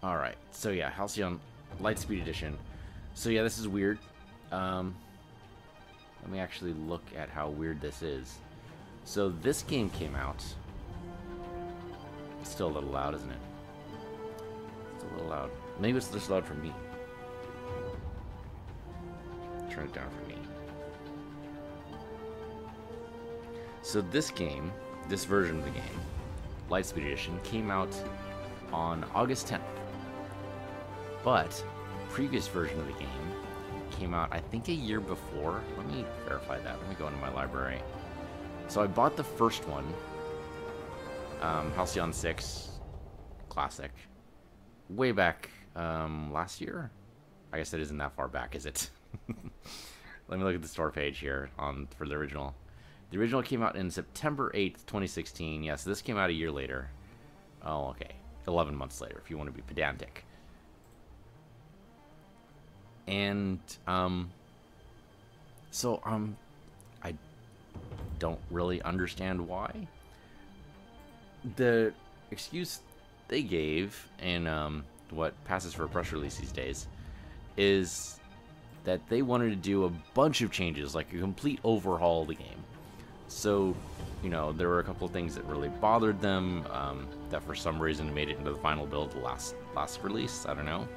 Alright, so yeah, Halcyon Lightspeed Edition. So yeah, this is weird. Let me actually look at how weird this is. So this game came out. It's still a little loud, isn't it? It's a little loud. Maybe it's just loud for me. Turn it down for me. So this game, this version of the game, Lightspeed Edition, came out on August 10th. But the previous version of the game came out, I think, a year before. Let me verify that. Let me go into my library. So I bought the first one, Halcyon 6 Classic, way back last year. I guess it isn't that far back, is it? Let me look at the store page here for the original. The original came out in September 8th, 2016. Yes, this came out a year later. Oh, okay. 11 months later, if you want to be pedantic. And, so, I don't really understand why. The excuse they gave, and, what passes for a press release these days, is that they wanted to do a bunch of changes, like a complete overhaul of the game. So, you know, there were a couple of things that really bothered them, that for some reason made it into the final build last release. I don't know.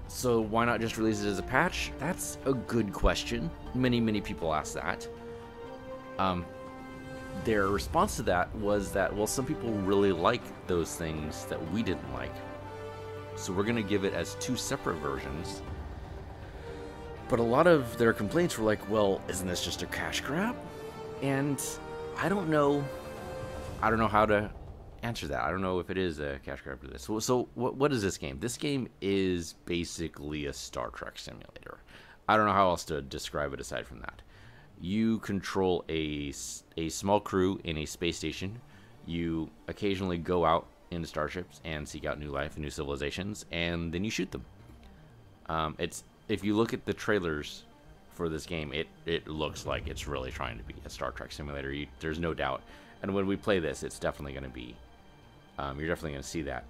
So why not just release it as a patch? That's a good question. Many people ask that. Their response to that was that, well, some people really like those things that we didn't like. So we're going to give it as two separate versions. But a lot of their complaints were like, well, isn't this just a cash grab? And I don't know how to answer that. I don't know if it is a cash grab for this. So what is this game? This game is basically a Star Trek simulator. I don't know how else to describe it aside from that. You control a small crew in a space station. You occasionally go out into starships and seek out new life and new civilizations, and then you shoot them. If you look at the trailers for this game, it looks like it's really trying to be a Star Trek simulator. There's no doubt. And when we play this, it's definitely going to be. You're definitely going to see that.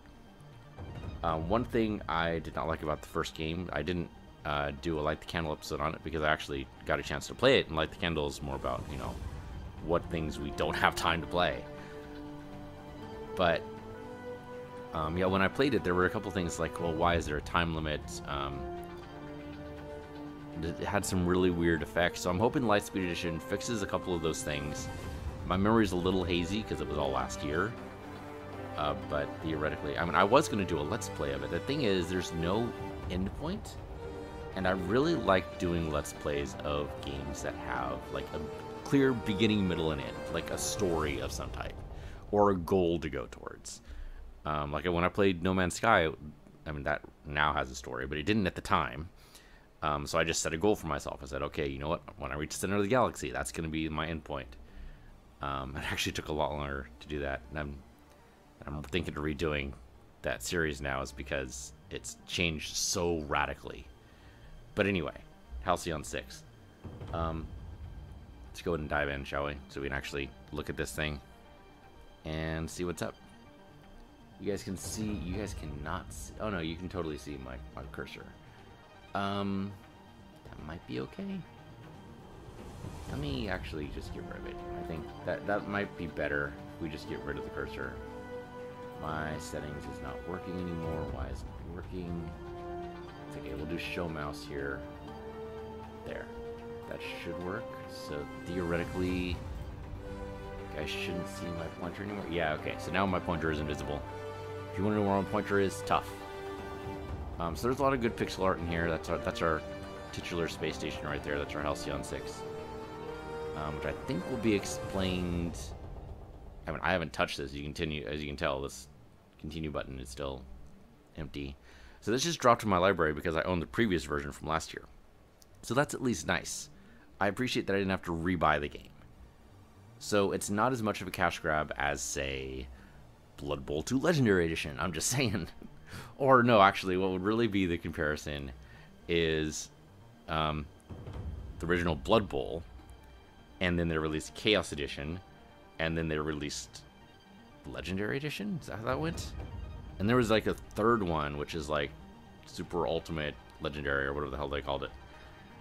One thing I did not like about the first game, I didn't do a Light the Candle episode on it because I actually got a chance to play it, and Light the Candle is more about, you know, what things we don't have time to play. But, yeah, when I played it, there were a couple things like, well, why is there a time limit? It had some really weird effects, so I'm hoping Lightspeed Edition fixes a couple of those things. My memory's a little hazy because it was all last year. But theoretically, I mean, I was going to do a Let's Play of it. The thing is, there's no endpoint. And I really like doing Let's Plays of games that have, like, a clear beginning, middle, and end. Like a story of some type. Or a goal to go towards. Like when I played No Man's Sky, I mean, that now has a story, but it didn't at the time. So I just set a goal for myself. I said, okay, you know what? When I reach the center of the galaxy, that's going to be my endpoint. It actually took a lot longer to do that. And I'm thinking of redoing that series now is because it's changed so radically. But anyway, Halcyon 6. Let's go ahead and dive in, shall we? So we can actually look at this thing and see what's up. You guys can see, you guys cannot see. Oh no, you can totally see my cursor. That might be okay. Let me actually just get rid of it. I think that might be better if we just get rid of the cursor. My settings is not working anymore. Why isn't it working? It's okay, we'll do show mouse here. There. That should work. So theoretically, you guys shouldn't see my pointer anymore. Yeah, okay, so now my pointer is invisible. If you want to know where my pointer is, tough. So there's a lot of good pixel art in here. That's our titular space station right there. That's our Halcyon 6. Which I think will be explained. I mean, I haven't touched this. As you can tell, this continue button is still empty. So this just dropped in my library because I own the previous version from last year. So that's at least nice. I appreciate that I didn't have to rebuy the game. So it's not as much of a cash grab as, say, Blood Bowl 2 Legendary Edition. I'm just saying. Or no, actually, what would really be the comparison is the original Blood Bowl, and then they released Chaos Edition, and then they released Legendary Edition. Is that how that went? And there was like a third one, which is like super ultimate legendary or whatever the hell they called it.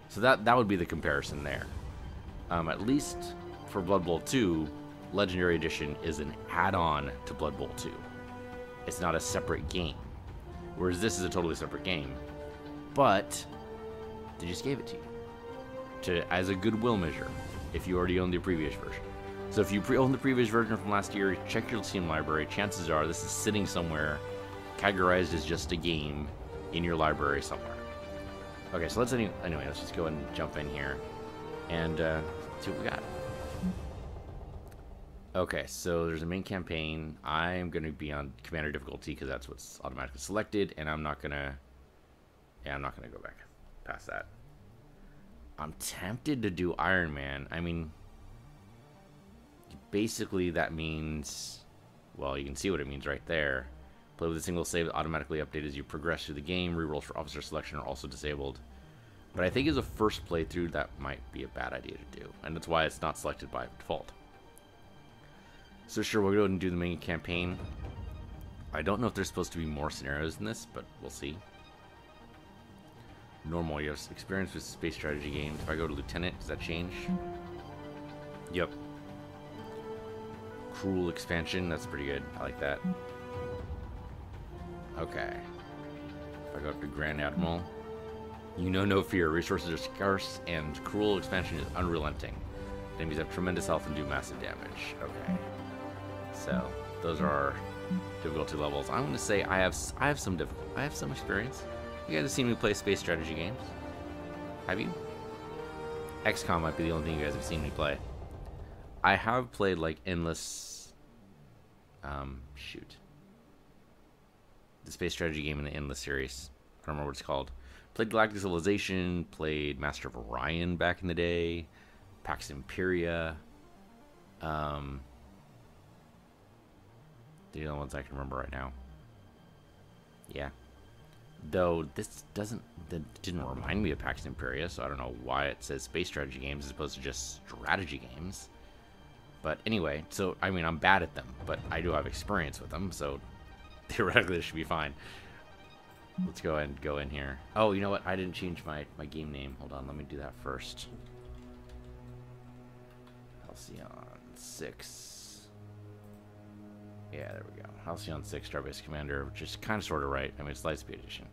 So that would be the comparison there. At least for Blood Bowl 2, Legendary Edition is an add-on to Blood Bowl 2. It's not a separate game. Whereas this is a totally separate game. But they just gave it to you as a goodwill measure if you already own the previous version. So if you own the previous version from last year, check your Steam library. Chances are this is sitting somewhere categorized as just a game in your library somewhere. Okay, so anyway, let's just go ahead and jump in here and see what we got. Okay, so there's a main campaign. I'm going to be on Commander difficulty because that's what's automatically selected, and I'm not going to go back past that. I'm tempted to do Iron Man. I mean, basically that means, well, you can see what it means right there. Play with a single save automatically updated as you progress through the game. Rerolls for officer selection are also disabled. But I think as a first playthrough, that might be a bad idea to do. And that's why it's not selected by default. So sure, we'll go ahead and do the main campaign. I don't know if there's supposed to be more scenarios in this, but we'll see. Normal, you have experience with space strategy games. If I go to Lieutenant, does that change? Yep. Cruel expansion, that's pretty good. I like that. Okay. If I go up to Grand Admiral, you know no fear. Resources are scarce, and cruel expansion is unrelenting. Enemies have tremendous health and do massive damage. Okay. So those are our difficulty levels. I'm going to say I have some experience. You guys have seen me play space strategy games. Have you? XCOM might be the only thing you guys have seen me play. I have played like endless. Shoot. The space strategy game in the Endless series. I don't remember what it's called. Played Galactic Civilization. Played Master of Orion back in the day. Pax Imperia. The only ones I can remember right now. Yeah. Though this didn't remind me of Pax Imperia, so I don't know why it says space strategy games as opposed to just strategy games. But anyway, so I mean I'm bad at them, but I do have experience with them, so theoretically this should be fine. Let's go ahead and go in here. Oh, you know what? I didn't change my game name. Hold on, let me do that first. Halcyon 6. Yeah, there we go. Halcyon 6, Starbase Commander, which is kind of sort of right. I mean, it's Lightspeed Edition.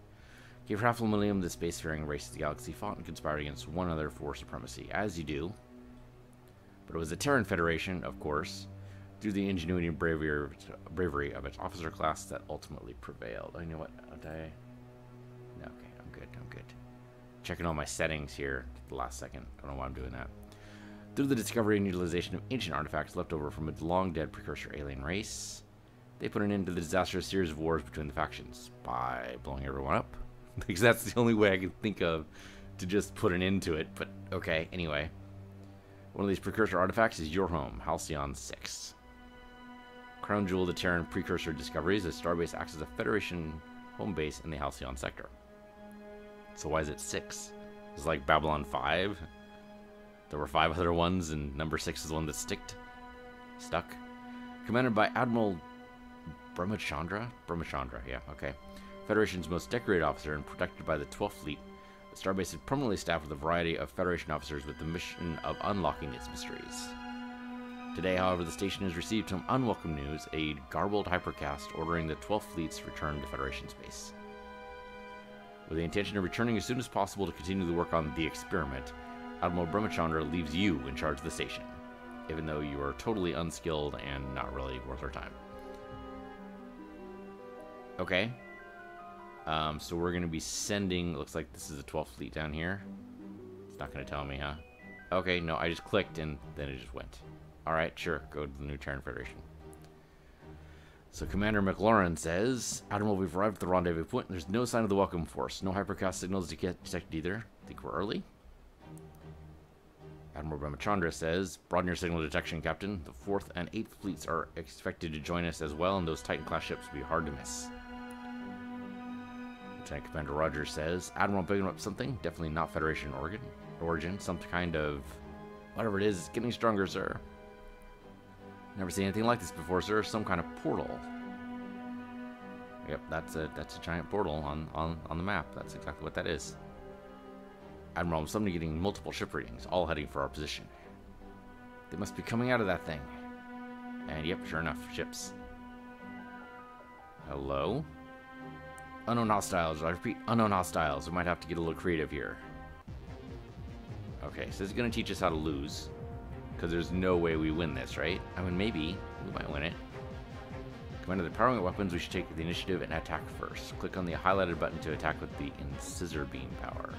Gave half a millennium, the spacefaring race of the galaxy fought and conspired against one another for supremacy, as you do. But it was the Terran Federation, of course, through the ingenuity and bravery of its officer class that ultimately prevailed. Oh, you know what? No, okay, I'm good. Checking all my settings here at the last second. I don't know why I'm doing that. Through the discovery and utilization of ancient artifacts left over from a long-dead precursor alien race, they put an end to the disastrous series of wars between the factions by blowing everyone up. Because that's the only way I can think of to just put an end to it. But okay, anyway. One of these precursor artifacts is your home, Halcyon 6. Crown jewel of the Terran precursor discoveries, the Starbase acts as a Federation home base in the Halcyon sector. So why is it 6? It's like Babylon 5. There were 5 other ones, and number 6 is the one that stuck. Commanded by Admiral Brahmachandra? Brahmachandra, yeah, okay. Federation's most decorated officer and protected by the 12th Fleet, the Starbase is permanently staffed with a variety of Federation officers with the mission of unlocking its mysteries. Today, however, the station has received some unwelcome news, a garbled hypercast ordering the 12th Fleet's return to Federation space. With the intention of returning as soon as possible to continue the work on the experiment, Admiral Brahmachandra leaves you in charge of the station, even though you are totally unskilled and not really worth our time. Okay. So we're going to be sending, looks like this is the 12th Fleet down here. It's not going to tell me, huh? Okay, no, I just clicked and then it just went. Alright, sure, go to the new Terran Federation. So Commander McLaurin says, Admiral, we've arrived at the rendezvous point and there's no sign of the welcome force. No hypercast signals to get detected either. Think we're early? Admiral Brahmachandra says, broaden your signal detection, Captain. The 4th and 8th Fleets are expected to join us as well, and those Titan-class ships will be hard to miss. Lieutenant Commander Rogers says, Admiral, picking up something? Definitely not Federation origin. Some kind of... whatever it is, it's getting stronger, sir. Never seen anything like this before, sir. Some kind of portal. Yep, that's a giant portal on the map. That's exactly what that is. Admiral, I'm suddenly getting multiple ship readings, all heading for our position. They must be coming out of that thing. And yep, sure enough, ships. Hello? Unknown hostiles. I repeat, unknown hostiles. We might have to get a little creative here. Okay, so this is going to teach us how to lose. Because there's no way we win this, right? I mean, maybe. We might win it. Commander, the powering weapons, we should take the initiative and attack first. Click on the highlighted button to attack with the Incisor Beam power.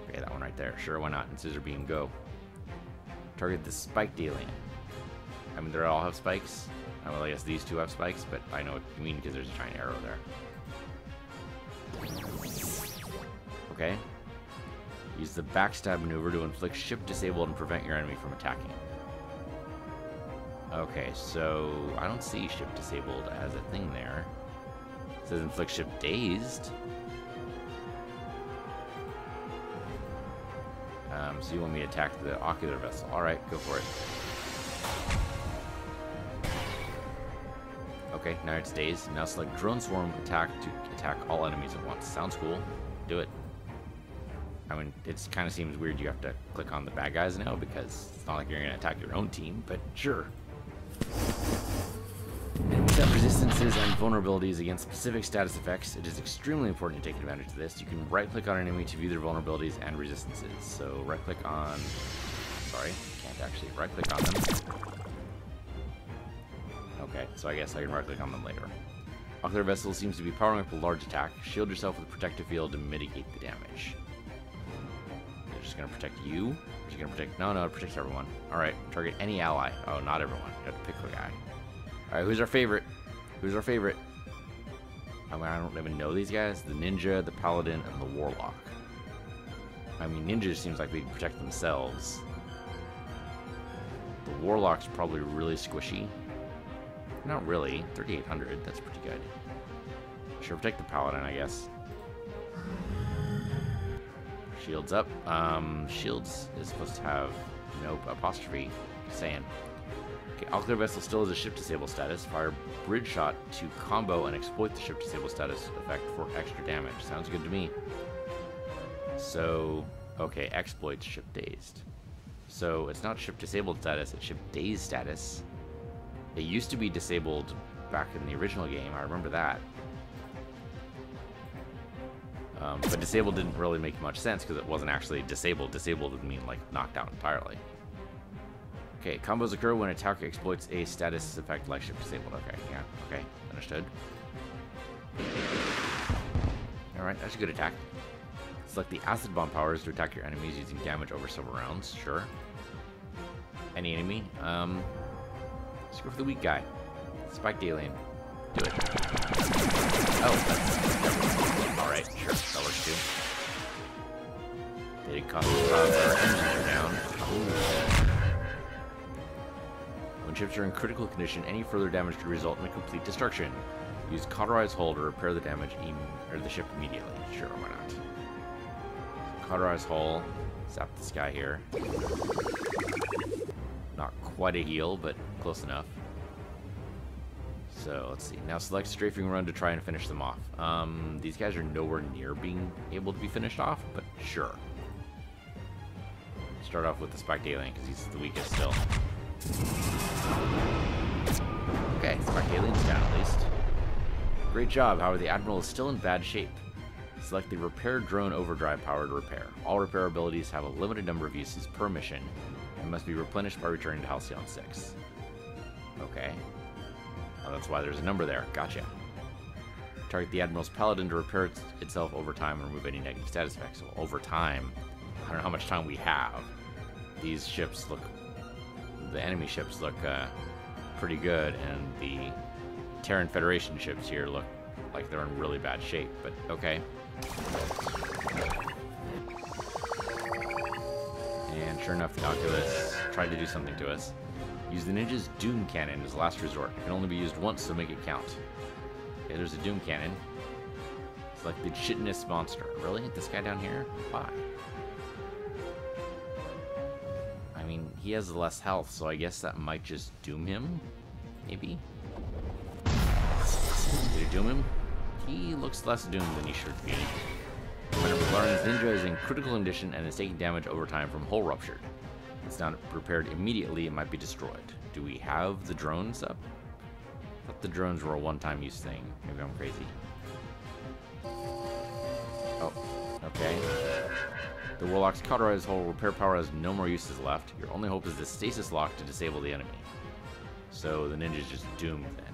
Okay, that one right there. Sure, why not? Incisor Beam, go. Target the spiked alien. I mean, they all have spikes. Well, I guess these two have spikes, but I know what you mean because there's a giant arrow there. Okay. Use the backstab maneuver to inflict ship disabled and prevent your enemy from attacking. Okay, so I don't see ship disabled as a thing there. It says inflict ship dazed. So you want me to attack the ocular vessel. Alright, go for it. Okay, now it's dazed. Now select drone swarm attack to attack all enemies at once. Sounds cool. Do it. I mean, it kind of seems weird you have to click on the bad guys now because it's not like you're going to attack your own team, but sure. Set resistances and vulnerabilities against specific status effects. It is extremely important to take advantage of this. You can right-click on an enemy to view their vulnerabilities and resistances. So right-click on... Sorry, can't actually right-click on them. Okay, so I guess I can right-click on them later. Ocular Vessel seems to be powering up a large attack. Shield yourself with a protective field to mitigate the damage. They're just going to protect you? Just going to protect... No, it protects everyone. Alright, target any ally. Oh, not everyone. You have to pick a guy. Alright, who's our favorite? Who's our favorite? I mean, I don't even know these guys. The Ninja, the Paladin, and the Warlock. I mean, Ninja seems like they can protect themselves. The Warlock's probably really squishy. Not really. 3,800. That's pretty good. Sure, protect the Paladin, I guess. Shields up. Shields is supposed to have nope apostrophe. Just saying. Okay, Ocular Vessel still has a ship disable status. Fire bridge shot to combo and exploit the ship disable status effect for extra damage. Sounds good to me. So, okay, exploits ship dazed. So it's not ship disabled status, it's ship dazed status. It used to be disabled back in the original game, I remember that. But disabled didn't really make much sense because it wasn't actually disabled. Disabled would mean like knocked out entirely. Okay, combos occur when an attacker exploits a status effect like ship disabled. Okay, yeah, okay, understood. Alright, that's a good attack. Select the acid bomb powers to attack your enemies using damage over several rounds, sure. Any enemy? Let's go for the weak guy. Spiked alien. Do it. Oh, alright, sure, that works too. They did cost our engines are down. Oh. When ships are in critical condition, any further damage could result in a complete destruction. Use Cauterize Hull to repair the damage or the ship immediately. Sure, why not? So, Cauterize Hull. Zap this guy here. Not quite a heal, but close enough. So, let's see. Now select Strafing Run to try and finish them off. These guys are nowhere near being able to be finished off, but sure. Start off with the Spiked Alien, because he's the weakest still. Okay, Spiked Alien's down at least. Great job, however, the Admiral is still in bad shape. Select the Repair Drone Overdrive power to repair. All repair abilities have a limited number of uses per mission and must be replenished by returning to Halcyon 6. Okay. Oh, that's why there's a number there. Gotcha. Target the Admiral's Paladin to repair itself over time and remove any negative status effects. So over time, I don't know how much time we have. These ships look... The enemy ships look pretty good, and the Terran Federation ships here look like they're in really bad shape, but okay. And sure enough, the Oculus tried to do something to us. Use the Ninja's Doom Cannon as last resort. It can only be used once, so make it count. Okay, there's a Doom Cannon. It's like the chitinous monster. Really? This guy down here? Why? I mean, he has less health, so I guess that might just doom him? Maybe? Did it doom him? he looks less doomed than he should be. Commander McLaurin's ninja is in critical condition and is taking damage over time from hull ruptured. If it's not repaired immediately, it might be destroyed. Do we have the drones up? I thought the drones were a one-time use thing. Maybe I'm crazy. Oh, okay. The Warlock's cauterized hull repair power has no more uses left. Your only hope is the stasis lock to disable the enemy. So the ninja's just doomed then.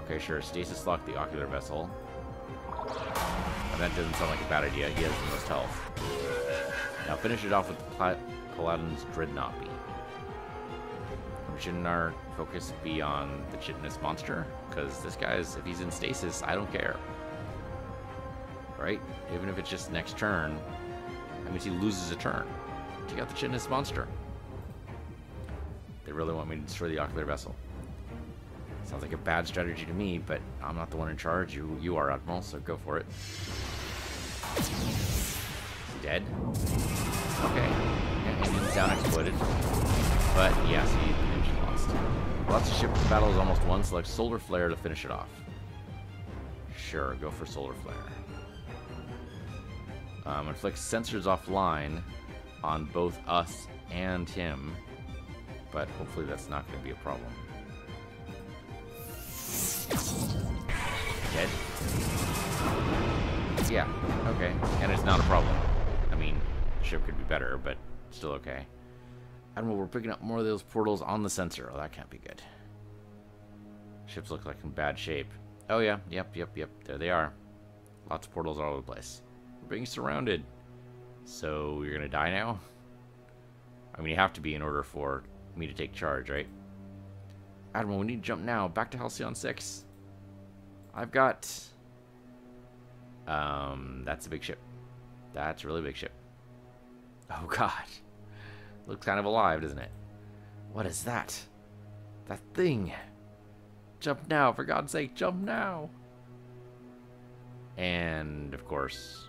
Okay, sure. Stasis lock the ocular vessel. And that doesn't sound like a bad idea. He has the most health. Now finish it off with Paladin's Dreadnought Beam. Shouldn't our focus be on the chitinous monster? Because this guy's, if he's in stasis, I don't care. Right? Even if it's just next turn, that means he loses a turn. Take out the chitinous monster. They really want me to destroy the ocular vessel. Sounds like a bad strategy to me, but I'm not the one in charge. You are, Admiral, so go for it. Is he dead? Okay. Yeah, engine's down, exploited. But yes, the engine lost. Lots of ship battle is almost won. Select Solar Flare to finish it off. Sure, go for Solar Flare. Inflict sensors offline on both us and him, but hopefully that's not going to be a problem. Dead? Yeah, okay. And it's not a problem. I mean, the ship could be better, but still okay. Admiral, we're picking up more of those portals on the sensor. Oh, that can't be good. Ships look like in bad shape. Oh, yeah. Yep. There they are. Lots of portals all over the place. We're being surrounded. So, you're going to die now? I mean, you have to be in order for me to take charge, right? Admiral, we need to jump now. Back to Halcyon 6. I've got... that's a big ship. That's a really big ship. Oh, God. Looks kind of alive, doesn't it? What is that? That thing. Jump now, for God's sake, jump now. And, of course,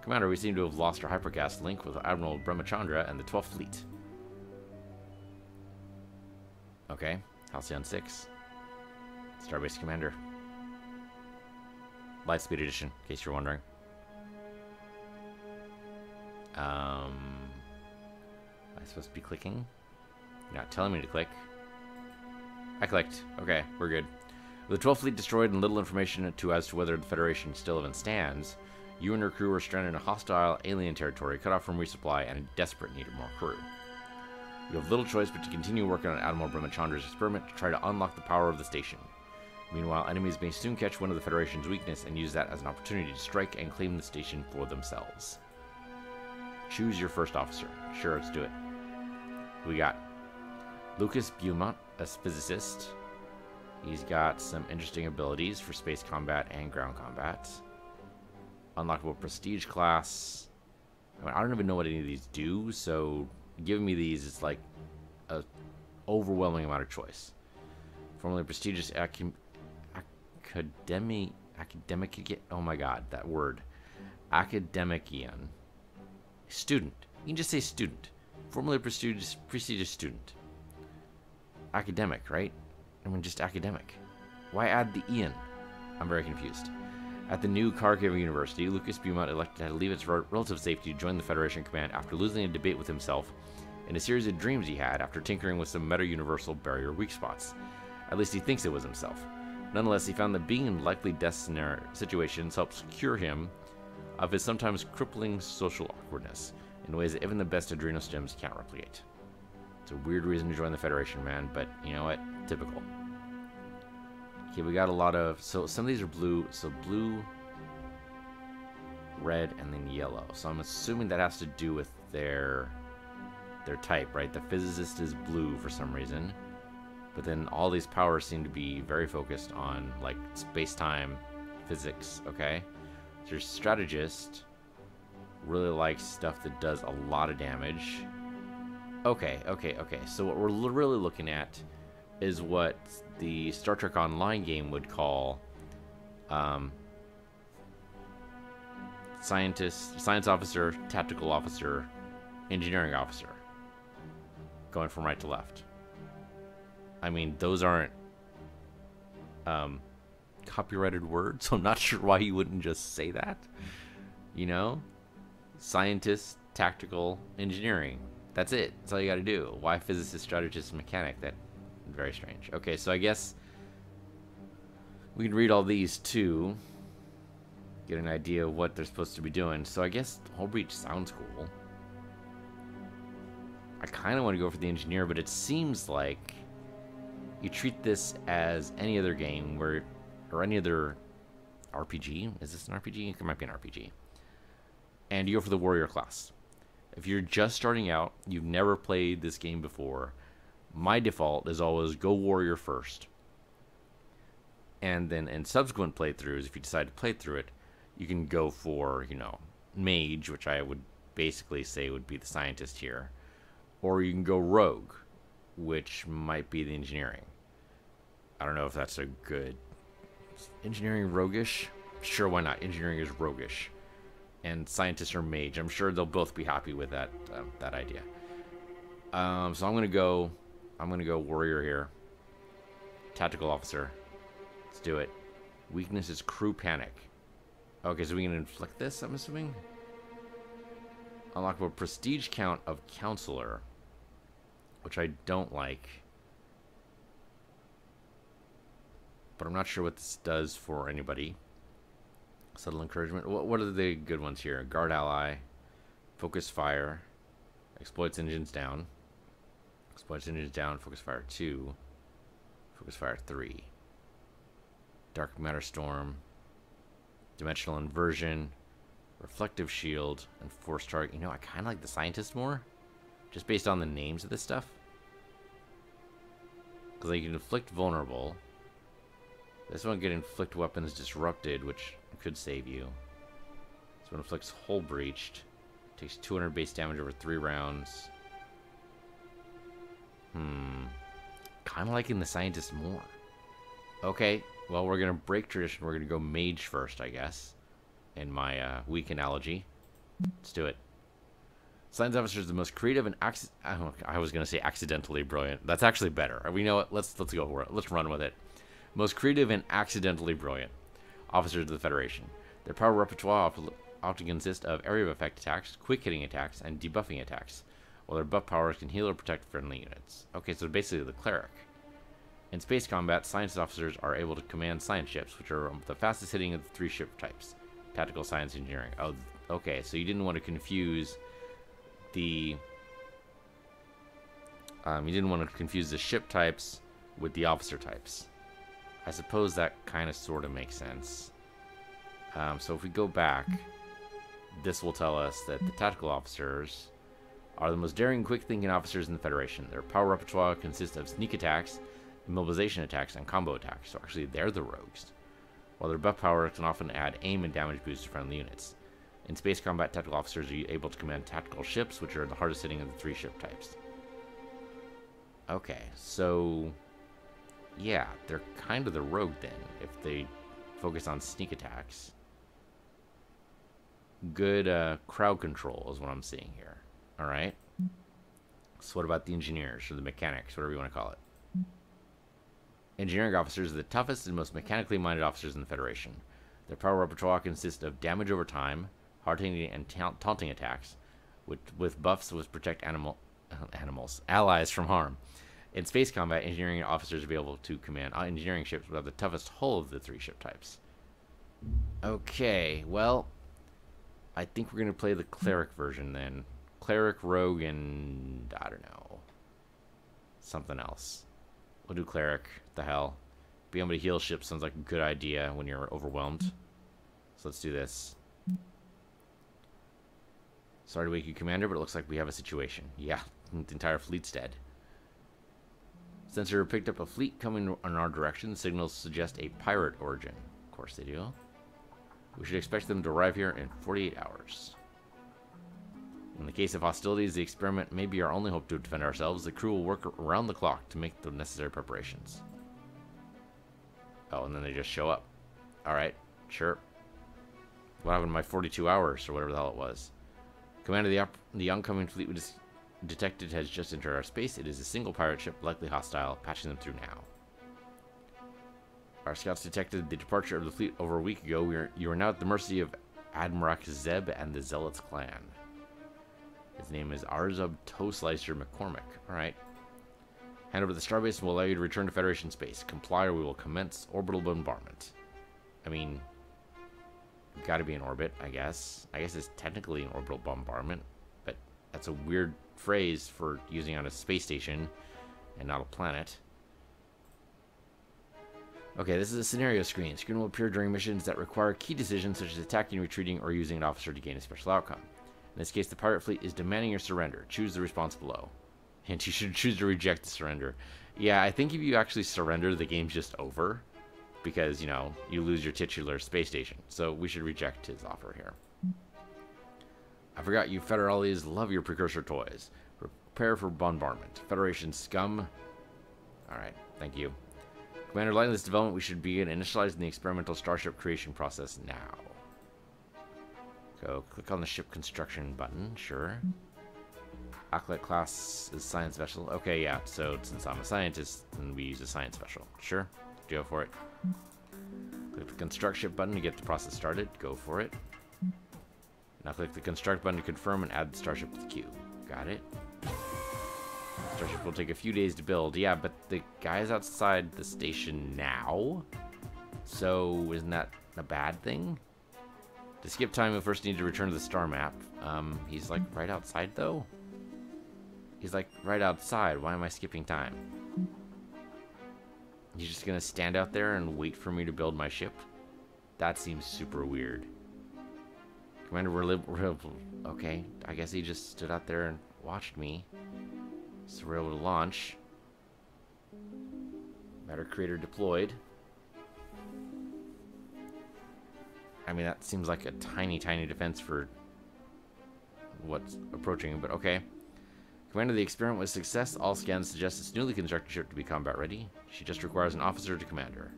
Commander, we seem to have lost our hypercast link with Admiral Brahmachandra and the 12th Fleet. Okay, Halcyon 6. Starbase Commander. Lightspeed Edition, in case you're wondering. Am I supposed to be clicking? You're not telling me to click. I clicked. Okay, we're good. With the 12th Fleet destroyed and little information as to whether the Federation still even stands, you and your crew are stranded in a hostile alien territory, cut off from resupply, and in desperate need of more crew. You have little choice but to continue working on Admiral Brahmachandra's experiment to try to unlock the power of the station. Meanwhile, enemies may soon catch wind of the Federation's weakness and use that as an opportunity to strike and claim the station for themselves. Choose your first officer. Sure, let's do it. We got Lucas Beaumont, a physicist. He's got some interesting abilities for space combat and ground combat. Unlockable prestige class. I mean, I don't even know what any of these do, so giving me these is like an overwhelming amount of choice. Formerly prestigious academic, oh my god, that word. Academician. Student. You can just say student. Formerly prestigious student. Academic, right? I mean, just academic. Why add the Ian? I'm very confused. At the new Kharkiv University, Lucas Beaumont elected to leave its relative safety to join the Federation command after losing a debate with himself in a series of dreams he had after tinkering with some meta-universal barrier weak spots. At least he thinks it was himself. Nonetheless, he found that being in likely death situations helps cure him of his sometimes crippling social awkwardness in ways that even the best adrenal stems can't replicate. It's a weird reason to join the Federation, man, but you know what? Typical. Okay, we got a lot of... So some of these are blue. So blue, red, and then yellow. So I'm assuming that has to do with their type, right? The physicist is blue for some reason. But then all these powers seem to be very focused on, like, space-time physics, okay? So your strategist really likes stuff that does a lot of damage. Okay. So what we're really looking at is what the Star Trek Online game would call science officer, tactical officer, engineering officer. Going from right to left. I mean, those aren't copyrighted word, so I'm not sure why you wouldn't just say that. You know? Scientist, tactical, engineering. That's it. That's all you gotta do. Why physicist, strategist, mechanic? That very strange. Okay, so I guess we can read all these too. Get an idea of what they're supposed to be doing. So I guess Hull Breach sounds cool. I kind of want to go for the engineer, but it seems like you treat this as any other game where, or any other RPG. Is this an RPG? It might be an RPG. And you go for the warrior class. If you're just starting out, you've never played this game before, my default is always go warrior first. And then in subsequent playthroughs, if you decide to play through it, you can go for, you know, mage, which I would basically say would be the scientist here. Or you can go rogue, which might be the engineering. I don't know if that's a good... Engineering roguish? Sure, why not? Engineering is roguish. And scientist or mage. I'm sure they'll both be happy with that that idea. So I'm gonna go warrior here. Tactical officer. Let's do it. Weakness is crew panic. Okay, so we can inflict this, I'm assuming? Unlockable prestige count of counselor, which I don't like. But I'm not sure what this does for anybody. Subtle encouragement. What are the good ones here? Guard ally, focus fire, exploits engines down. Exploits engines down, focus fire 2, focus fire 3. Dark matter storm, dimensional inversion, reflective shield, and force target. You know, I kind of like the scientist more, just based on the names of this stuff. Because you can inflict vulnerable. This one can inflict weapons disrupted, which could save you. This one inflicts hull breached. Takes 200 base damage over 3 rounds. Kind of liking the scientist more. Okay, well, we're going to break tradition. We're going to go mage first, I guess. In my weak analogy. Let's do it. Science officer is the most creative and I was going to say accidentally brilliant. That's actually better. We know it. Let's go for it. Let's run with it. Most creative and accidentally brilliant officers of the Federation. Their power repertoire often consists of area of effect attacks, quick hitting attacks, and debuffing attacks, while their buff powers can heal or protect friendly units. Okay, so basically the cleric. In space combat, science officers are able to command science ships, which are the fastest hitting of the 3 ship types. Tactical, science, engineering. Oh, okay, so you didn't want to confuse the... you didn't want to confuse the ship types with the officer types. I suppose that kind of sort of makes sense. So if we go back, this will tell us that the tactical officers are the most daring, quick-thinking officers in the Federation. Their power repertoire consists of sneak attacks, immobilization attacks, and combo attacks. So actually, they're the rogues. While their buff power can often add aim and damage boosts to friendly units. In space combat, tactical officers are able to command tactical ships, which are the hardest hitting of the 3 ship types. Okay, so... yeah, they're kind of the rogue then, if they focus on sneak attacks. Good crowd control is what I'm seeing here. Alright. So what about the engineers, or the mechanics, whatever you want to call it? Engineering officers are the toughest and most mechanically minded officers in the Federation. Their power repertoire consists of damage over time, hard-hitting and taunting attacks, with buffs which protect allies from harm. In space combat, engineering officers will be able to command engineering ships without the toughest hull of the 3 ship types. Okay, well, I think we're going to play the cleric version then. Cleric, rogue, and I don't know. Something else. We'll do cleric. The hell. Being able to heal ships sounds like a good idea when you're overwhelmed. So let's do this. Sorry to wake you, Commander, but it looks like we have a situation. Yeah, the entire fleet's dead. Sensor picked up a fleet coming in our direction. Signals suggest a pirate origin. Of course they do. We should expect them to arrive here in 48 hours. In the case of hostilities, the experiment may be our only hope to defend ourselves. The crew will work around the clock to make the necessary preparations. Oh, and then they just show up. Alright, sure. What happened to my 42 hours, or whatever the hell it was? Commander, the oncoming fleet we detected has just entered our space. It is a single pirate ship, likely hostile. Patching them through now. Our scouts detected the departure of the fleet over a week ago. You are now at the mercy of Admiral Zeb and the Zealots clan. His name is Arzub Toeslicer McCormick. Alright. Hand over the starbase and will allow you to return to Federation space. Comply or we will commence orbital bombardment. I mean, gotta be in orbit, I guess. I guess it's technically an orbital bombardment, but that's a weird phrase for using on a space station and not a planet. Okay, this is a scenario screen. Screen will appear during missions that require key decisions such as attacking, retreating, or using an officer to gain a special outcome. In this case, the pirate fleet is demanding your surrender. Choose the response below. And you should choose to reject the surrender. Yeah, I think if you actually surrender, the game's just over. Because, you know, you lose your titular space station. So we should reject his offer here. I forgot you Federales love your precursor toys. Prepare for bombardment. Federation scum. Alright, thank you. Commander, light this development, we should begin initializing the experimental starship creation process now. Go click on the ship construction button, sure. Acolyte class is science vessel. Okay, yeah, so since I'm a scientist, then we use a science vessel. Sure, go for it. Click the construct ship button to get the process started. Go for it. Now click the construct button to confirm and add the starship to the queue. Got it. Starship will take a few days to build. Yeah, but the guy's outside the station now. So isn't that a bad thing? To skip time, we first need to return to the star map. He's like right outside though. He's like right outside. Why am I skipping time? He's just gonna stand out there and wait for me to build my ship? That seems super weird. Commander, we're okay, I guess he just stood out there and watched me. So we're able to launch. Matter creator deployed. I mean, that seems like a tiny, tiny defense for what's approaching, but okay. Commander, the experiment was a success. All scans suggest this newly constructed ship to be combat ready. She just requires an officer to command her.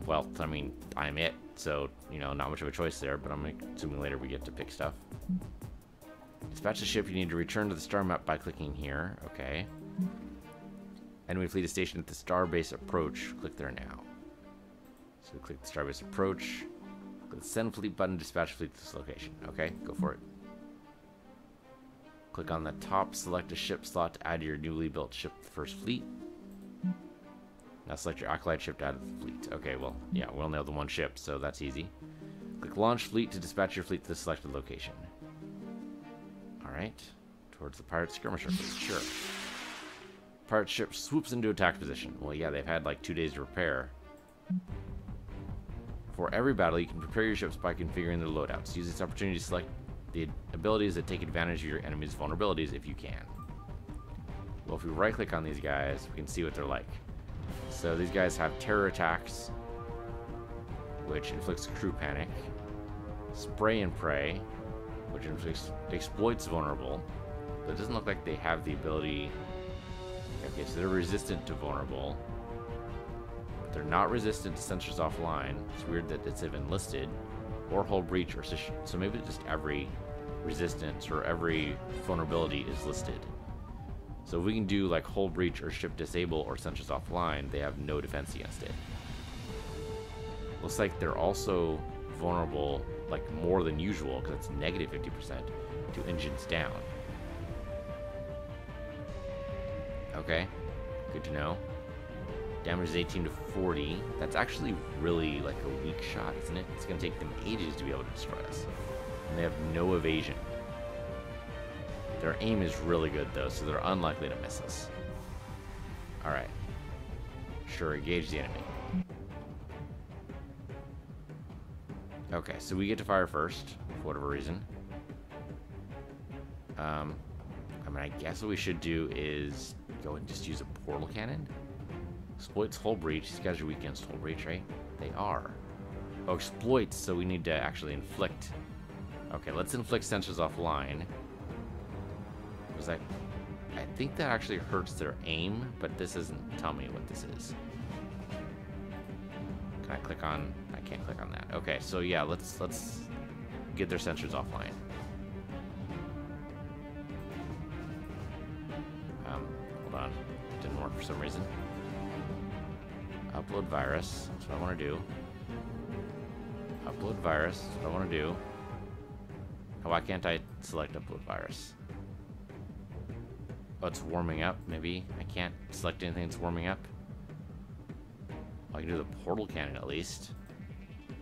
Well, I mean, I'm it, so, you know, not much of a choice there, but I'm assuming later we get to pick stuff. Dispatch the ship. You need to return to the star map by clicking here. Okay. Enemy fleet is stationed at the starbase approach. Click there now. So we click the starbase approach. Click the send fleet button. Dispatch fleet to this location. Okay, go for it. Click on the top. Select a ship slot to add your newly built ship to the first fleet. Now select your acolyte ship to add to the fleet. Okay, well, yeah, we only have the one ship, so that's easy. Click launch fleet to dispatch your fleet to the selected location. Alright, towards the pirate skirmisher fleet, sure. Pirate ship swoops into attack position. Well, yeah, they've had like 2 days to prepare. For every battle, you can prepare your ships by configuring their loadouts. Use this opportunity to select the abilities that take advantage of your enemy's vulnerabilities if you can. Well, if we right click on these guys, we can see what they're like. So these guys have terror attacks, which inflicts crew panic. Spray and pray, which exploits vulnerable, but it doesn't look like they have the ability. Okay, so they're resistant to vulnerable, but they're not resistant to sensors offline. It's weird that it's even listed, or hull breach or so maybe just every resistance or every vulnerability is listed. So if we can do like hull breach or ship disable or sensors offline, they have no defense against it. Looks like they're also vulnerable like more than usual because it's negative 50% to engines down. Okay, good to know. Damage is 18 to 40. That's actually really like a weak shot, isn't it? It's gonna take them ages to be able to destroy us. And they have no evasion. Their aim is really good though, so they're unlikely to miss us. Alright. Sure, engage the enemy. Okay, so we get to fire first, for whatever reason. I mean, I guess what we should do is go and just use a portal cannon. Exploits hull breach. These guys are weak against hull breach, right? They are. Oh, exploits, so we need to actually inflict. Okay, let's inflict sensors offline. Was that? I think that actually hurts their aim, but this doesn't tell me what this is. Can I click on? I can't click on that. Okay, so yeah, let's get their sensors offline. Hold on, it didn't work for some reason. Upload virus. That's what I want to do. Upload virus. That's what I want to do. Why can't I select upload virus? Oh, it's warming up, maybe? I can't select anything that's warming up? I can do the portal cannon at least.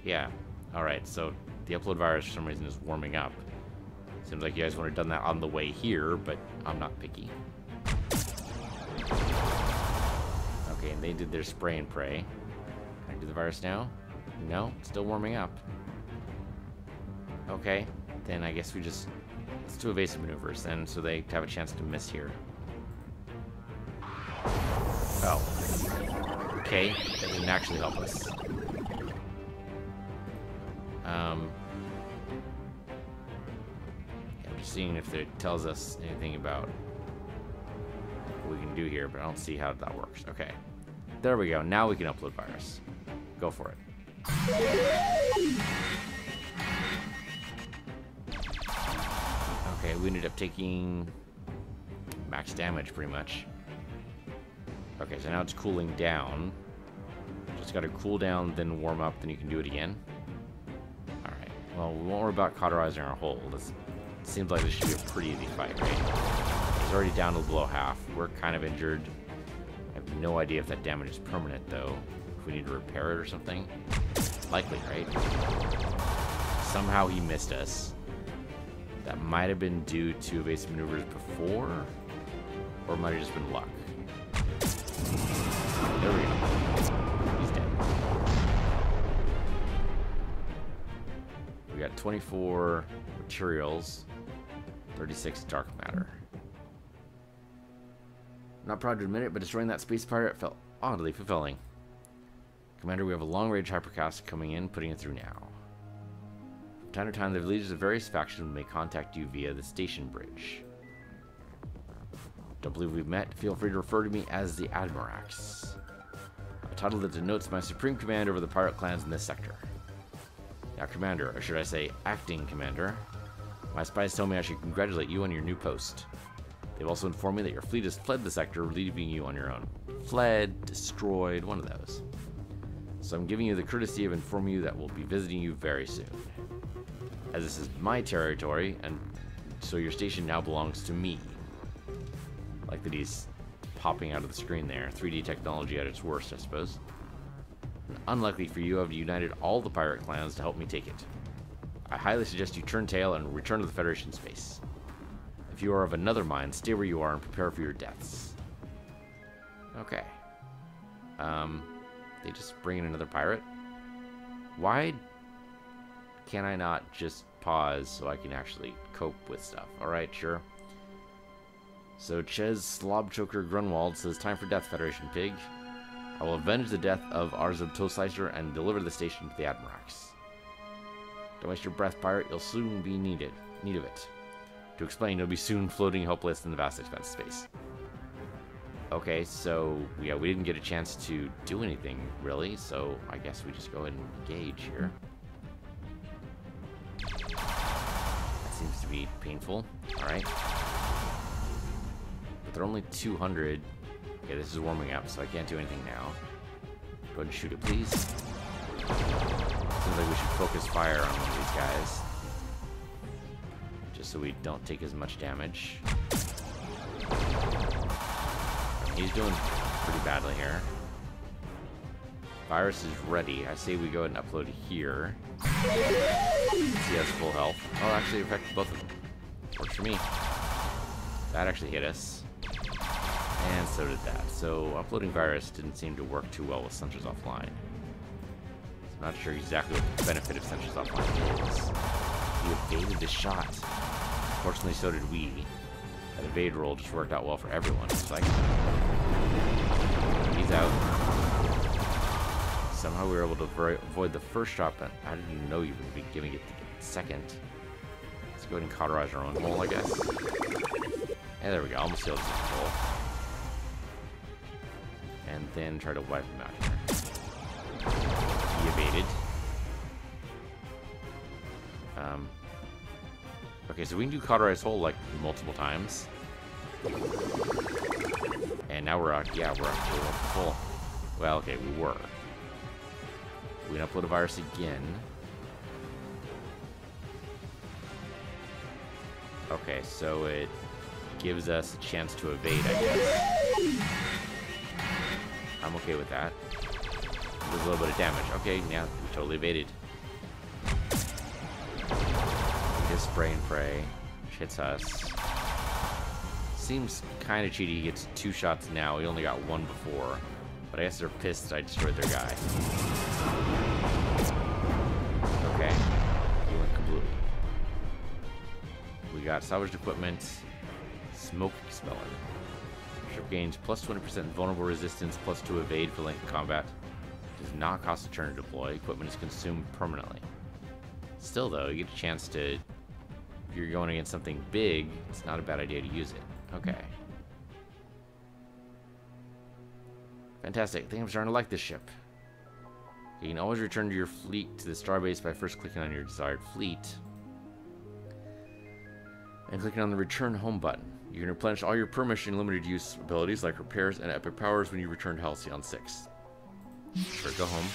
Yeah. Alright, so the upload virus for some reason is warming up. Seems like you guys would have done that on the way here, but I'm not picky. Okay, and they did their spray and pray. Can I do the virus now? No, it's still warming up. Okay, then I guess we just... Let's do evasive maneuvers then, so they have a chance to miss here. Oh. Okay, that didn't actually help us. I'm just seeing if it tells us anything about what we can do here, but I don't see how that works. Okay. There we go. Now we can upload virus. Go for it. Okay, we ended up taking max damage pretty much. Okay, so now it's cooling down. Just gotta cool down, then warm up, then you can do it again. Alright, well, we won't worry about cauterizing our hull. This seems like this should be a pretty easy fight, right? He's already down to below half. We're kind of injured. I have no idea if that damage is permanent, though. If we need to repair it or something. Likely, right? Somehow he missed us. That might have been due to evasive maneuvers before, or it might have just been luck. There we go. He's dead. We got 24 materials, 36 dark matter. Not proud to admit it, but destroying that space pirate felt oddly fulfilling. Commander, we have a long-range hypercast coming in, putting it through now. From time to time, the leaders of various factions may contact you via the station bridge. Don't believe we've met? Feel free to refer to me as the Admirax, a title that denotes my supreme command over the pirate clans in this sector. Now, Commander, or should I say Acting Commander, my spies tell me I should congratulate you on your new post. They've also informed me that your fleet has fled the sector, leaving you on your own. Fled, destroyed, one of those. So I'm giving you the courtesy of informing you that we'll be visiting you very soon. As this is my territory, and so your station now belongs to me. Like that he's popping out of the screen there. 3D technology at its worst, I suppose. Unluckily for you, I've united all the pirate clans to help me take it. I highly suggest you turn tail and return to the Federation space. If you are of another mind, stay where you are and prepare for your deaths. Okay. They just bring in another pirate? Why can I not just pause so I can actually cope with stuff? Alright, sure. So Ches Slobchoker Grunwald says, time for death, Federation Pig. I will avenge the death of Arzub Toseister and deliver the station to the Admirax. Don't waste your breath, pirate. You'll soon be need of it. To explain, you'll be soon floating helpless in the vast expanse of space. Okay, so yeah, we didn't get a chance to do anything really, so I guess we just go ahead and engage here. That seems to be painful. Alright. But they're only 200. Okay, this is warming up, so I can't do anything now. Go ahead and shoot it, please. Seems like we should focus fire on one of these guys. Just so we don't take as much damage. He's doing pretty badly here. Virus is ready. I say we go ahead and upload here. He has full health. Oh, actually it affected both of them. Works for me. That actually hit us. And so did that. So uploading virus didn't seem to work too well with sensors offline. So I'm not sure exactly what the benefit of sensors offline is. He evaded the shot. Fortunately, so did we. That evade roll just worked out well for everyone. It's like he's out. Somehow we were able to avoid the first shot, but I didn't even know you would be giving it the second. Let's go ahead and cauterize our own hole, I guess. Yeah, there we go. Almost sealed this hole. And then try to wipe him out here. He evaded. Okay, so we can do cauterize hole like multiple times. And now we're out. Yeah, we're actually full. Well, okay, we were. We can upload a virus again. Okay, so it gives us a chance to evade, I guess. I'm okay with that. There's a little bit of damage. Okay, yeah, we totally evaded. Just spray and pray, which hits us. Seems kind of cheaty. He gets 2 shots now. He only got 1 before. But I guess they're pissed that I destroyed their guy. Okay. He went completely. We got salvaged equipment. Smoke expeller. Ship gains plus 20% vulnerable resistance, plus 2 evade for length of combat. Does not cost a turn to deploy. Equipment is consumed permanently. Still, though, you get a chance to... If you're going against something big, it's not a bad idea to use it. Okay. Fantastic. I think I'm starting to like this ship. You can always return to your fleet to the starbase by first clicking on your desired fleet and clicking on the return home button. You can replenish all your per-mission limited use abilities like repairs and epic powers when you return to Halcyon 6. Sure, go home.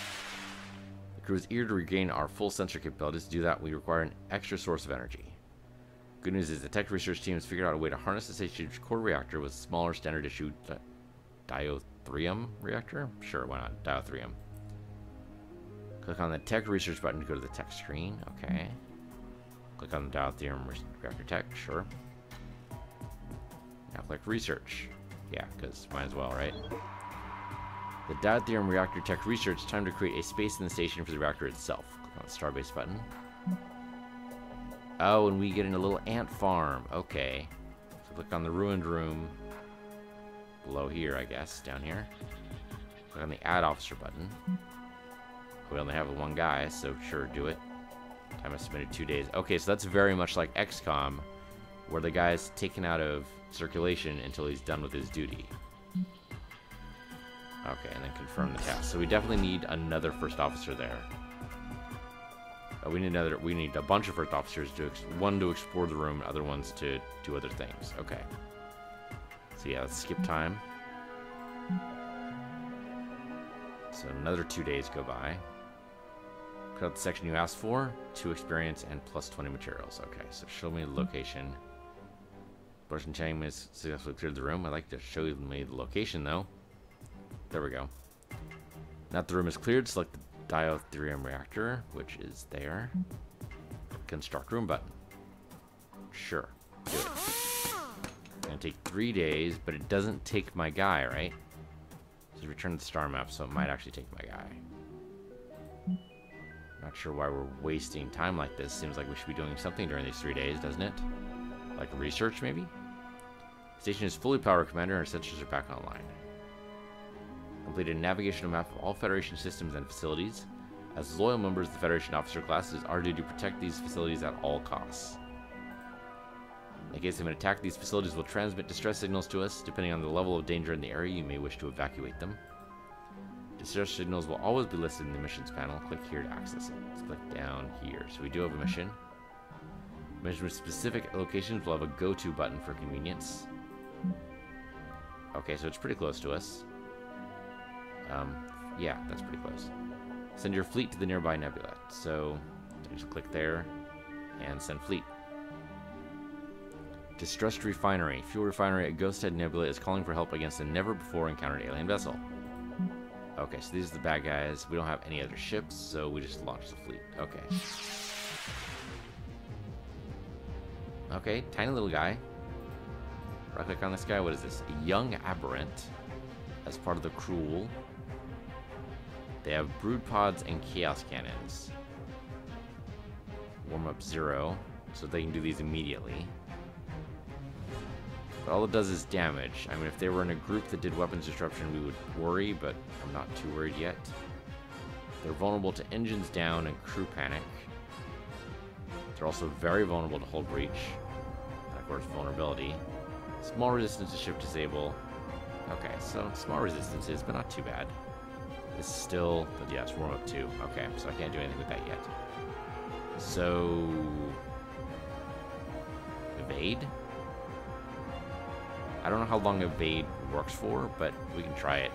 The crew is eager to regain our full sensor capabilities. To do that, we require an extra source of energy. Good news is the tech research team has figured out a way to harness this HH core reactor with a smaller standard issue diatherium reactor? Sure, why not? Diatherium. Click on the tech research button to go to the tech screen. Okay. Click on the diatherium reactor tech. Sure. Now click research. Yeah, because might as well, right? The diatherium reactor tech research. Time to create a space in the station for the reactor itself. Click on the starbase button. Oh, and we get in a little ant farm. Okay. So click on the ruined room. Below here, I guess. Down here. Click on the add officer button. We only have 1 guy, so sure, do it. Time is submitted 2 days. Okay, so that's very much like XCOM, where the guy's taken out of circulation until he's done with his duty. Okay, and then confirm the task. So we definitely need another first officer there. We need a bunch of first officers, one to explore the room, other ones to do other things. Okay. So yeah, let's skip time. So another 2 days go by. Cut out the section you asked for, 2 experience and plus 20 materials. Okay, so show me the location. Bush Chang has successfully cleared the room. I'd like to show me the location though. There we go. Now that the room is cleared, select the diatherium reactor, which is there. Construct room button. Sure, do it. It's gonna take 3 days, but it doesn't take my guy, right? So return to the star map, so it might actually take my guy. Not sure why we're wasting time like this. Seems like we should be doing something during these 3 days, doesn't it? Like research, maybe? Station is fully powered, Commander, and our sensors are back online. Completed a navigational map of all Federation systems and facilities. As loyal members of the Federation officer class, it is our duty to protect these facilities at all costs. In case of an attack, these facilities will transmit distress signals to us. Depending on the level of danger in the area, you may wish to evacuate them. Distress signals will always be listed in the missions panel. Click here to access it. Let's click down here. So we do have a mission. Mission with specific locations will have a go-to button for convenience. Okay, so it's pretty close to us. Yeah, that's pretty close. Send your fleet to the nearby nebula. So just click there and send fleet. Distressed refinery. Fuel refinery at Ghost Head Nebula is calling for help against a never-before-encountered alien vessel. Okay, so these are the bad guys. We don't have any other ships, so we just launched the fleet. Okay. Okay, tiny little guy. Right-click on this guy. What is this? A young aberrant. As part of the crew. They have brood pods and chaos cannons. Warm up 0, so they can do these immediately. But all it does is damage. I mean, if they were in a group that did weapons disruption, we would worry, but I'm not too worried yet. They're vulnerable to engines down and crew panic. They're also very vulnerable to hull breach. And of course, vulnerability. Small resistance to ship disable. Okay, so small resistances, but not too bad. This is still, but yeah, it's warm up 2. Okay, so I can't do anything with that yet. So, evade? I don't know how long evade works for, but we can try it.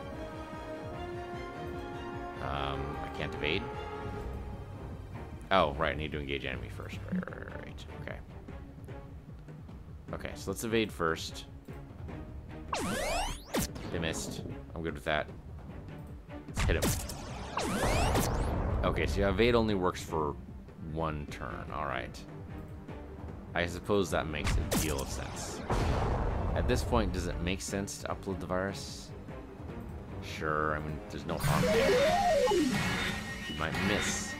I can't evade. Oh, right, I need to engage enemy first. Right. Okay. Okay, so let's evade first. They missed. I'm good with that. Let's hit him. Okay, so yeah, evade only works for one turn. Alright. I suppose that makes a deal of sense. At this point, does it make sense to upload the virus? Sure, I mean, there's no harm there. You might miss.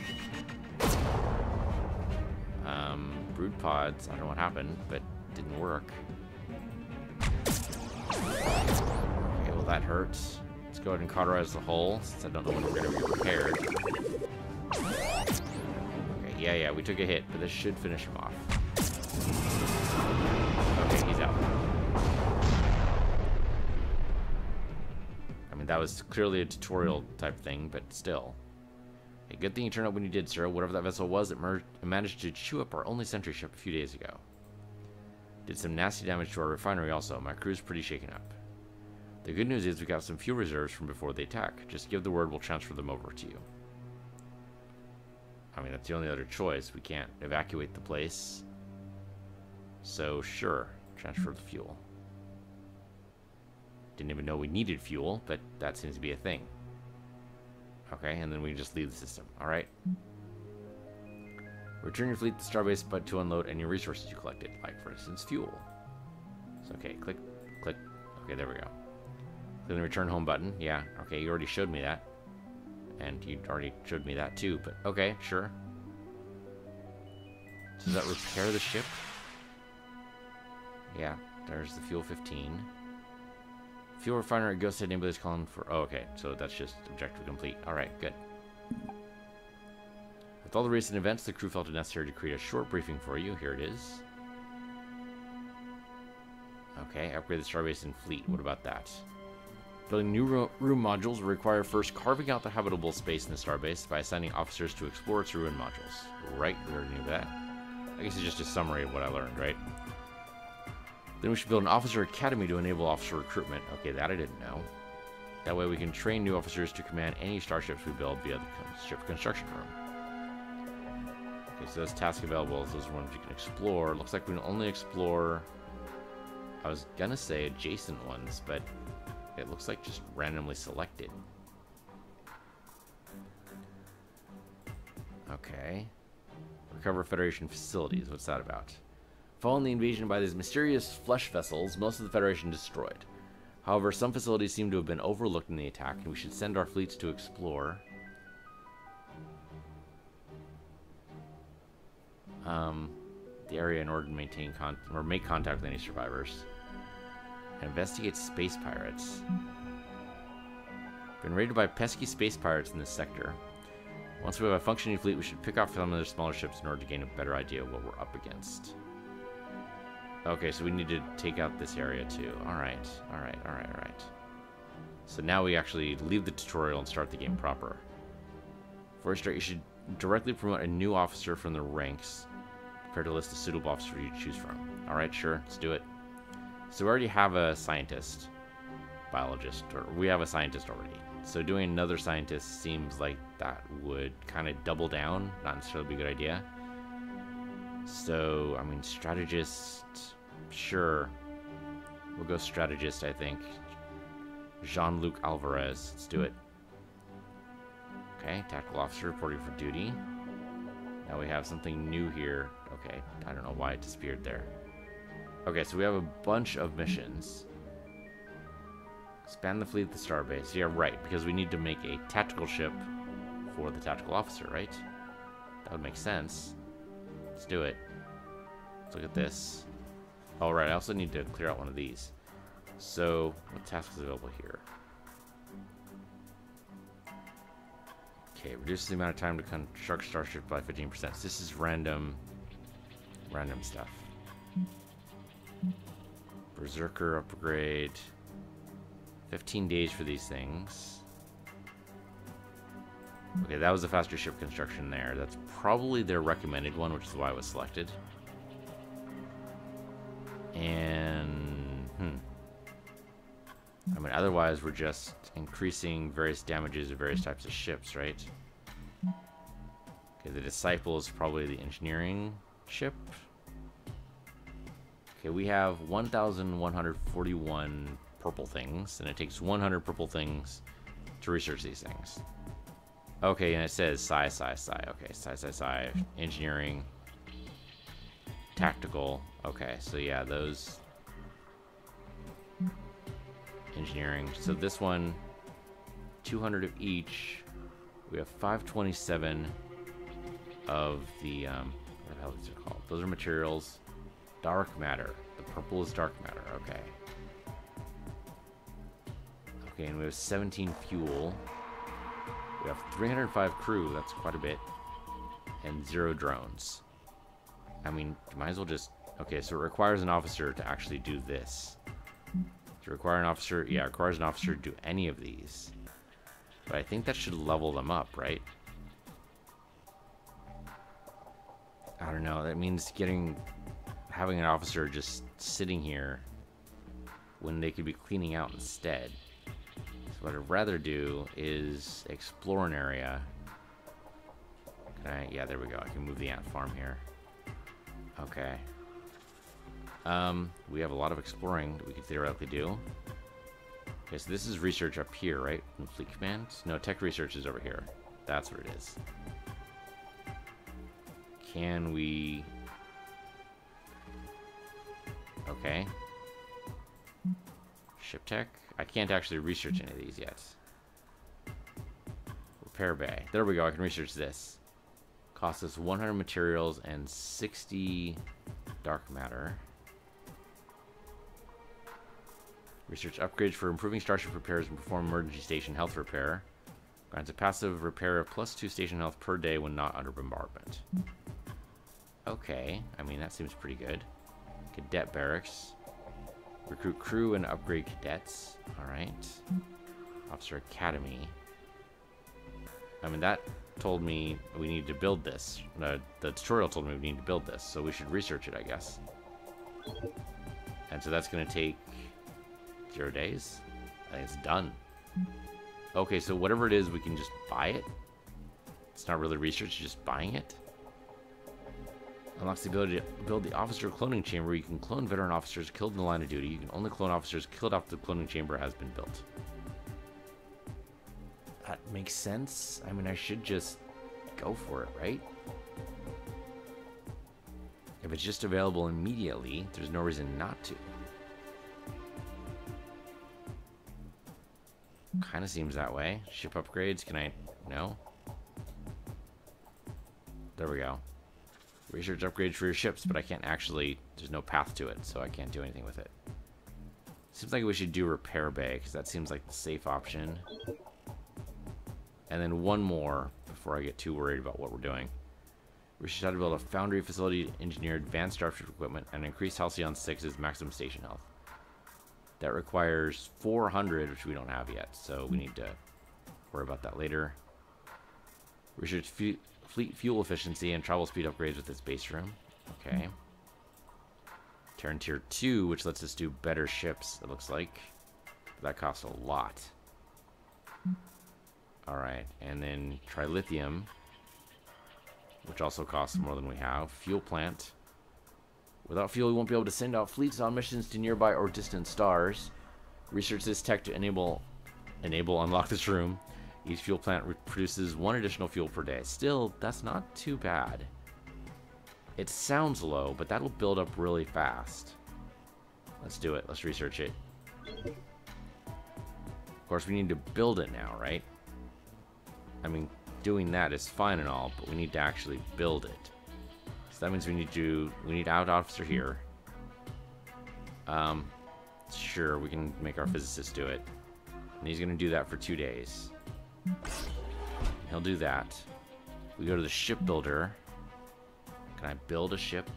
Brood pods, I don't know what happened, but it didn't work. Okay, well that hurts. Let's go ahead and cauterize the hull, since I don't know when we're going to be repaired. Okay, yeah, we took a hit, but this should finish him off. Okay, he's out. I mean, that was clearly a tutorial type thing, but still. A good thing you turned up when you did, sir. Whatever that vessel was, it managed to chew up our only sentry ship a few days ago. Did some nasty damage to our refinery also. My crew's pretty shaken up. The good news is we got some fuel reserves from before the attack. Just give the word, we'll transfer them over to you. I mean, that's the only other choice. We can't evacuate the place. So, sure. Transfer the fuel. Didn't even know we needed fuel, but that seems to be a thing. Okay, and then we can just leave the system. Alright. Return your fleet to Starbase but to unload any resources you collected, like, for instance, fuel. So, okay, click, click. Okay, there we go. Click the return home button. Yeah, okay, you already showed me that. And you already showed me that too, but okay, sure. So does that repair the ship? Yeah, there's the fuel 15. Fuel refinery ghost head neighborhood is calling for... Oh, okay, so that's just objective complete. Alright, good. With all the recent events, the crew felt it necessary to create a short briefing for you. Here it is. Okay, upgrade the Starbase and fleet. What about that? Building new room modules will require first carving out the habitable space in the Starbase by assigning officers to explore its ruin modules. Right, we already knew that. I guess it's just a summary of what I learned, right? Then we should build an officer academy to enable officer recruitment. Okay, that I didn't know. That way we can train new officers to command any starships we build via the ship construction room. Okay, so those tasks available as those ones you can explore. Looks like we can only explore... I was gonna say adjacent ones, but it looks like just randomly selected. Okay. Recover Federation facilities. What's that about? Following the invasion by these mysterious flesh vessels, most of the Federation destroyed. However, some facilities seem to have been overlooked in the attack, and we should send our fleets to explore. The area in order to maintain make contact with any survivors. Investigate space pirates. Been raided by pesky space pirates in this sector. Once we have a functioning fleet, we should pick off some of their smaller ships in order to gain a better idea of what we're up against. Okay, so we need to take out this area too. Alright. So now we actually leave the tutorial and start the game proper. For a start, you should directly promote a new officer from the ranks. Prepare to list a suitable officer for you to choose from. Alright, sure, let's do it. So we already have a scientist, biologist, or we have a scientist already. So doing another scientist seems like that would kind of double down, not necessarily be a good idea. So, I mean, strategist, sure. We'll go strategist, I think. Jean-Luc Alvarez, let's do it. Okay, tactical officer reporting for duty. Now we have something new here. Okay, I don't know why it disappeared there. Okay, so we have a bunch of missions. Expand the fleet at the Starbase. Yeah, right, because we need to make a tactical ship for the tactical officer, right? That would make sense. Let's do it. Let's look at this. Oh, right, I also need to clear out one of these. So, what task is available here? Okay, reduces the amount of time to construct starship by 15%. So this is random stuff. Berserker upgrade. 15 days for these things. Okay, that was a faster ship construction there. That's probably their recommended one, which is why it was selected. And, I mean, otherwise we're just increasing various damages of various types of ships, right? Okay, the Disciple is probably the engineering ship. Okay, we have 1,141 purple things, and it takes 100 purple things to research these things. Okay, and it says psi. Okay, psi. Engineering. Tactical. Okay, so yeah, those... Engineering. So this one, 200 of each. We have 527 of the, what the hell is it called? Those are materials. Dark matter. The purple is dark matter. Okay. Okay, and we have 17 fuel. We have 305 crew. That's quite a bit. And 0 drones. I mean, you might as well just... Okay, so it requires an officer to actually do this. To require an officer... Yeah, it requires an officer to do any of these. But I think that should level them up, right? I don't know. That means having an officer just sitting here when they could be cleaning out instead. So what I'd rather do is explore an area. Can I? Yeah, there we go. I can move the ant farm here. Okay. We have a lot of exploring that we could theoretically do. Okay, so this is research up here, right? In Fleet Command? No, tech research is over here. That's what it is. Can we... Okay. Ship tech? I can't actually research any of these yet. Repair bay. There we go, I can research this. Costs us 100 materials and 60 dark matter. Research upgrades for improving starship repairs and perform emergency station health repair. Grants a passive repair of +2 station health per day when not under bombardment. Okay, I mean, that seems pretty good. Cadet barracks. Recruit crew and upgrade cadets. Alright. Officer academy. I mean, that told me we need to build this. The tutorial told me we need to build this, so we should research it, I guess. And so that's going to take 0 days. I think it's done. Okay, so whatever it is, we can just buy it. It's not really research, just buying it. Unlocks the ability to build the officer cloning chamber. You can clone veteran officers killed in the line of duty. You can only clone officers killed after the cloning chamber has been built. That makes sense. I mean, I should just go for it, right? If it's just available immediately, there's no reason not to. Kind of seems that way. Ship upgrades, can I... No? There we go. Research upgrades for your ships, but I can't actually... There's no path to it, so I can't do anything with it. Seems like we should do repair bay, because that seems like the safe option. And then one more, before I get too worried about what we're doing. We should try to build a foundry facility to engineer advanced starship equipment and increase Halcyon 6's maximum station health. That requires 400, which we don't have yet, so we need to worry about that later. Research fleet fuel efficiency and travel speed upgrades with its base room. Okay. Terran Tier 2, which lets us do better ships, it looks like. That costs a lot. Alright, and then Trilithium, which also costs more than we have. Fuel plant. Without fuel, we won't be able to send out fleets on missions to nearby or distant stars. Research this tech to enable unlock this room. Each fuel plant produces 1 additional fuel per day. Still, that's not too bad. It sounds low, but that'll build up really fast. Let's do it. Let's research it. Of course, we need to build it now, right? I mean, doing that is fine and all, but we need to actually build it. So that means we need out officer here. Sure, we can make our physicist do it. And he's gonna do that for 2 days. He'll do that. We go to the shipbuilder. Can I build a ship?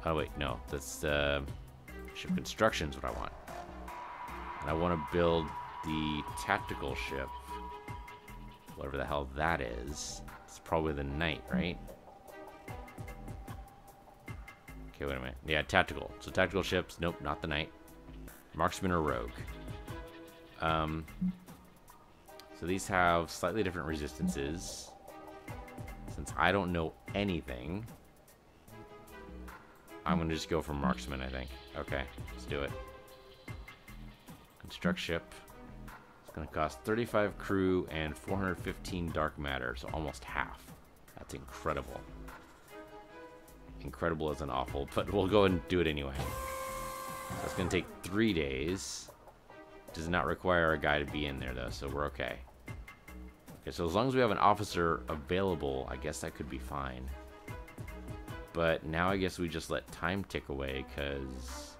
Oh wait, no, that's ship construction's what I want. And I want to build the tactical ship. Whatever the hell that is. It's probably the knight, right? Okay, wait a minute. Yeah, tactical. So tactical ships. Nope, not the knight. Marksman or rogue. So these have slightly different resistances. Since I don't know anything, I'm going to just go for marksman, I think. Okay, let's do it. Construct ship. It's going to cost 35 crew and 415 dark matter, so almost half. That's incredible. Incredible isn't awful, but we'll go and do it anyway. So it's going to take 3 days. Does not require a guy to be in there, though, so we're okay. Okay, so as long as we have an officer available, I guess that could be fine. But now I guess we just let time tick away, because...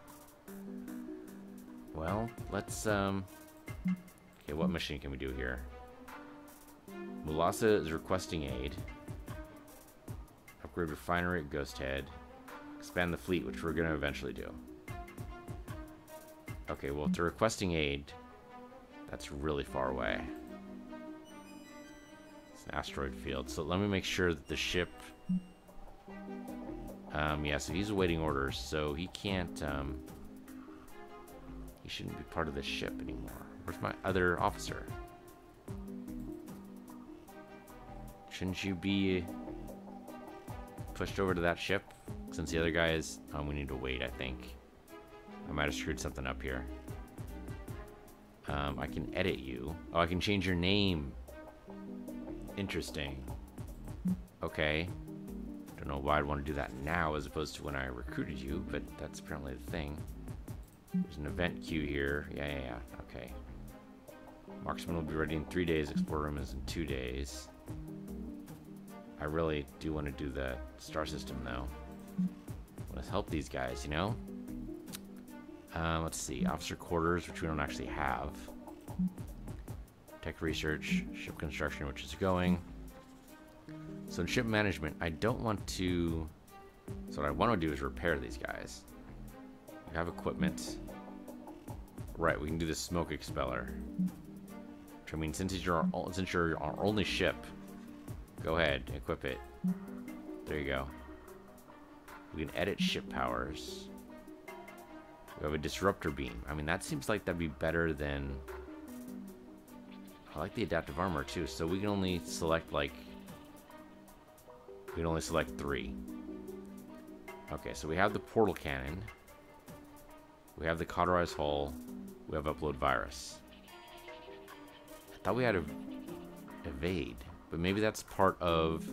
Well, let's, Okay, what mission can we do here? Mulasa is requesting aid. Upgrade refinery at Ghost Head. Expand the fleet, which we're going to eventually do. Okay, well, if they're requesting aid, that's really far away. It's an asteroid field. So let me make sure that the ship... yeah, so he's awaiting orders, so he can't, he shouldn't be part of this ship anymore. Where's my other officer? Shouldn't you be pushed over to that ship? Since the other guy is... Oh, we need to wait, I think. I might have screwed something up here. I can edit you. Oh, I can change your name. Interesting. Okay. Don't know why I'd want to do that now as opposed to when I recruited you, but that's apparently the thing. There's an event queue here. Yeah. Okay. Marksman will be ready in 3 days. Explorer room is in 2 days. I really do want to do the star system, though. Let's help these guys, you know? Let's see. Officer quarters, which we don't actually have. Tech research. Ship construction, which is going. So in ship management, I don't want to... So what I want to do is repair these guys. We have equipment. Right, we can do the smoke expeller. Which, I mean, since you're our only ship, go ahead, equip it. There you go. We can edit ship powers. We have a disruptor beam. I mean, that seems like that'd be better than... I like the adaptive armor, too. So we can only select, like... We can only select 3. Okay, so we have the portal cannon. We have the cauterized hull. We have upload virus. I thought we had evade, but maybe that's part of...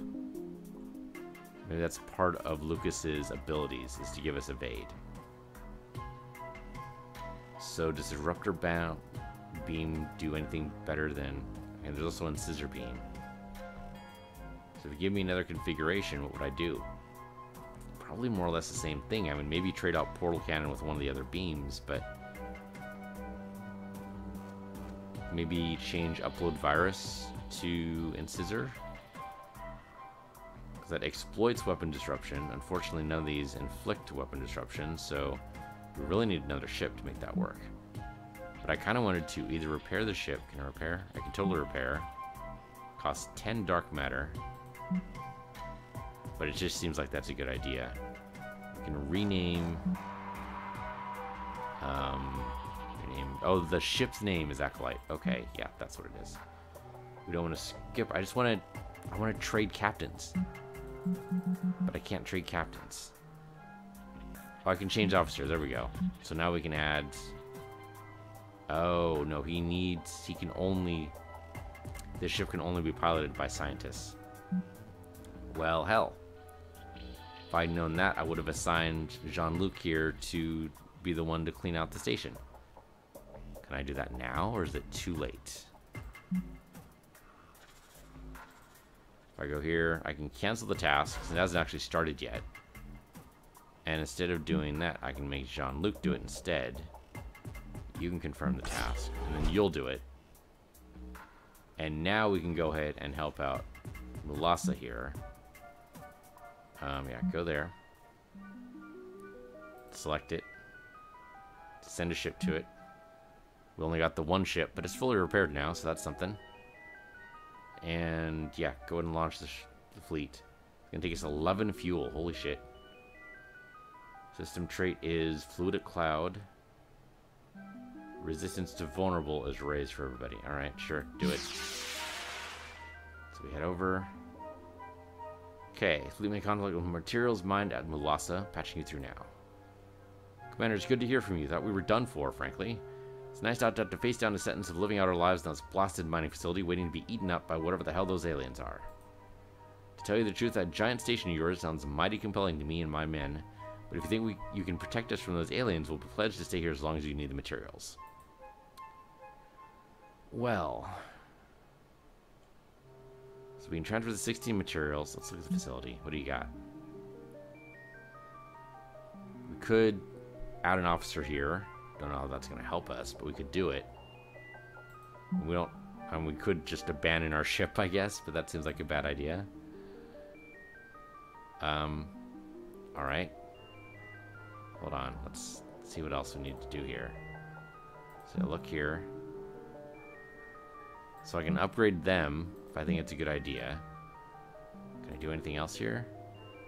Maybe that's part of Lucas's abilities, is to give us evade. So does disruptor beam do anything better than... And there's also incissor beam. So if you give me another configuration, what would I do? Probably more or less the same thing. I mean, maybe trade out portal cannon with one of the other beams, but... Maybe change upload virus to incissor? Because that exploits weapon disruption. Unfortunately, none of these inflict weapon disruption, so we really need another ship to make that work. But I kind of wanted to either repair the ship. Can I repair? I can totally repair. Costs 10 dark matter. But it just seems like that's a good idea. We can rename... Oh, the ship's name is Acolyte. Okay, yeah, that's what it is. We don't want to skip. I want to trade captains. But I can't trade captains. Oh, I can change officers. There we go. So now we can add... Oh, no, he can only... This ship can only be piloted by scientists. Well, hell. If I'd known that, I would have assigned Jean-Luc here to be the one to clean out the station. Can I do that now, or is it too late? If I go here, I can cancel the task, because it hasn't actually started yet. And instead of doing that, I can make Jean-Luc do it instead. You can confirm the task, and then you'll do it. And now we can go ahead and help out Mulasa here. Yeah, go there. Select it. Send a ship to it. We only got the one ship, but it's fully repaired now, so that's something. And yeah, go ahead and launch the fleet. It's gonna take us 11 fuel. Holy shit. System trait is fluid at cloud. Resistance to vulnerable is raised for everybody. Alright, sure, do it. So we head over. Okay, fleet made contact with materials mined at Mulasa, patching you through now. Commander, it's good to hear from you. Thought we were done for, frankly. It's nice not to have to face down the sentence of living out our lives in this blasted mining facility, waiting to be eaten up by whatever the hell those aliens are. To tell you the truth, that giant station of yours sounds mighty compelling to me and my men, but if you think you can protect us from those aliens, we'll be pledged to stay here as long as you need the materials. Well... So we can transfer the 16 materials. Let's look at the facility. What do you got? We could add an officer here. Don't know how that's going to help us, but we could do it. We don't... we could just abandon our ship, I guess, but that seems like a bad idea. Alright. Hold on. Let's see what else we need to do here. So look here. So I can upgrade them if I think it's a good idea. Can I do anything else here?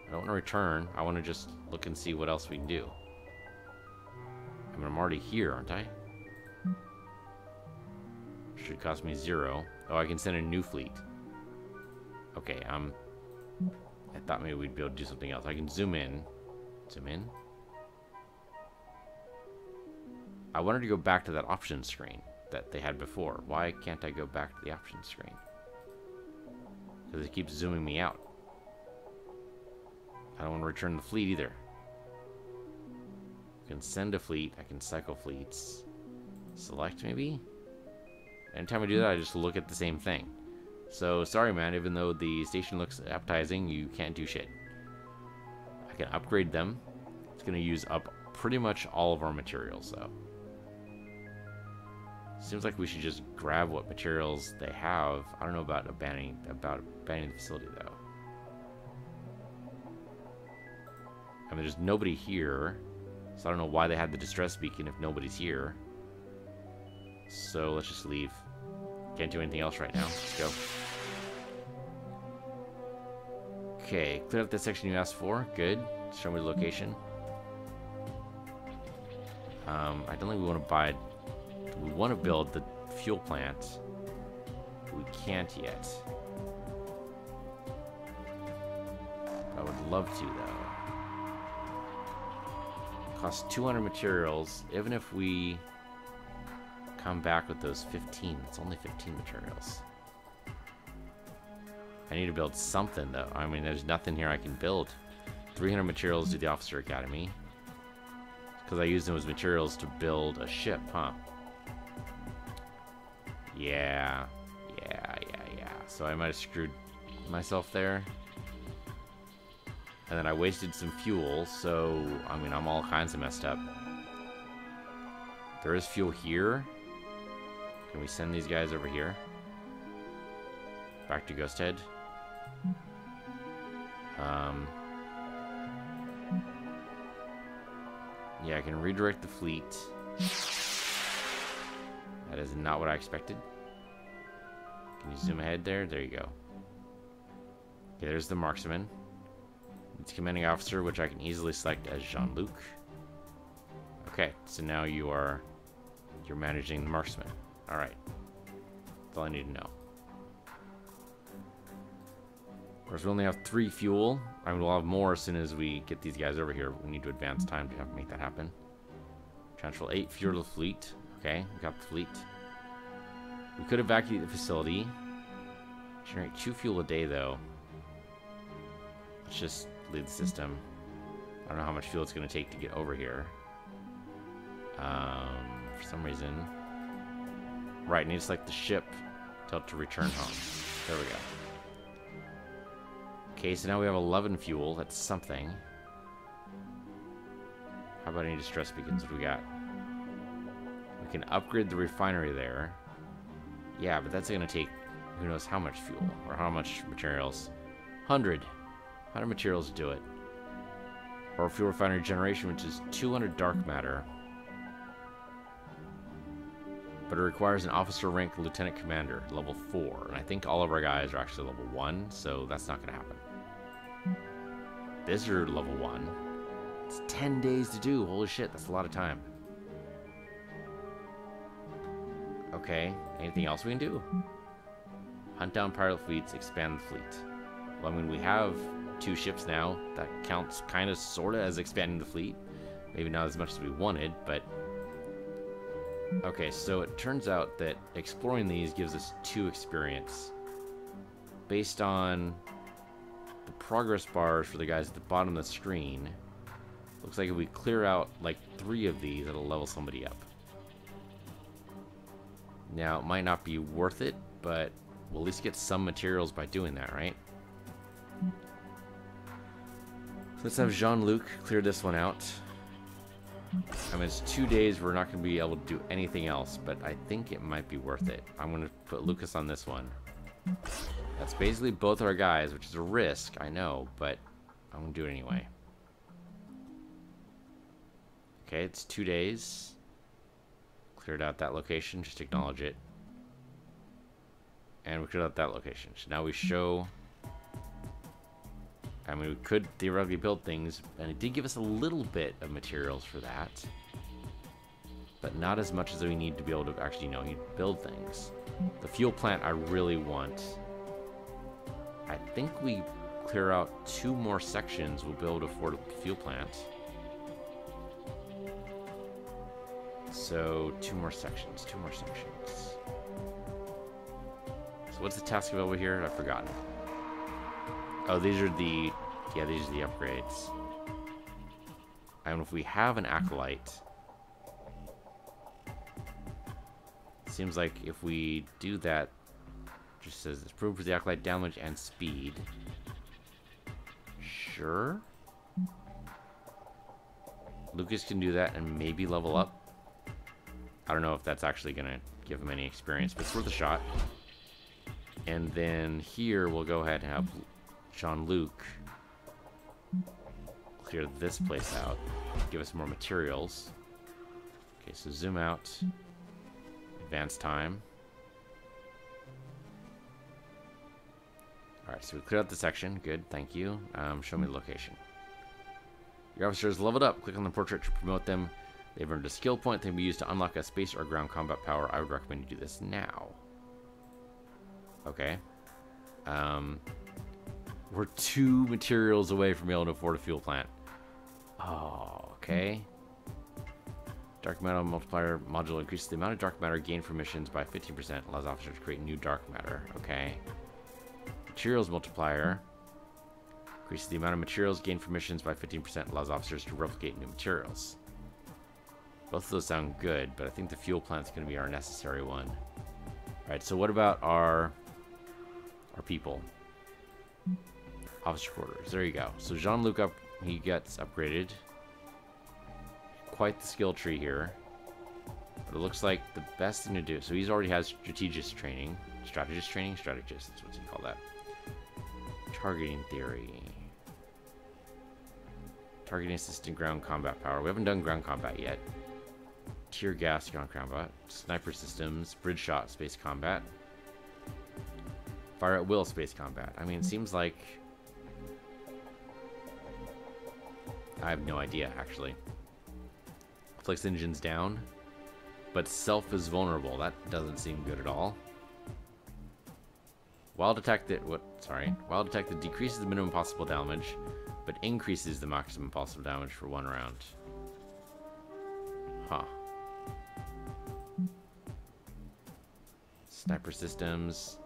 I don't want to return. I want to just look and see what else we can do. I mean, I'm already here, aren't I? Should cost me 0. Oh, I can send a new fleet. Okay, I thought maybe we'd be able to do something else. I can zoom in. Zoom in. I wanted to go back to that options screen that they had before. Why can't I go back to the options screen? Because it keeps zooming me out. I don't want to return the fleet either. I can send a fleet. I can cycle fleets. Select maybe? Anytime I do that, I just look at the same thing. So, sorry man, even though the station looks appetizing, you can't do shit. I can upgrade them. It's going to use up pretty much all of our materials, though. Seems like we should just grab what materials they have. I don't know about abandoning the facility, though. I mean, there's nobody here, so I don't know why they had the distress beacon if nobody's here. So let's just leave. Can't do anything else right now. Let's go. Okay, clear up that section you asked for. Good. Show me the location. I don't think we want to buy... We want to build the fuel plant. But we can't yet. I would love to, though. Costs 200 materials. Even if we come back with those 15, it's only 15 materials. I need to build something, though. I mean, there's nothing here I can build. 300 materials to the Officer Academy. Because I used them as materials to build a ship, huh? Yeah. So I might have screwed myself there. And then I wasted some fuel, so, I mean, I'm all kinds of messed up. There is fuel here. Can we send these guys over here? Back to Ghost Head. Yeah, I can redirect the fleet. That is not what I expected. Can you zoom ahead there? There you go. Okay, there's the marksman. It's commanding officer, which I can easily select as Jean-Luc. Okay, so now you're managing the marksman. Alright. That's all I need to know. Of course, we only have 3 fuel. I mean, we'll have more as soon as we get these guys over here. We need to advance time to have to make that happen. Transfer 8 fuel to the fleet. Okay, we got the fleet. We could evacuate the facility. Generate 2 fuel a day, though. Let's just leave the system. I don't know how much fuel it's going to take to get over here. For some reason... Right, need to select the ship. Tell it to return home. There we go. Okay, so now we have 11 fuel. That's something. How about any distress beacons? What do we got? We can upgrade the refinery there. Yeah, but that's going to take who knows how much fuel. Or how much materials. 100 materials to do it. Or fuel refinery generation, which is 200 dark matter. But it requires an officer rank lieutenant commander, level 4. And I think all of our guys are actually level 1, so that's not going to happen. This are level 1. It's 10 days to do. Holy shit, that's a lot of time. Okay, anything else we can do? Hunt down pirate fleets, expand the fleet. Well, I mean, we have 2 ships now. That counts kind of, sort of, as expanding the fleet. Maybe not as much as we wanted, but... Okay, so it turns out that exploring these gives us 2 experience. Based on the progress bars for the guys at the bottom of the screen, looks like if we clear out, like, 3 of these, it'll level somebody up. Now, it might not be worth it, but we'll at least get some materials by doing that, right? Let's have Jean-Luc clear this one out. I mean, it's 2 days. We're not going to be able to do anything else, but I think it might be worth it. I'm going to put Lucas on this one. That's basically both our guys, which is a risk, I know, but I'm going to do it anyway. Okay, it's 2 days. Cleared out that location. Just acknowledge it. And we cleared out that location. So now we show... I mean, we could theoretically build things, and it did give us a little bit of materials for that. But not as much as we need to be able to actually, build things. The fuel plant I really want. I think we clear out 2 more sections, we'll be able to afford a fuel plant. So, 2 more sections, 2 more sections. So what's the task available here? I've forgotten. Oh, these are the... Yeah, these are the upgrades. And if we have an Acolyte... Seems like if we do that... Just says it's proven for the Acolyte damage and speed. Sure. Lucas can do that and maybe level up. I don't know if that's actually going to give him any experience, but it's worth a shot. And then here we'll go ahead and have Jean-Luc clear this place out. Give us more materials. Okay, so zoom out. Advance time. Alright, so we cleared out the section. Good, thank you. Show me the location. Your officers leveled up. Click on the portrait to promote them. They've earned a skill point that can be used to unlock a space or ground combat power. I would recommend you do this now. Okay. We're 2 materials away from being able to afford a fuel plant. Oh, okay. Dark matter multiplier module increases the amount of dark matter gained from missions by 15%. Allows officers to create new dark matter. Okay. Materials multiplier increases the amount of materials gained from missions by 15%. Allows officers to replicate new materials. Both of those sound good, but I think the fuel plant's going to be our necessary one. Alright, so what about our people? Officer quarters. There you go. So Jean-Luc he gets upgraded. Quite the skill tree here. But it looks like the best thing to do... So he already has strategist training. Strategist training? Strategist. That's what you call that. Targeting theory. Targeting assistant ground combat power. We haven't done ground combat yet. Tear gas ground combat. Sniper systems. Bridge shot space combat. Fire at will space combat. I mean, it seems like... I have no idea, actually. Flex engines down. But self is vulnerable. That doesn't seem good at all. Wild attack that... Wild attack that decreases the minimum possible damage, but increases the maximum possible damage for 1 round. Huh. Sniper systems.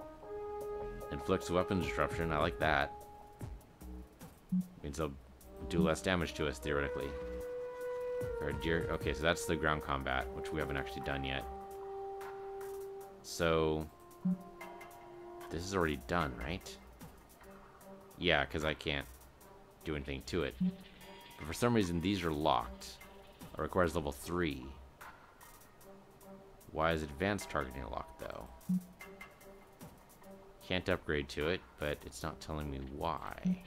Inflicts weapon disruption. I like that. Means they'll do less damage to us, theoretically. Okay, so that's the ground combat, which we haven't actually done yet. So... This is already done, right? Yeah, because I can't do anything to it. But for some reason, these are locked. It requires level 3. Why is advanced targeting locked, though? Can't upgrade to it, but it's not telling me why.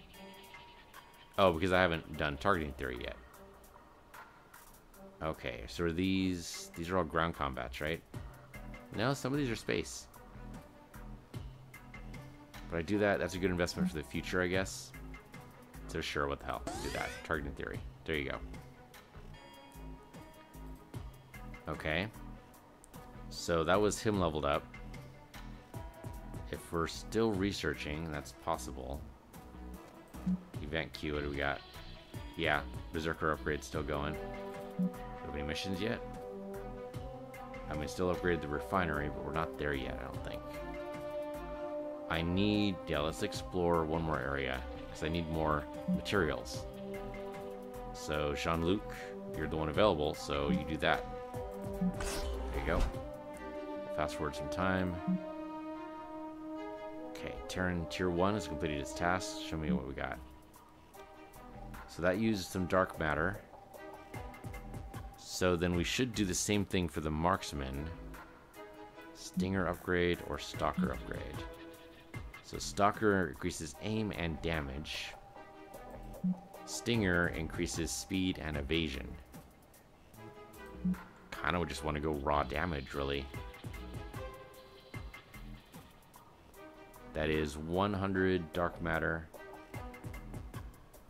Oh, because I haven't done targeting theory yet. Okay, so are these are all ground combats, right? No, some of these are space. But I do that, that's a good investment for the future, I guess. So sure, what the hell, do that. Targeting theory. There you go. Okay. So that was him leveled up. If we're still researching, that's possible. Event queue, what do we got? Yeah, Berserker upgrade still going. Do we have any missions yet? I mean, still upgrade the refinery, but we're not there yet, I don't think. I need... Yeah, let's explore one more area, because I need more materials. So, Jean-Luc, you're the one available, so you do that. There you go. Fast forward some time. Okay, Terran Tier 1 has completed its task. Show me what we got. So that used some dark matter. So then we should do the same thing for the marksman. Stinger upgrade or stalker upgrade. So stalker increases aim and damage. Stinger increases speed and evasion. Kind of just want to go raw damage, really. That is 100 dark matter.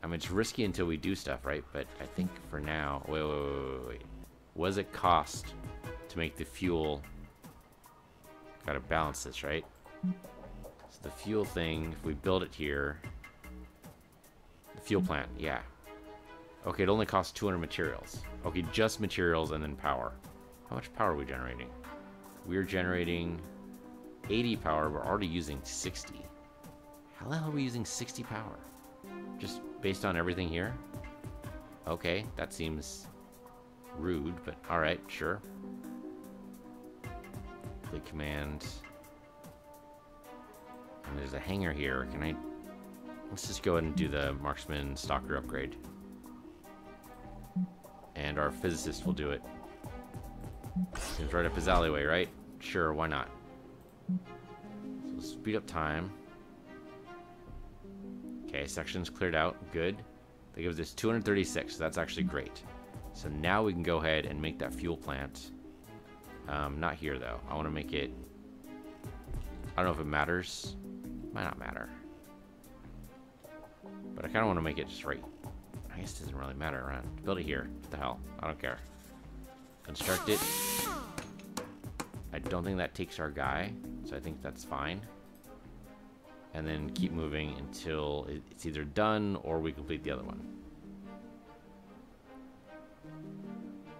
I mean, it's risky until we do stuff, right? But I think for now... Wait. What does it cost to make the fuel? Gotta balance this, right? So the fuel thing, if we build it here... The fuel plant, yeah. Okay, it only costs 200 materials. Okay, just materials and then power. How much power are we generating? We're generating 80 power. We're already using 60. How the hell are we using 60 power? Just based on everything here? Okay, that seems rude, but alright, sure. Click command. And there's a hangar here. Can I... Let's just go ahead and do the marksman stalker upgrade. And our physicist will do it. Seems right up his alleyway, right? Sure, why not? So speed up time. Okay, sections cleared out. Good. That gives us 236. So that's actually great. So now we can go ahead and make that fuel plant. Not here, though. I want to make it... I don't know if it matters. Might not matter. But I kind of want to make it just right. I guess it doesn't really matter around. Build it here. What the hell? I don't care. Construct it. I don't think that takes our guy. So I think that's fine. And then keep moving until it's either done or we complete the other one.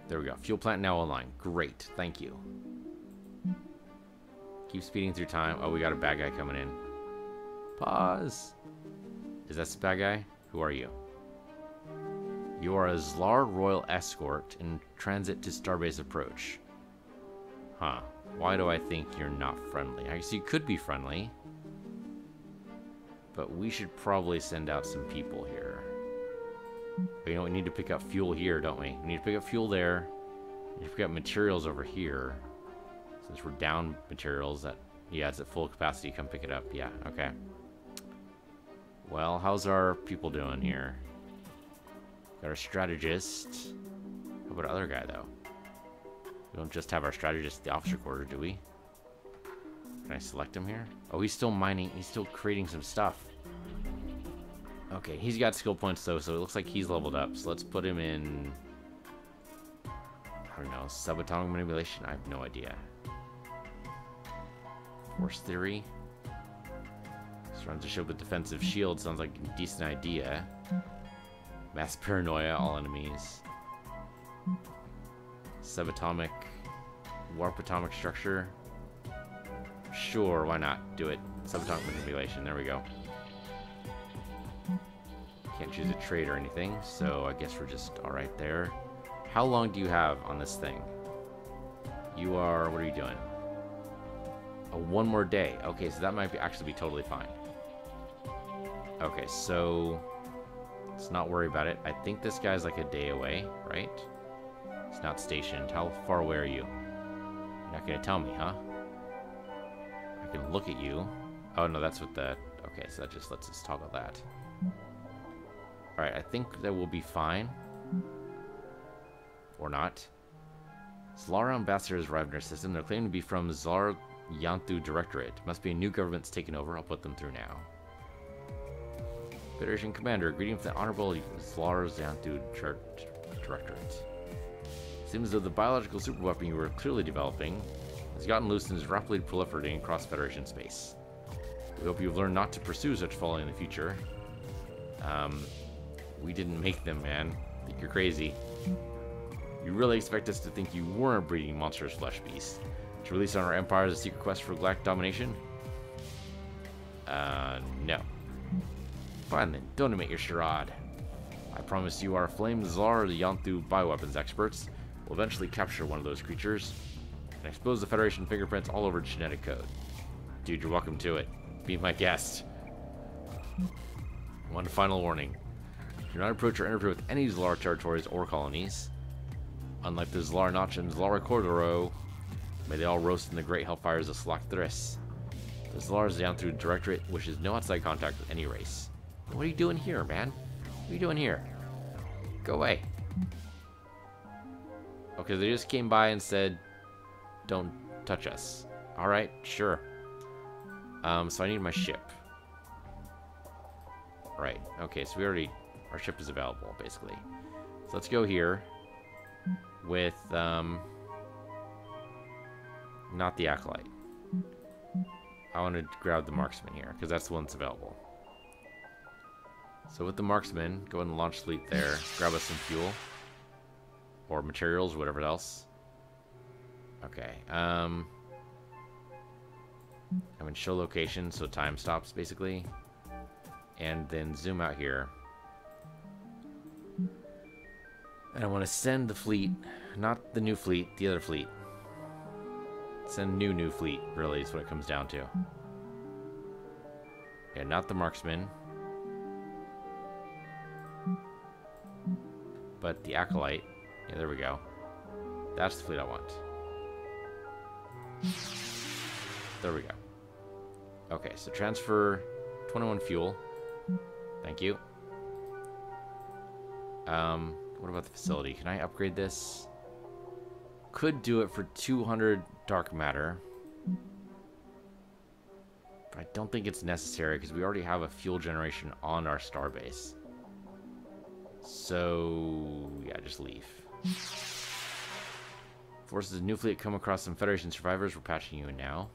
There we go. Fuel plant now online. Great. Thank you. Keep speeding through time. Oh, we got a bad guy coming in. Pause. Is that the bad guy? Who are you? You are a Zlar Royal Escort in transit to Starbase approach. Huh. Why do I think you're not friendly? I guess you could be friendly. But we should probably send out some people here. But you know, we need to pick up fuel here, don't we? We need to pick up fuel there. We need to pick up materials over here. Since we're down materials, that... Yeah, it's at full capacity. Come pick it up. Yeah, okay. Well, how's our people doing here? Got our strategist. How about our other guy, though? We don't just have our strategist at the officer quarter, do we? Can I select him here? Oh, he's still mining. He's still creating some stuff. Okay, he's got skill points, though, so it looks like he's leveled up. So let's put him in... I don't know. Subatomic manipulation? I have no idea. Force theory? Surrounds the ship with defensive shield. Sounds like a decent idea. Mass paranoia, all enemies. Subatomic... Warp atomic structure. Sure, why not? Do it. Subatomic manipulation. There we go. Can't choose a trade or anything, so I guess we're just alright there. How long do you have on this thing? You are... What are you doing? Oh, one more day. Okay, so that might actually be totally fine. Okay, so... Let's not worry about it. I think this guy's like a day away, right? He's not stationed. How far away are you? You're not gonna tell me, huh? I can look at you. Oh, no, that's what the... Okay, so that just lets us toggle that. Alright, I think that will be fine. Or not. Zlar ambassadors arrived in our system. They're claiming to be from Zlar Yanthu Directorate. Must be a new government's taken over. I'll put them through now. Federation Commander, greeting from the Honorable Zlar Yanthu Directorate. Seems as though the biological superweapon you were clearly developing has gotten loose and is rapidly proliferating across Federation space. We hope you've learned not to pursue such folly in the future. We didn't make them, man. I think you're crazy. You really expect us to think you weren't breeding monstrous flesh beasts? To release on our empire as a secret quest for galactic domination? No. Fine then, don't admit your charade. I promise you our Flame Zar, the Yanthu bioweapons experts, will eventually capture one of those creatures and expose the Federation fingerprints all over its genetic code. Dude, you're welcome to it. Be my guest. One final warning. Do not approach or interfere with any Zlar territories or colonies. Unlike the Zlar Notch and Zlara Cordero, may they all roast in the great hellfires of Slakthris. The Zlar's Yanthu Directorate wishes no outside contact with any race. What are you doing here, man? What are you doing here? Go away. Okay, they just came by and said, don't touch us. Alright, sure. So I need my ship. Right, okay, so our ship is available, basically. So let's go here with, not the Acolyte. I want to grab the Marksman here, because that's the one that's available. So with the Marksman, go ahead and launch fleet there. Grab us some fuel. Or materials, whatever else. Okay. I'm in show location, so time stops, basically. And then zoom out here. And I want to send the fleet, not the new fleet, the other fleet. Send new fleet, really, is what it comes down to. Yeah, not the Marksman. But the Acolyte. Yeah, there we go. That's the fleet I want. There we go. Okay, so transfer 21 fuel. Thank you. What about the facility? Can I upgrade this? Could do it for 200 dark matter. But I don't think it's necessary because we already have a fuel generation on our starbase. So, yeah, just leave. Forces a new fleet come across some Federation survivors. We're patching you in now.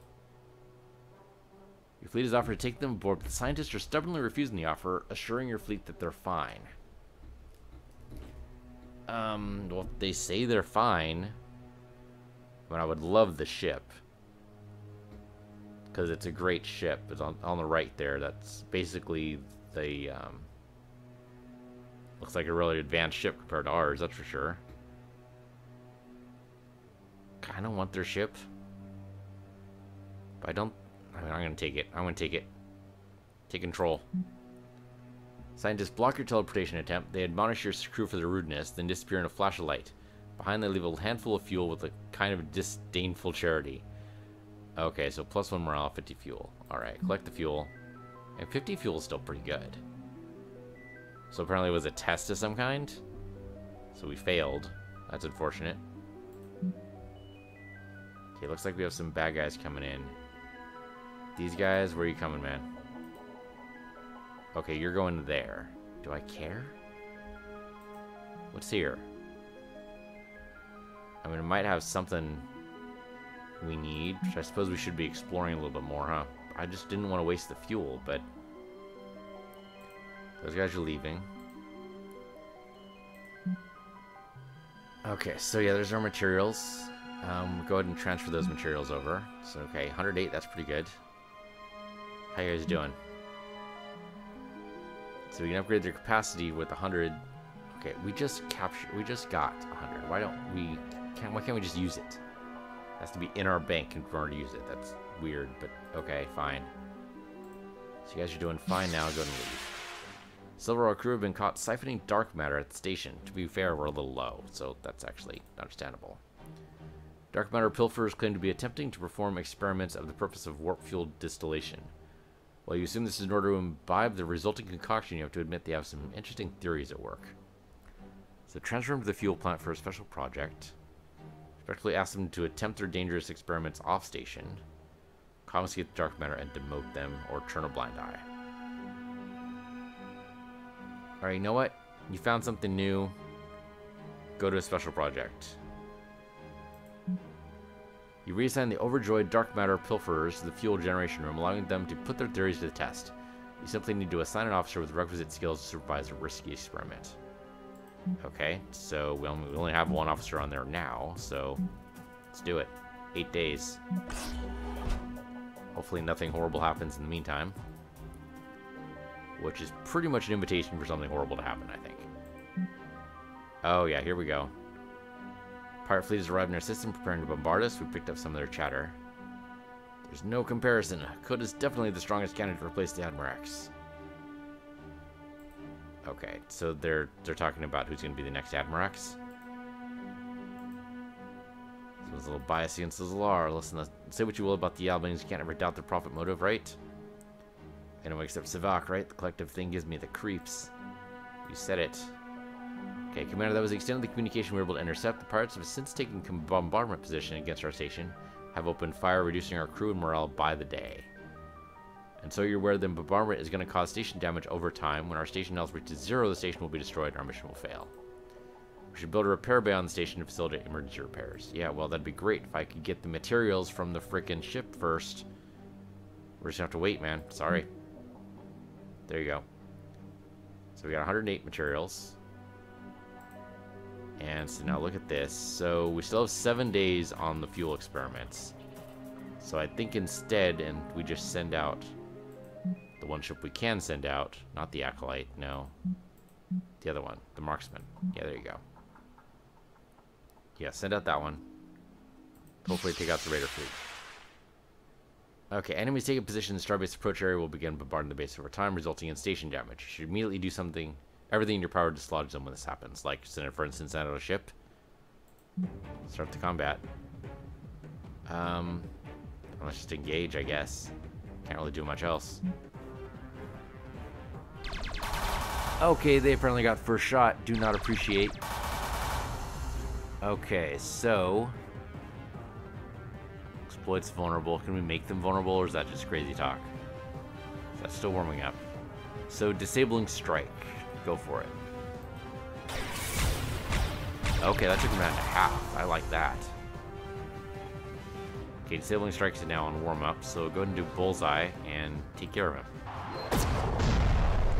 Your fleet is offered to take them aboard, but the scientists are stubbornly refusing the offer, assuring your fleet that they're fine. Well, they say they're fine. But I would love the ship. Because it's a great ship. It's on the right there. That's basically the, looks like a really advanced ship compared to ours, that's for sure. Kind of want their ship. But I don't... I mean, I'm going to take it. I'm going to take it. Take control. Scientists block your teleportation attempt. They admonish your crew for their rudeness, then disappear in a flash of light. Behind, they leave a handful of fuel with a kind of disdainful charity. Okay, so +1 morale, 50 fuel. Alright, collect the fuel. And 50 fuel is still pretty good. So apparently it was a test of some kind. So we failed. That's unfortunate. Okay, looks like we have some bad guys coming in. These guys, where are you coming, man? Okay, you're going there. Do I care? What's here? I mean, it might have something we need, which I suppose we should be exploring a little bit more, huh? I just didn't want to waste the fuel, but... Those guys are leaving. Okay, so yeah, there's our materials. Go ahead and transfer those materials over. So, okay, 108, that's pretty good. How you guys doing? So we can upgrade their capacity with 100. Okay, we just got 100. Why can't we just use it? It has to be in our bank in order to use it. That's weird, but okay, fine. So you guys are doing fine now. Go ahead and leave. Several of our crew have been caught siphoning dark matter at the station. To be fair, we're a little low, so that's actually understandable. Dark matter pilferers claim to be attempting to perform experiments of the purpose of warp fuel distillation. While you assume this is in order to imbibe the resulting concoction, you have to admit they have some interesting theories at work. So transfer them to the fuel plant for a special project. Respectfully ask them to attempt their dangerous experiments off-station. Confiscate the dark matter and demote them, or turn a blind eye. Alright, you know what? You found something new. Go to a special project. You reassign the overjoyed dark matter pilferers to the fuel generation room, allowing them to put their theories to the test. You simply need to assign an officer with requisite skills to supervise a risky experiment. Okay, so we only have one officer on there now, so let's do it. 8 days. Hopefully nothing horrible happens in the meantime. Which is pretty much an invitation for something horrible to happen, I think. Oh yeah, here we go. Pirate fleet has arrived in our system, preparing to bombard us. We picked up some of their chatter. There's no comparison. Kut is definitely the strongest candidate to replace the Admirax. Okay, so they're talking about who's going to be the next Admirax. Someone's a little biased against the Zalar. Listen, say what you will about the Albanians, you can't ever doubt their profit motive, right? Anyone except Savak, right? The collective thing gives me the creeps. You said it. Okay, Commander, that was the extent of the communication we were able to intercept. The pirates have since taken bombardment position against our station, have opened fire, reducing our crew and morale by the day. And so you're aware the bombardment is going to cause station damage over time. When our station health reaches 0, the station will be destroyed and our mission will fail. We should build a repair bay on the station to facilitate emergency repairs. Yeah, well, that'd be great if I could get the materials from the frickin' ship first. We're just going to have to wait, man. Sorry. There you go. So we got 108 materials. And so now look at this. So we still have 7 days on the fuel experiments. So I think instead, and we just send out the one ship we can send out, not the Acolyte, no. The other one, the Marksman. Yeah, there you go. Yeah, send out that one. Hopefully take out the Raider fleet. Okay, enemies taking position in the Starbase approach area will begin bombarding the base over time, resulting in station damage. You should immediately do everything in your power to dislodge them when this happens. Like, for instance, send out a ship. Start the combat. Let's just engage, I guess. Can't really do much else. Okay, they apparently got first shot. Do not appreciate. Okay, so... Exploits vulnerable. Can we make them vulnerable, or is that just crazy talk? That's still warming up. So, disabling strike. Go for it. Okay, that took him down to half. I like that. Okay, disabling strike is now on warm-up, so go ahead and do bullseye and take care of him.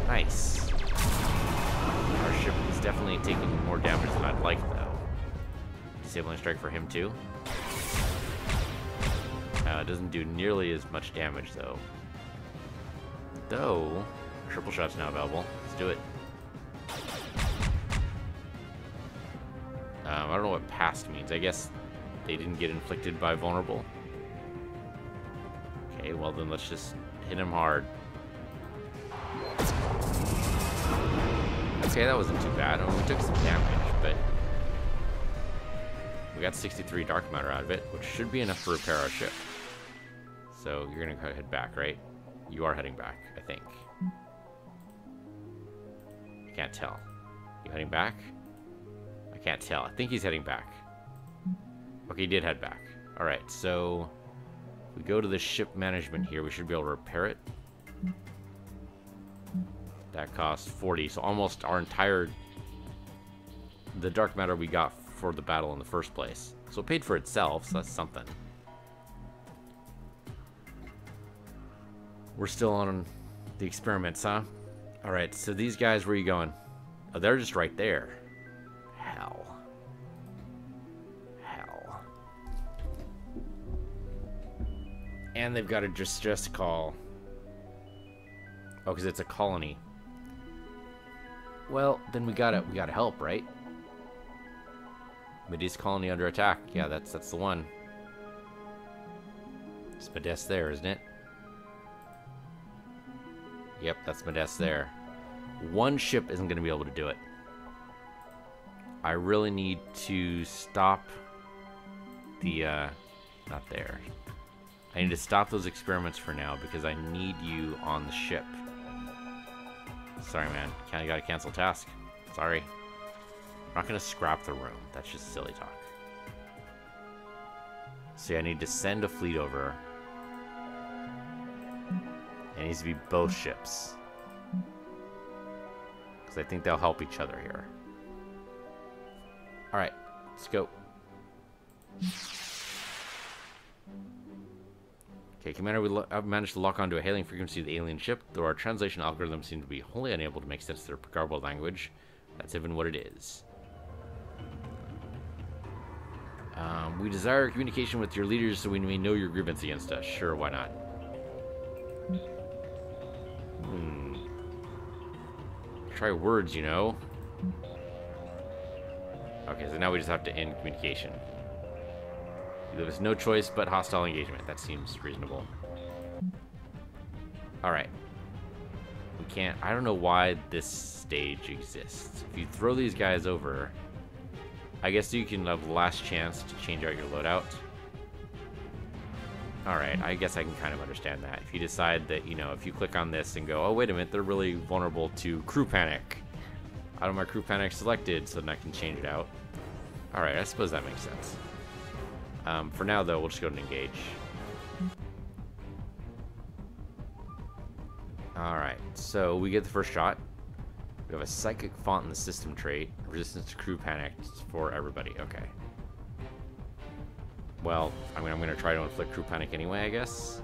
Nice. Our ship is definitely taking more damage than I'd like, though. Disabling strike for him, too. It doesn't do nearly as much damage, though. Though, triple shot's now available. Let's do it. I don't know what past means. I guess they didn't get inflicted by vulnerable. Okay, well then let's just hit him hard. Okay, that wasn't too bad. I mean, we took some damage, but we got 63 dark matter out of it, which should be enough to repair our ship. So you're gonna go head back, right? You are heading back, I think. I can't tell. You heading back? I can't tell. I think he's heading back. Okay, he did head back. Alright, so if we go to the ship management here, we should be able to repair it. That costs 40, so almost our entire... the dark matter we got for the battle in the first place. So it paid for itself, so that's something. We're still on the experiments, huh? Alright, so these guys, where are you going? Oh, they're just right there. Hell. Hell. And they've got a distress call. Oh, because it's a colony. Well, then we gotta help, right? Medea's colony under attack. Yeah, that's the one. It's Medea's there, isn't it? Yep, that's Medea's there. One ship isn't going to be able to do it. I really need to stop the, not there. I need to stop those experiments for now because I need you on the ship. Sorry, man. I gotta cancel task. Sorry. I'm not going to scrap the room. That's just silly talk. See, I need to send a fleet over. It needs to be both ships. Because I think they'll help each other here. Alright, let's go. Okay, Commander, I've managed to lock onto a hailing frequency of the alien ship, though our translation algorithms seem to be wholly unable to make sense of their garbled language. That's even what it is. We desire communication with your leaders so we may know your grievance against us. Sure, why not? Try words, you know. Okay, so now we just have to end communication. There was no choice but hostile engagement. That seems reasonable. Alright. We can't... I don't know why this stage exists. If you throw these guys over, I guess you can have the last chance to change out your loadout. Alright, I guess I can kind of understand that. If you decide that, you know, if you click on this and go, oh, wait a minute, they're really vulnerable to crew panic. I don't have my crew panic selected, so then I can change it out. Alright, I suppose that makes sense. For now, though, we'll just go and engage. Alright, so we get the first shot. We have a psychic font in the system trait. Resistance to crew panic for everybody. Okay. Well, I mean, I'm going to try to inflict crew panic anyway, I guess.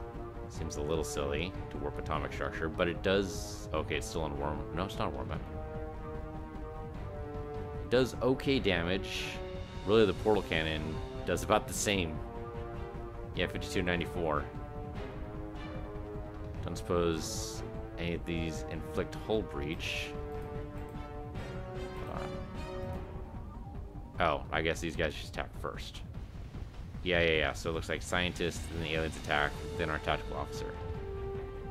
Seems a little silly to warp atomic structure, but it does... Okay, it's still on warm... No, it's not warm up. It does okay damage. Really, the portal cannon does about the same. Yeah, 5294. Don't suppose any of these inflict hull breach. Oh, I guess these guys just attack first. Yeah. So it looks like scientists, then the aliens attack, then our tactical officer.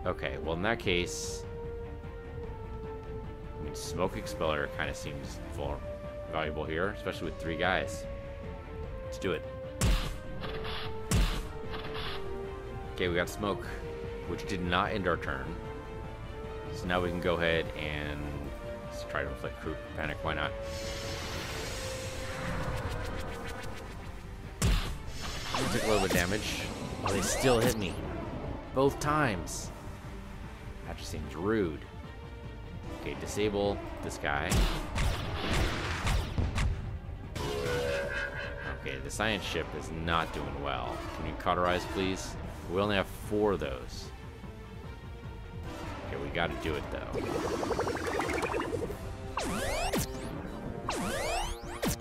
Okay, well in that case, I mean, smoke expeller kind of seems valuable here, especially with 3 guys. Let's do it. Okay, we got smoke, which did not end our turn. So now we can go ahead and let's try to inflict crew panic. Why not? I took a little bit of damage. Oh, they still hit me. Both times. That just seems rude. Okay, disable this guy. Okay, the science ship is not doing well. Can you cauterize, please? We only have 4 of those. Okay, we gotta do it, though.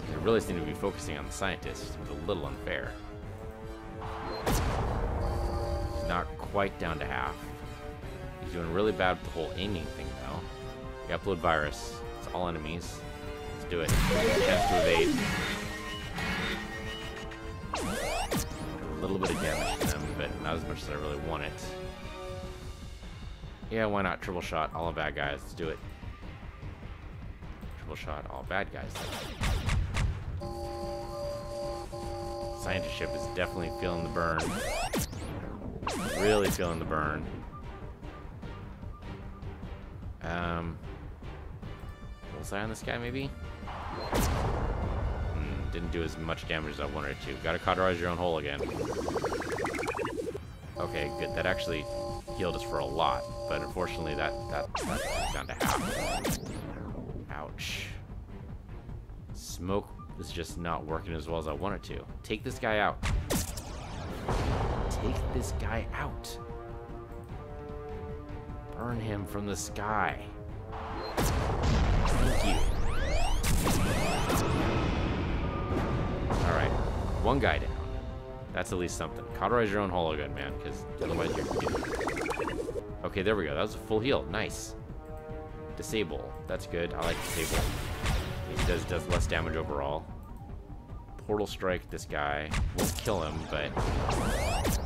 They really seem to be focusing on the scientists. It was a little unfair. He's not quite down to half. He's doing really bad with the whole aiming thing, though. We got blood virus. It's all enemies. Let's do it. Chance to evade. A little bit of damage to them, but not as much as I really want it. Yeah, why not? Triple shot, all the bad guys. Let's do it. Triple shot, all bad guys. Scientist ship is definitely feeling the burn. Really feeling the burn. Bullseye on this guy, maybe? Didn't do as much damage as I wanted it to. Gotta cauterize your own hole again. Okay, good. That actually healed us for a lot, but unfortunately that's down to half. Ouch. Smoke is just not working as well as I want it to. Take this guy out. Take this guy out. Burn him from the sky. Thank you. Alright, 1 guy down. That's at least something. Cauterize your own hologun, man, because otherwise you're doomed. Okay, there we go. That was a full heal. Nice. Disable. That's good. I like disable. It does less damage overall. Portal strike this guy. Won't kill him, but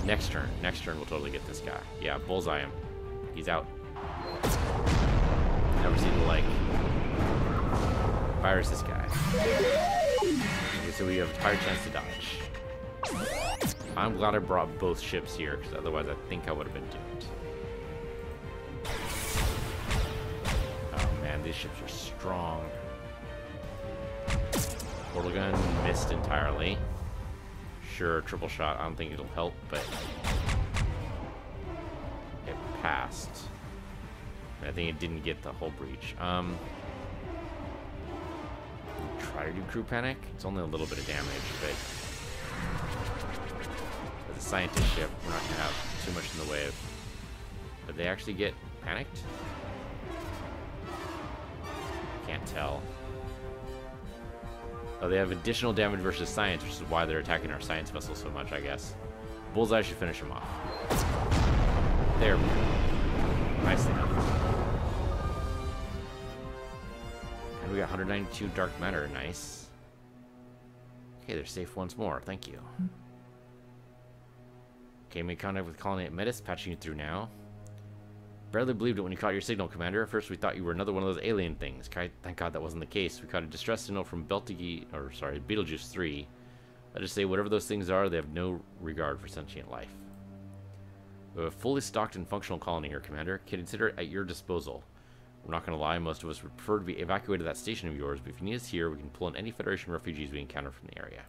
next turn we'll totally get this guy. Yeah, bullseye him. He's out. Never seen the like. Virus this guy. Okay, so we have a higher chance to dodge. I'm glad I brought both ships here, because otherwise I think I would have been doomed. Oh man, these ships are strong. Portal gun missed entirely. Sure, triple shot. I don't think it'll help, but it passed. I think it didn't get the hull breach. Try to do crew panic. It's only a little bit of damage, but the scientist ship, we're not gonna have too much in the way of... Did they actually get panicked? Can't tell. Oh, they have additional damage versus science, which is why they're attacking our science vessel so much, I guess. Bullseye should finish him off. There we go. Nicely done. And we got 192 dark matter. Nice. Okay, they're safe once more. Thank you. Okay, make contact with colony at Metis. Patching you through now. Barely believed it when you caught your signal, Commander. At first, we thought you were another one of those alien things. Thank God that wasn't the case. We caught a distress signal from Betelgeuse 3. Let's just say whatever those things are, they have no regard for sentient life. We have a fully stocked and functional colony here, Commander. Consider it at your disposal. We're not going to lie, most of us would prefer to be evacuated to that station of yours, but if you need us here, we can pull in any Federation refugees we encounter from the area.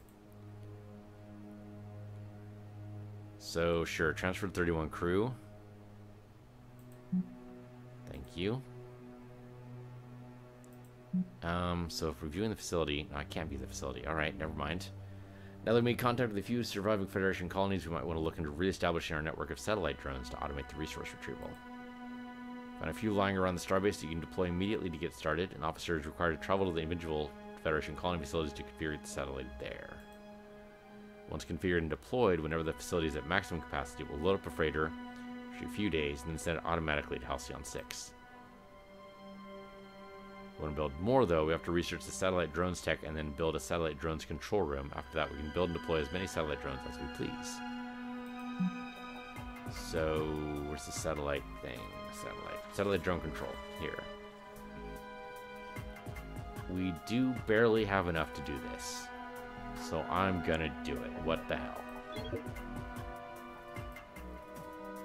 So, sure, transferred 31 crew. Thank you. So if reviewing the facility... No, I can't view the facility. Alright, never mind. Now that we made contact with a few surviving Federation colonies, we might want to look into re-establishing our network of satellite drones to automate the resource retrieval. Find a few lying around the starbase that you can deploy immediately to get started. An officer is required to travel to the individual Federation colony facilities to configure the satellite there. Once configured and deployed, whenever the facility is at maximum capacity, we'll load up a freighter for a few days and then send it automatically to Halcyon 6. We want to build more, though. We have to research the satellite drones tech and then build a satellite drones control room. After that, we can build and deploy as many satellite drones as we please. So, where's the satellite thing? Satellite drone control. Here. We do barely have enough to do this. So I'm gonna do it. What the hell?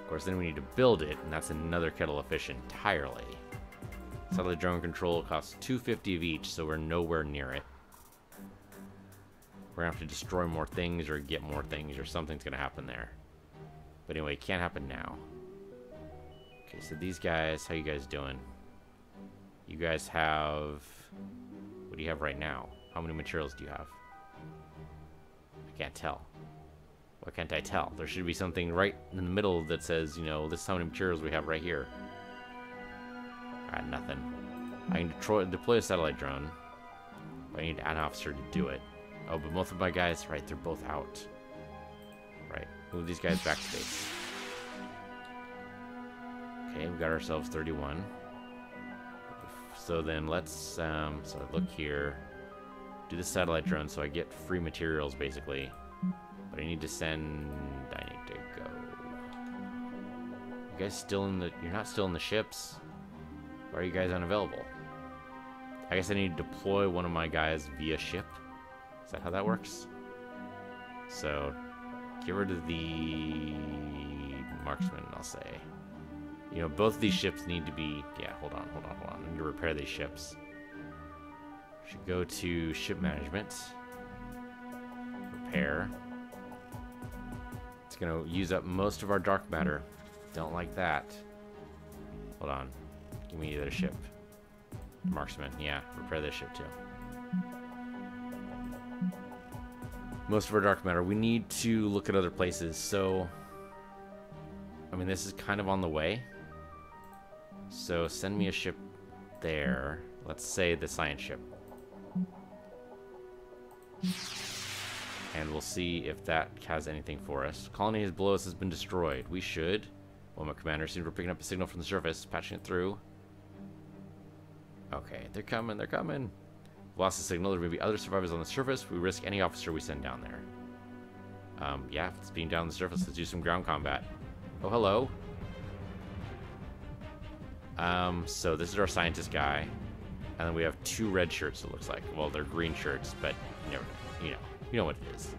Of course, then we need to build it, and that's another kettle of fish entirely. Satellite drone control costs $250 of each, so we're nowhere near it. We're gonna have to destroy more things or get more things, or something's gonna happen there. But anyway, it can't happen now. Okay, so these guys, how you guys doing? You guys have... What do you have right now? How many materials do you have? I can't tell. Why can't I tell? There should be something right in the middle that says, you know, this is how many materials we have right here. Nothing. I can deploy a satellite drone, but I need an officer to do it. Oh, but most of my guys, right, they're both out. Right, move these guys back to base. Okay, we got ourselves 31. So then let's, so look here. Do the satellite drone so I get free materials, basically. But I need to send, I need to go. You guys still in the, you're not still in the ships? Why are you guys unavailable? I guess I need to deploy one of my guys via ship. Is that how that works? So, get rid of the marksman, I'll say. You know, both of these ships need to be... Yeah, hold on. I need to repair these ships. Should go to ship management. Repair. It's going to use up most of our dark matter. Don't like that. Hold on. Give me the ship. Marksman, yeah, repair this ship too. Most of our dark matter. We need to look at other places, so... I mean, this is kind of on the way. So, send me a ship there. Let's say the science ship. And we'll see if that has anything for us. Colony below us has been destroyed. We should... Well, my commander seems we're picking up a signal from the surface, patching it through. Okay, they're coming. We've lost the signal. There may be other survivors on the surface. We risk any officer we send down there. Yeah, if it's being down on the surface, let's do some ground combat. Oh, hello. So this is our scientist guy. And then we have 2 red shirts, it looks like. Well, they're green shirts, but you know what it is.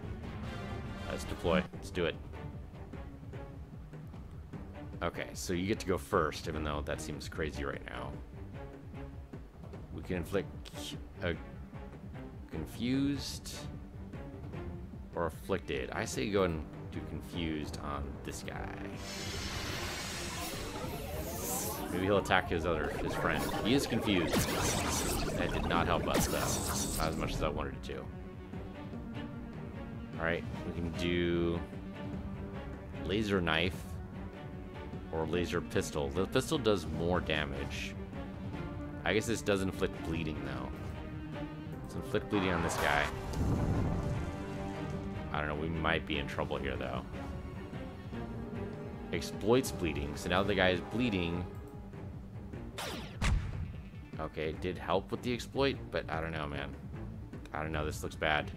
Let's deploy. Let's do it. Okay, so you get to go first, even though that seems crazy right now. We can inflict a confused or afflicted. I say go and do confused on this guy. Maybe he'll attack his friend. He is confused. That did not help us, though. Not as much as I wanted it to. Alright, we can do laser knife or laser pistol. The pistol does more damage. I guess this does inflict bleeding, though. Let's inflict bleeding on this guy. I don't know, we might be in trouble here, though. Exploits bleeding. So now the guy is bleeding. Okay, it did help with the exploit, but I don't know, man. I don't know, this looks bad.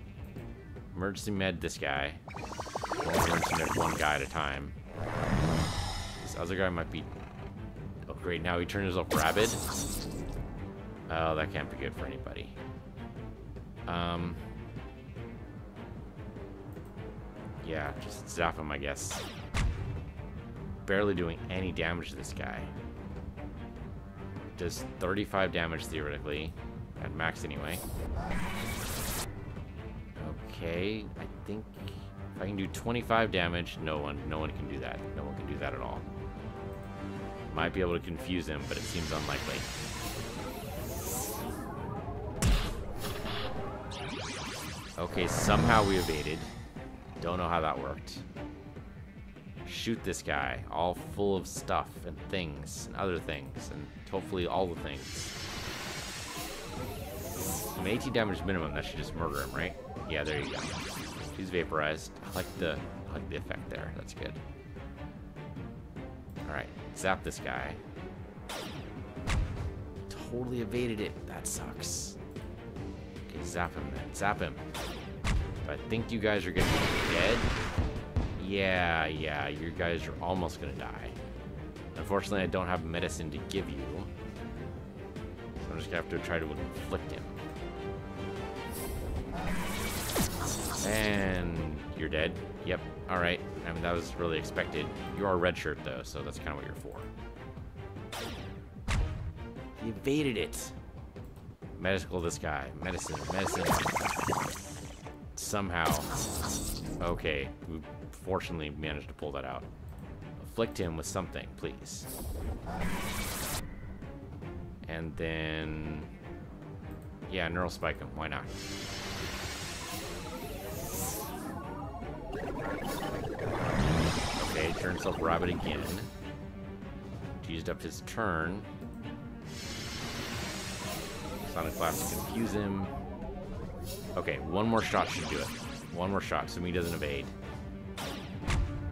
Emergency med this guy. Emergency med one guy at a time. This other guy might be... Oh, great, now he turned himself rabid. Oh, that can't be good for anybody. Yeah, just zap him, I guess. Barely doing any damage to this guy. Does 35 damage theoretically, at max anyway. Okay, I think if I can do 25 damage, no one can do that. No one can do that at all. Might be able to confuse him, but it seems unlikely. Okay, somehow we evaded. Don't know how that worked. Shoot this guy, all full of stuff and things and other things, and hopefully all the things. I mean, 18 damage minimum, that should just murder him, right? Yeah, there you go. He's vaporized. I like the effect there. That's good. Alright, zap this guy. Totally evaded it. That sucks. Okay, zap him then. Zap him. I think you guys are gonna be dead. Yeah, you guys are almost gonna die. Unfortunately, I don't have medicine to give you. So I'm just gonna have to try to inflict him. And you're dead. Yep, alright. I mean, that was really expected. You are a red shirt, though, so that's kind of what you're for. He evaded it. Medical this guy. Medicine. Somehow. Okay, we fortunately managed to pull that out. Afflict him with something, please. And then... yeah, neural spike him. Why not? Okay, turn himself rabid again. Used up his turn. Sonic Blast to confuse him. Okay, one more shot should do it. One more shot, so he doesn't evade.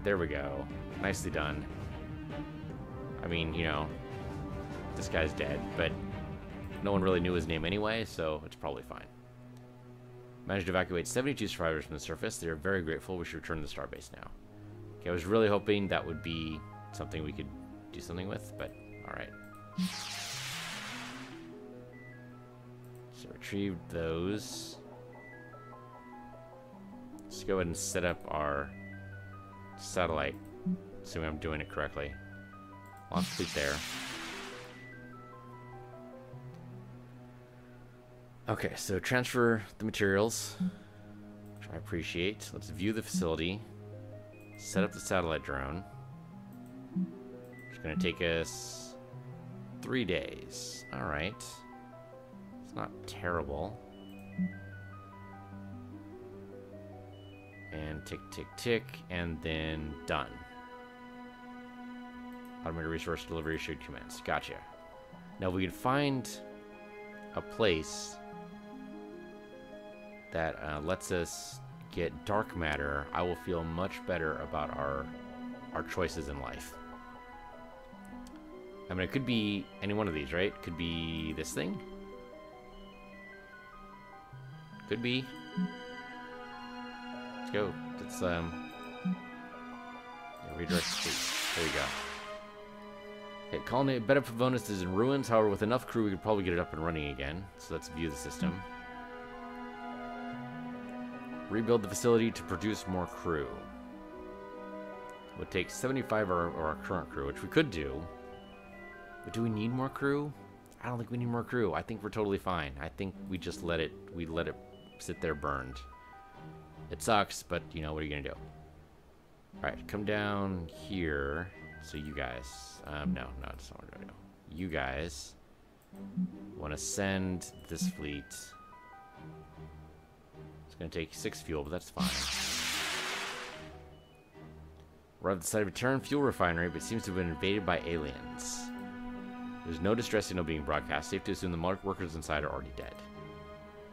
There we go. Nicely done. I mean, you know, this guy's dead, but no one really knew his name anyway, so it's probably fine. Managed to evacuate 72 survivors from the surface. They are very grateful. We should return to the starbase now. Okay, I was really hoping that would be something we could do something with, but alright. So retrieve those. Let's go ahead and set up our satellite. Assuming I'm doing it correctly. Launch fleet there. Okay, so transfer the materials, which I appreciate. Let's view the facility. Set up the satellite drone. It's going to take us 3 days. Alright. It's not terrible. And tick, tick, tick, and then done. Automated resource delivery issued commands. Gotcha. Now we can find a place that lets us get dark matter. I will feel much better about our choices in life. I mean, it could be any one of these, right? Could be this thing. Could be. Let's go. Let's redirect the fleet. There you go. Okay, colony Beta Pavonis is in ruins. However, with enough crew, we could probably get it up and running again. So let's view the system. Rebuild the facility to produce more crew. Would take 75 of our current crew, which we could do. But do we need more crew? I don't think we need more crew. I think we're totally fine. I think we just let it sit there burned. It sucks, but you know, what are you gonna do? Alright, come down here. So you guys, no, that's not what we're gonna do. You guys want to send this fleet. It's gonna take 6 fuel, but that's fine. We're at the site of a Terran fuel refinery, but it seems to have been invaded by aliens. There's no distress signal being broadcast. Safe to assume the workers inside are already dead.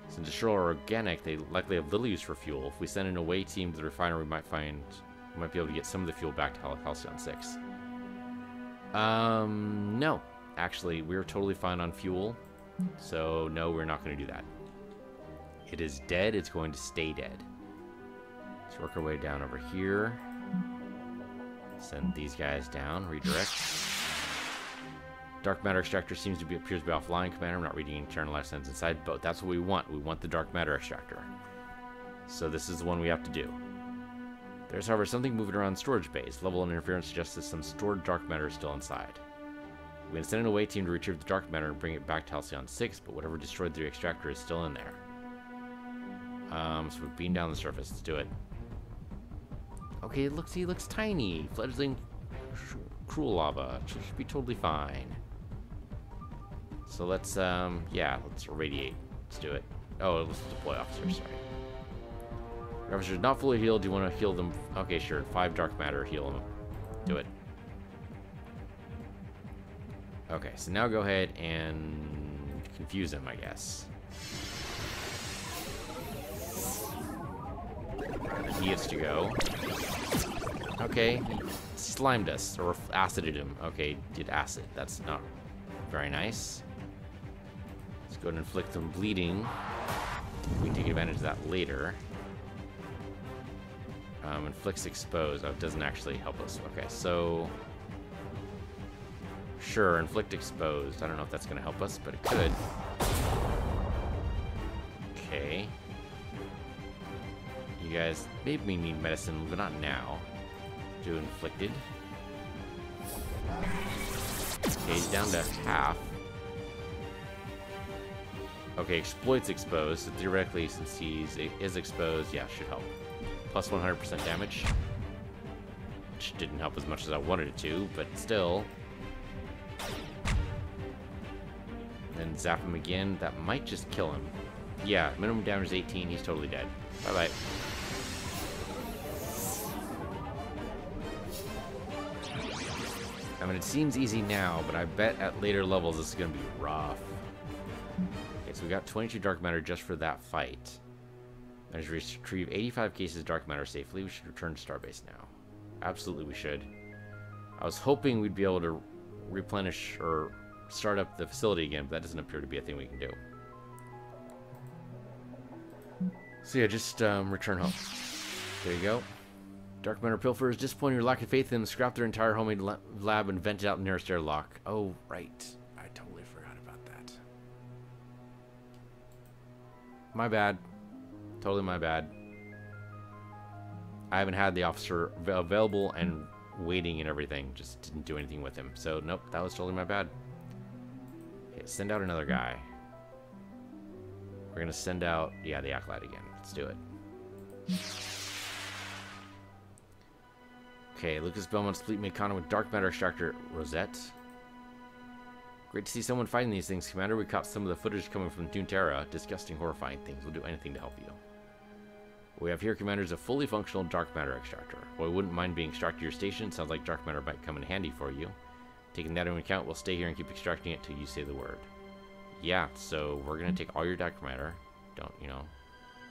Since the shore are organic, they likely have little use for fuel. If we send an away team to the refinery, we might be able to get some of the fuel back to Halcyon 6. No. Actually, we're totally fine on fuel. So, no, we're not going to do that. It is dead. It's going to stay dead. Let's work our way down over here. Send these guys down. Redirect. Dark matter extractor appears to be offline, Commander. I'm not reading internal life signs inside, but that's what we want. We want the dark matter extractor. So this is the one we have to do. There's, however, something moving around storage bays. Level and interference suggests that some stored dark matter is still inside. We can send an away team to retrieve the dark matter and bring it back to Halcyon 6, but whatever destroyed the extractor is still in there. So we beam down the surface. Let's do it. Okay, he looks tiny. Fledgling cruel lava. Should be totally fine. So let's, yeah, let's irradiate. Let's do it. Oh, let's deploy officers, sorry. Officers not fully healed. Do you want to heal them? Okay, sure. 5 dark matter, heal them. Do it. Okay, so now go ahead and confuse him, I guess. He gets to go. Okay, he slimed us, or acided him. Okay, did acid. That's not very nice. Let's go ahead and inflict some bleeding. We can take advantage of that later. Inflicts expose. Oh, it doesn't actually help us. Okay, so... Sure, inflict exposed. I don't know if that's going to help us, but it could. Okay. You guys maybe need medicine, but not now. Do inflicted. Okay, he's down to half. Okay, exploits exposed. So theoretically, since he is exposed, yeah, should help. Plus 100% damage. Which didn't help as much as I wanted it to, but still. Then zap him again. That might just kill him. Yeah, minimum damage is 18. He's totally dead. Bye-bye. I mean, it seems easy now, but I bet at later levels this is going to be rough. Okay, so we got 22 dark matter just for that fight. Managed to retrieve 85 cases of dark matter safely. We should return to Starbase now. Absolutely we should. I was hoping we'd be able to replenish or start up the facility again, but that doesn't appear to be a thing we can do. So yeah, just return home. There you go. Dark matter pilferers disappointed your lack of faith in them, scrap their entire homemade lab and vent it out the nearest airlock. Oh, right. I totally forgot about that. My bad. Totally my bad. I haven't had the officer available and waiting and everything. Just didn't do anything with him. So, nope, that was totally my bad. Okay, send out another guy. We're going to send out, yeah, the Acolyte again. Let's do it. Okay, Lucas Belmont's fleet made contact with dark matter extractor Rosette. Great to see someone fighting these things, Commander. We caught some of the footage coming from Terra. Disgusting, horrifying things. We'll do anything to help you. What we have here, Commander, is a fully functional dark matter extractor. While we wouldn't mind being extracted to your station, sounds like dark matter might come in handy for you. Taking that into account, we'll stay here and keep extracting it till you say the word. Yeah, so we're going to take all your dark matter. Don't, you know,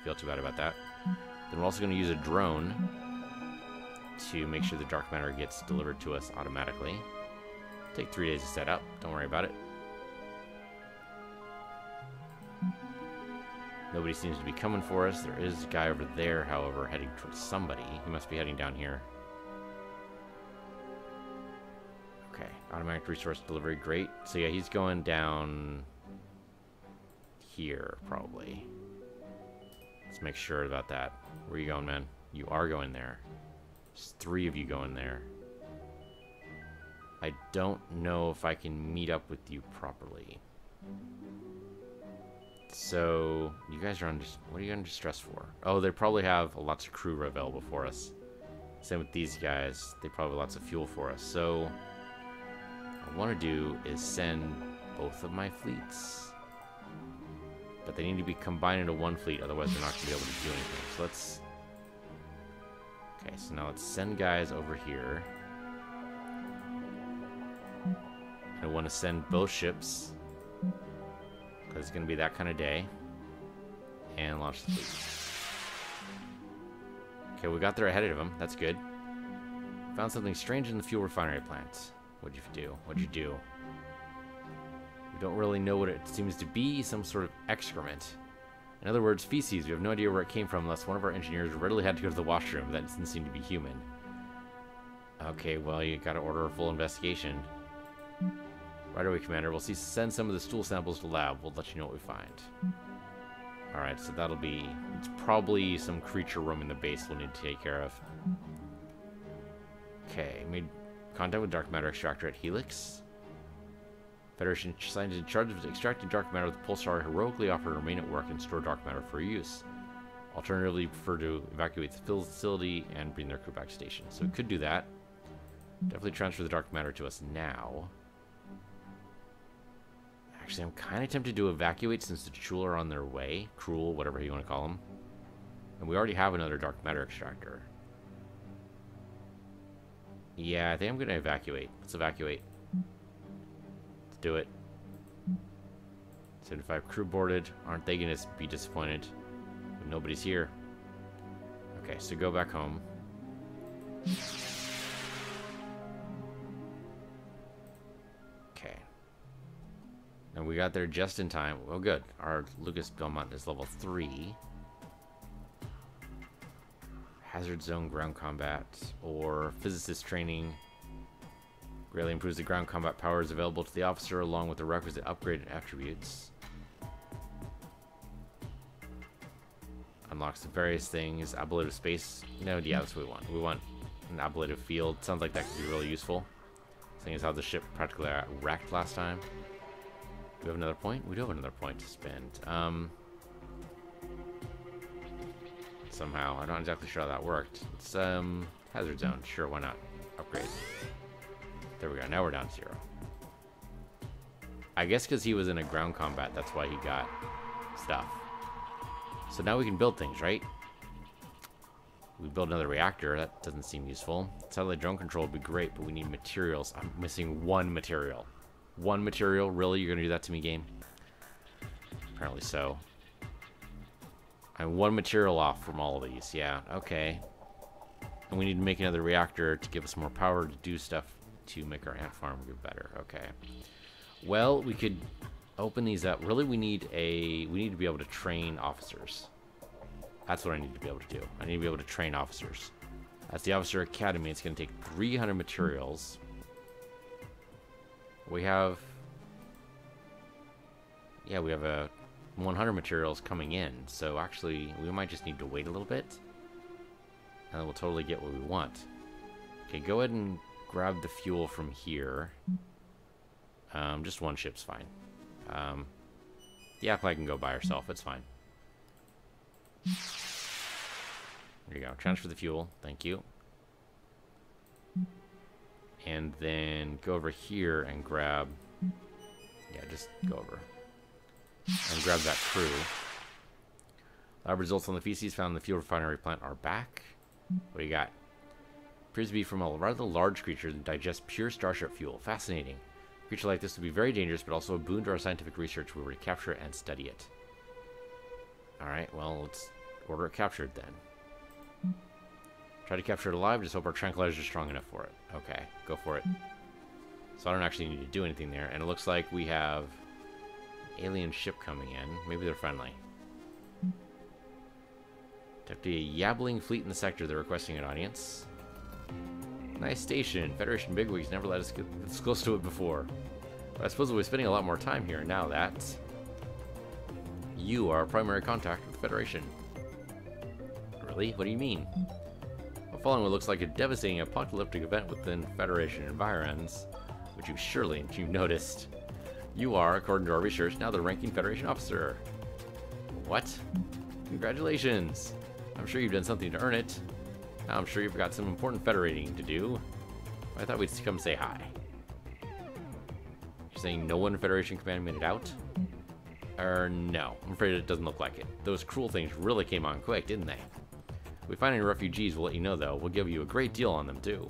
feel too bad about that. Then we're also going to use a drone to make sure the dark matter gets delivered to us automatically. Take 3 days to set up. Don't worry about it. Nobody seems to be coming for us. There is a guy over there, however, heading towards somebody. He must be heading down here. Okay, automatic resource delivery, great. So yeah, he's going down here, probably. Let's make sure about that. Where are you going, man? You are going there. There's 3 of you going there. I don't know if I can meet up with you properly. So, you guys are under... What are you under stress for? Oh, they probably have lots of crew available for us. Same with these guys. They probably have lots of fuel for us. So, what I want to do is send both of my fleets. But they need to be combined into one fleet, otherwise they're not going to be able to do anything. So let's Okay, so now let's send guys over here. I want to send both ships, because it's going to be that kind of day. And launch the fleet. Okay, we got there ahead of them. That's good. Found something strange in the fuel refinery plant. What'd you do? What'd you do? We don't really know what it seems to be. Some sort of excrement. In other words, feces. We have no idea where it came from unless one of our engineers readily had to go to the washroom. That doesn't seem to be human. Okay, well, you gotta order a full investigation. Right away, Commander. We'll send some of the stool samples to the lab. We'll let you know what we find. Alright, so that'll be... It's probably some creature roaming the base we'll need to take care of. Okay, made contact with dark matter extractor at Helix. Federation scientists in charge of extracting dark matter with the Pulsar heroically offer to remain at work and store dark matter for use. Alternatively, prefer to evacuate the facility and bring their crew back to station. So we could do that. Definitely transfer the dark matter to us now. Actually, I'm kind of tempted to evacuate since the Chul are on their way. Cruel, whatever you want to call them. And we already have another dark matter extractor. Yeah, I think I'm going to evacuate. Let's evacuate. Let's do it. 75 crew boarded. Aren't they going to be disappointed when nobody's here? Okay, so go back home. Okay. And we got there just in time. Oh, good. Our Lucas Belmont is level 3. Hazard zone ground combat or physicist training greatly improves the ground combat powers available to the officer along with the requisite upgraded attributes. Unlocks the various things. Ablative space. No, yeah, that's what we want. We want an ablative field. Sounds like that could be really useful. Seeing as how the ship practically wrecked last time. Do we have another point? We do have another point to spend. Somehow. I'm not exactly sure how that worked. It's, hazard zone. Sure, why not? Upgrade. There we go. Now we're down to 0. I guess because he was in a ground combat, that's why he got stuff. So now we can build things, right? We build another reactor. That doesn't seem useful. Satellite drone control would be great, but we need materials. I'm missing one material. One material? Really? You're going to do that to me, game? Apparently so. I'm one material off from all of these. Yeah, okay. And we need to make another reactor to give us more power to do stuff to make our ant farm get better. Okay. Well, we could open these up. Really, we need to be able to train officers. That's what I need to be able to do. I need to be able to train officers. That's the Officer Academy. It's going to take 300 materials. We have... Yeah, we have a 100 materials coming in, so actually we might just need to wait a little bit and then we'll totally get what we want. Okay, go ahead and grab the fuel from here. Just one ship's fine. The Apply can go by herself, it's fine. There you go, transfer the fuel, thank you. And then go over here and grab, yeah, just go over and grab that crew. Lab results on the feces found in the fuel refinery plant are back. What do you got? Appears to be from a rather large creature that digests pure starship fuel. Fascinating. A creature like this would be very dangerous, but also a boon to our scientific research if we were to capture it and study it. Alright, well, let's order it captured then. Try to capture it alive, just hope our tranquilizers are strong enough for it. Okay, go for it. So I don't actually need to do anything there, and it looks like we have alien ship coming in. Maybe they're friendly. To be a yabbling fleet in the sector, they're requesting an audience. Nice station. Federation bigwigs never let us get this close to it before. But I suppose we'll be spending a lot more time here now that you are our primary contact with the Federation. Really? What do you mean? Well, following what looks like a devastating apocalyptic event within Federation environs, which you've noticed, you are, according to our research, now the ranking Federation officer. What? Congratulations! I'm sure you've done something to earn it. Now I'm sure you've got some important federating to do. I thought we'd come say hi. You're saying no one in Federation Command made it out? No, I'm afraid it doesn't look like it. Those cruel things really came on quick, didn't they? If we find any refugees, we'll let you know, though. We'll give you a great deal on them, too.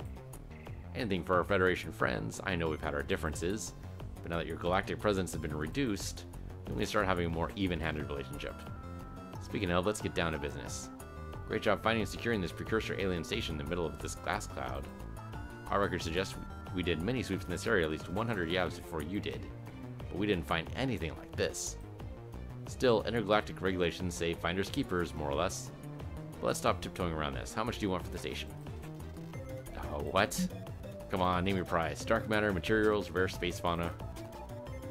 Anything for our Federation friends. I know we've had our differences, but now that your galactic presence has been reduced, we may start having a more even-handed relationship. Speaking of, let's get down to business. Great job finding and securing this precursor alien station in the middle of this gas cloud. Our records suggest we did many sweeps in this area at least 100 yabs before you did, but we didn't find anything like this. Still, intergalactic regulations say finders keepers, more or less. But let's stop tiptoeing around this. How much do you want for the station? Oh, what? Come on, name your price. Dark matter, materials, rare space fauna.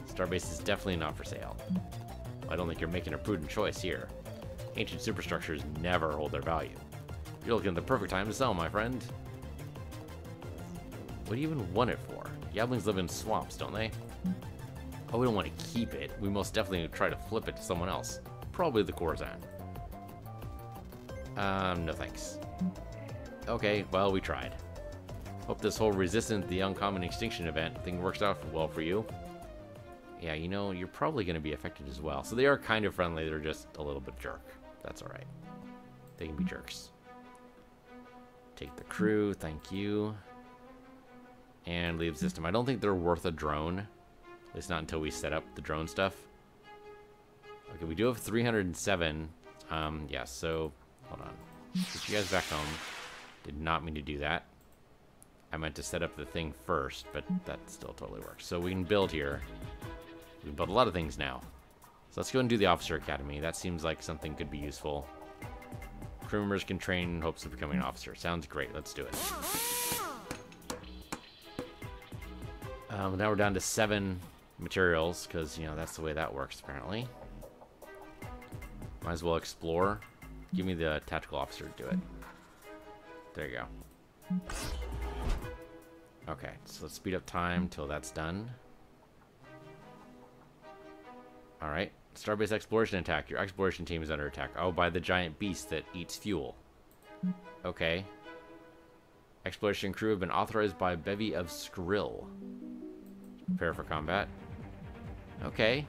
Starbase is definitely not for sale. I don't think you're making a prudent choice here. Ancient superstructures never hold their value. You're looking at the perfect time to sell, my friend. What do you even want it for? Yablings live in swamps, don't they? Oh, we don't want to keep it. We most definitely try to flip it to someone else. Probably the Corzan. No thanks. Okay, well, we tried. Hope this whole resistance to the uncommon extinction event thing works out well for you. Yeah, you know, you're probably going to be affected as well. So they are kind of friendly. They're just a little bit jerk. That's all right. They can be jerks. Take the crew. Thank you. And leave system. I don't think they're worth a drone. At least not until we set up the drone stuff. Okay, we do have 307. Yeah, so hold on. Get you guys back home. Did not mean to do that. I meant to set up the thing first, but that still totally works. So we can build here. We can build a lot of things now. So let's go and do the Officer Academy. That seems like something could be useful. Crew members can train in hopes of becoming an officer. Sounds great. Let's do it. Now we're down to 7 materials, because, you know, that's the way that works, apparently. Might as well explore. Give me the tactical officer to do it. There you go. Okay, so let's speed up time till that's done. Alright, Starbase exploration attack. Your exploration team is under attack. Oh, by the giant beast that eats fuel. Okay. Exploration crew have been authorized by a bevy of Skrill. Prepare for combat. Okay.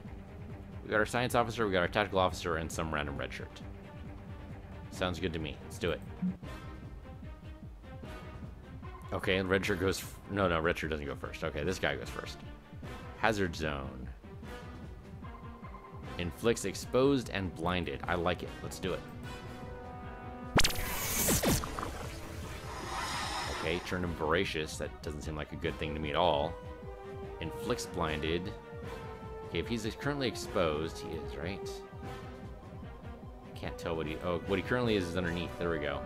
We got our science officer, we got our tactical officer, and some random red shirt. Sounds good to me. Let's do it. Okay, and red shirt goes... No, red shirt doesn't go first. Okay, this guy goes first. Hazard zone. Inflicts exposed and blinded. I like it. Let's do it. Okay, turn him voracious. That doesn't seem like a good thing to me at all. Inflicts blinded. Okay, if he's currently exposed, he is, right? Can't tell what he... Oh, what he currently is underneath. There we go.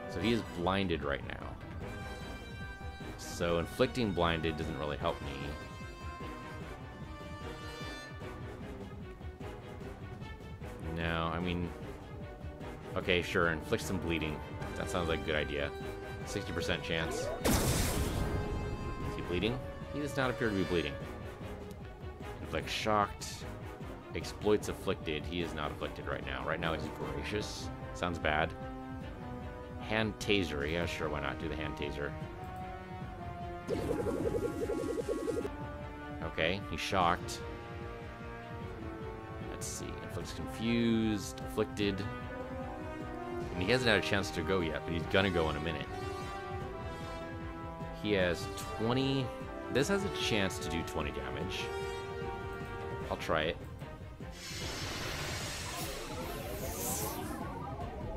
So he is blinded right now. So inflicting blinded doesn't really help me. No, I mean... Okay, sure, inflict some bleeding. That sounds like a good idea. 60% chance. Is he bleeding? He does not appear to be bleeding. Inflict shocked. Exploits afflicted. He is not afflicted right now. Right now he's voracious. Sounds bad. Hand taser. Yeah, sure, why not do the hand taser? Okay, he's shocked. Let's see. Inflicts confused. Afflicted. And he hasn't had a chance to go yet, but he's gonna go in a minute. He has 20... This has a chance to do 20 damage. I'll try it.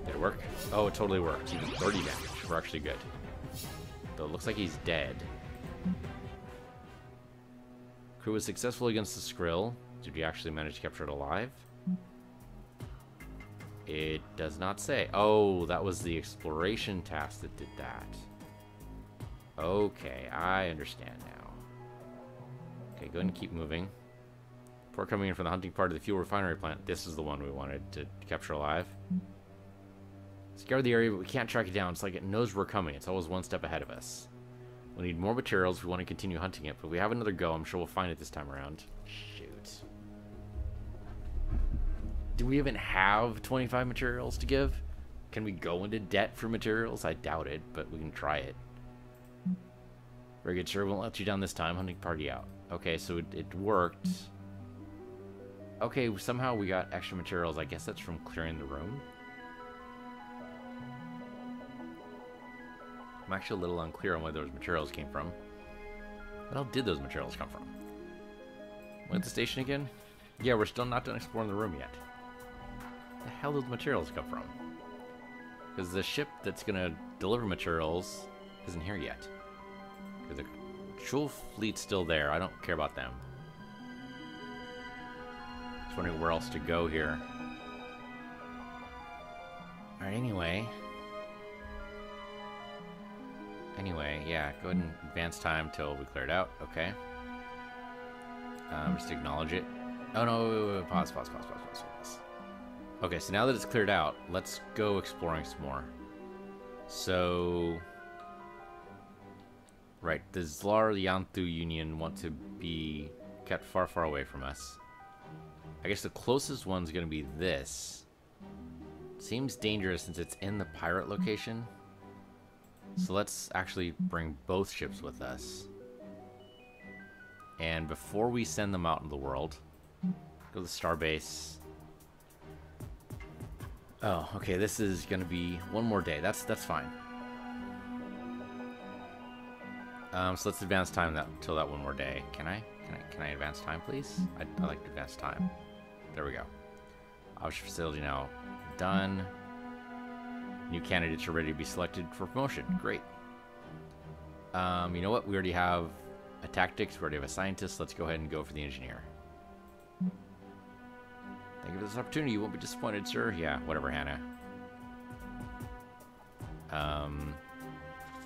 Did it work? Oh, it totally worked. He did 30 damage. We're actually good. Though it looks like he's dead. Crew was successful against the Skrill. Did we actually manage to capture it alive? It does not say. Oh, that was the exploration task that did that. Okay, I understand now. Okay, go ahead and keep moving. Report coming in from the hunting part of the fuel refinery plant. This is the one we wanted to capture alive. Scour the area, but we can't track it down. It's like it knows we're coming. It's always one step ahead of us. We need more materials. We want to continue hunting it, but if we have another go, I'm sure we'll find it this time around. Shoot. Do we even have 25 materials to give? Can we go into debt for materials? I doubt it, but we can try it. Very good, sir. Won't let you down this time. Hunting party out. Okay, so it worked. Okay, somehow we got extra materials. I guess that's from clearing the room. I'm actually a little unclear on where those materials came from. Where the hell did those materials come from? At the station again? Yeah, we're still not done exploring the room yet. Where the hell did those materials come from? Because the ship that's gonna deliver materials isn't here yet. The Shul fleet's still there. I don't care about them. Just wondering where else to go here. Alright, anyway, yeah, go ahead and advance time till we clear it out. Okay. Just acknowledge it. Oh no, wait. Pause. Okay, so now that it's cleared out, let's go exploring some more. So, right, the Zlar Yanthu Union want to be kept far, far away from us. I guess the closest one's gonna be this. Seems dangerous since it's in the pirate location. So let's actually bring both ships with us. And before we send them out in the world, go to the starbase. Oh, okay, this is gonna be one more day. That's fine. So let's advance time till that one more day. Can I advance time, please? I'd like to advance time. There we go. Officer facility now done. New candidates are ready to be selected for promotion. Great. You know what? We already have a tactics. We already have a scientist. Let's go ahead and go for the engineer. Thank you for this opportunity. You won't be disappointed, sir. Yeah, whatever, Hannah.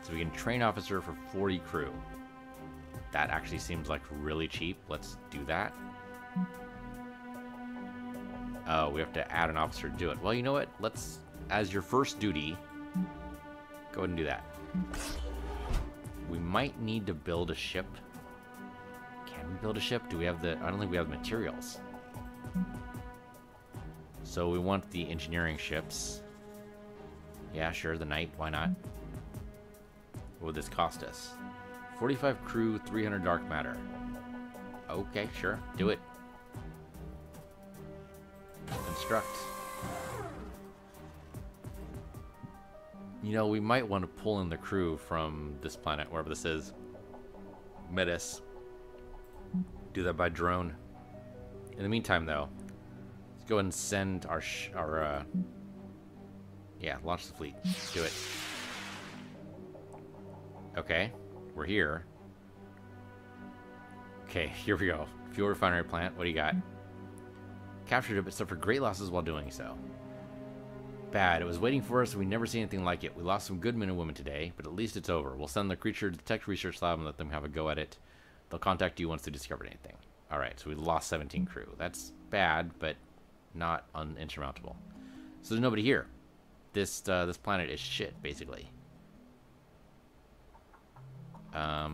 So we can train officer for 40 crew. That actually seems like really cheap. Let's do that. Oh, we have to add an officer to do it. Well, you know what? Let's, as your first duty, go ahead and do that. We might need to build a ship. Can we build a ship? Do we have the... I don't think we have the materials. So we want the engineering ships. Yeah, sure, the Knight. Why not? What would this cost us? 45 crew, 300 dark matter. Okay, sure. Do it. Construct. You know, we might want to pull in the crew from this planet, wherever this is. Metis. Do that by drone. In the meantime, though, let's go ahead and send our yeah, launch the fleet. Do it. Okay, we're here. Okay, here we go. Fuel refinery plant. What do you got? Captured it, but suffered great losses while doing so. Bad. It was waiting for us, and we never see anything like it. We lost some good men and women today, but at least it's over. We'll send the creature to the tech research lab and let them have a go at it. They'll contact you once they discover anything. Alright, so we lost 17 crew. That's bad, but not uninsurmountable. So there's nobody here. This planet is shit, basically. Yeah,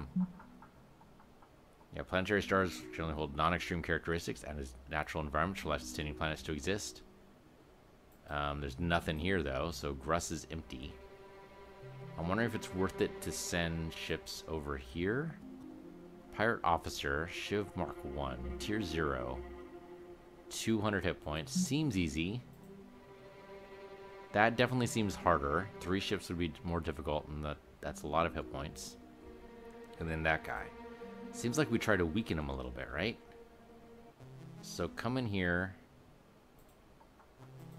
planetary stars generally hold non-extreme characteristics and is natural environment for life-sustaining planets to exist. There's nothing here, though, so Gruss is empty. I'm wondering if it's worth it to send ships over here. Pirate Officer, Shiv Mark 1, Tier 0, 200 hit points. Seems easy. That definitely seems harder. 3 ships would be more difficult, and that's a lot of hit points. And then that guy. Seems like we try to weaken him a little bit, right? So come in here.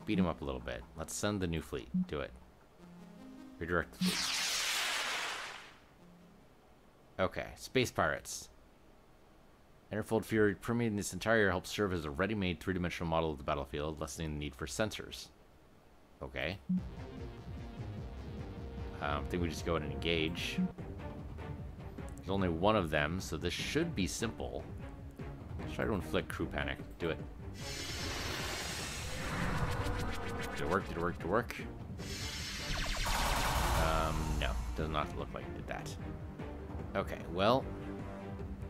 Beat him up a little bit. Let's send the new fleet. Do it. Redirect the fleet. Okay, Space Pirates. Interfold Fury permeating this entire area helps serve as a ready-made 3-dimensional model of the battlefield, lessening the need for sensors. Okay. I think we just go ahead and engage. There's only one of them, so this should be simple. Let's try to inflict crew panic. Do it. Did it work? Did it work? Did it work? No. Does not look like it did that. Okay, well,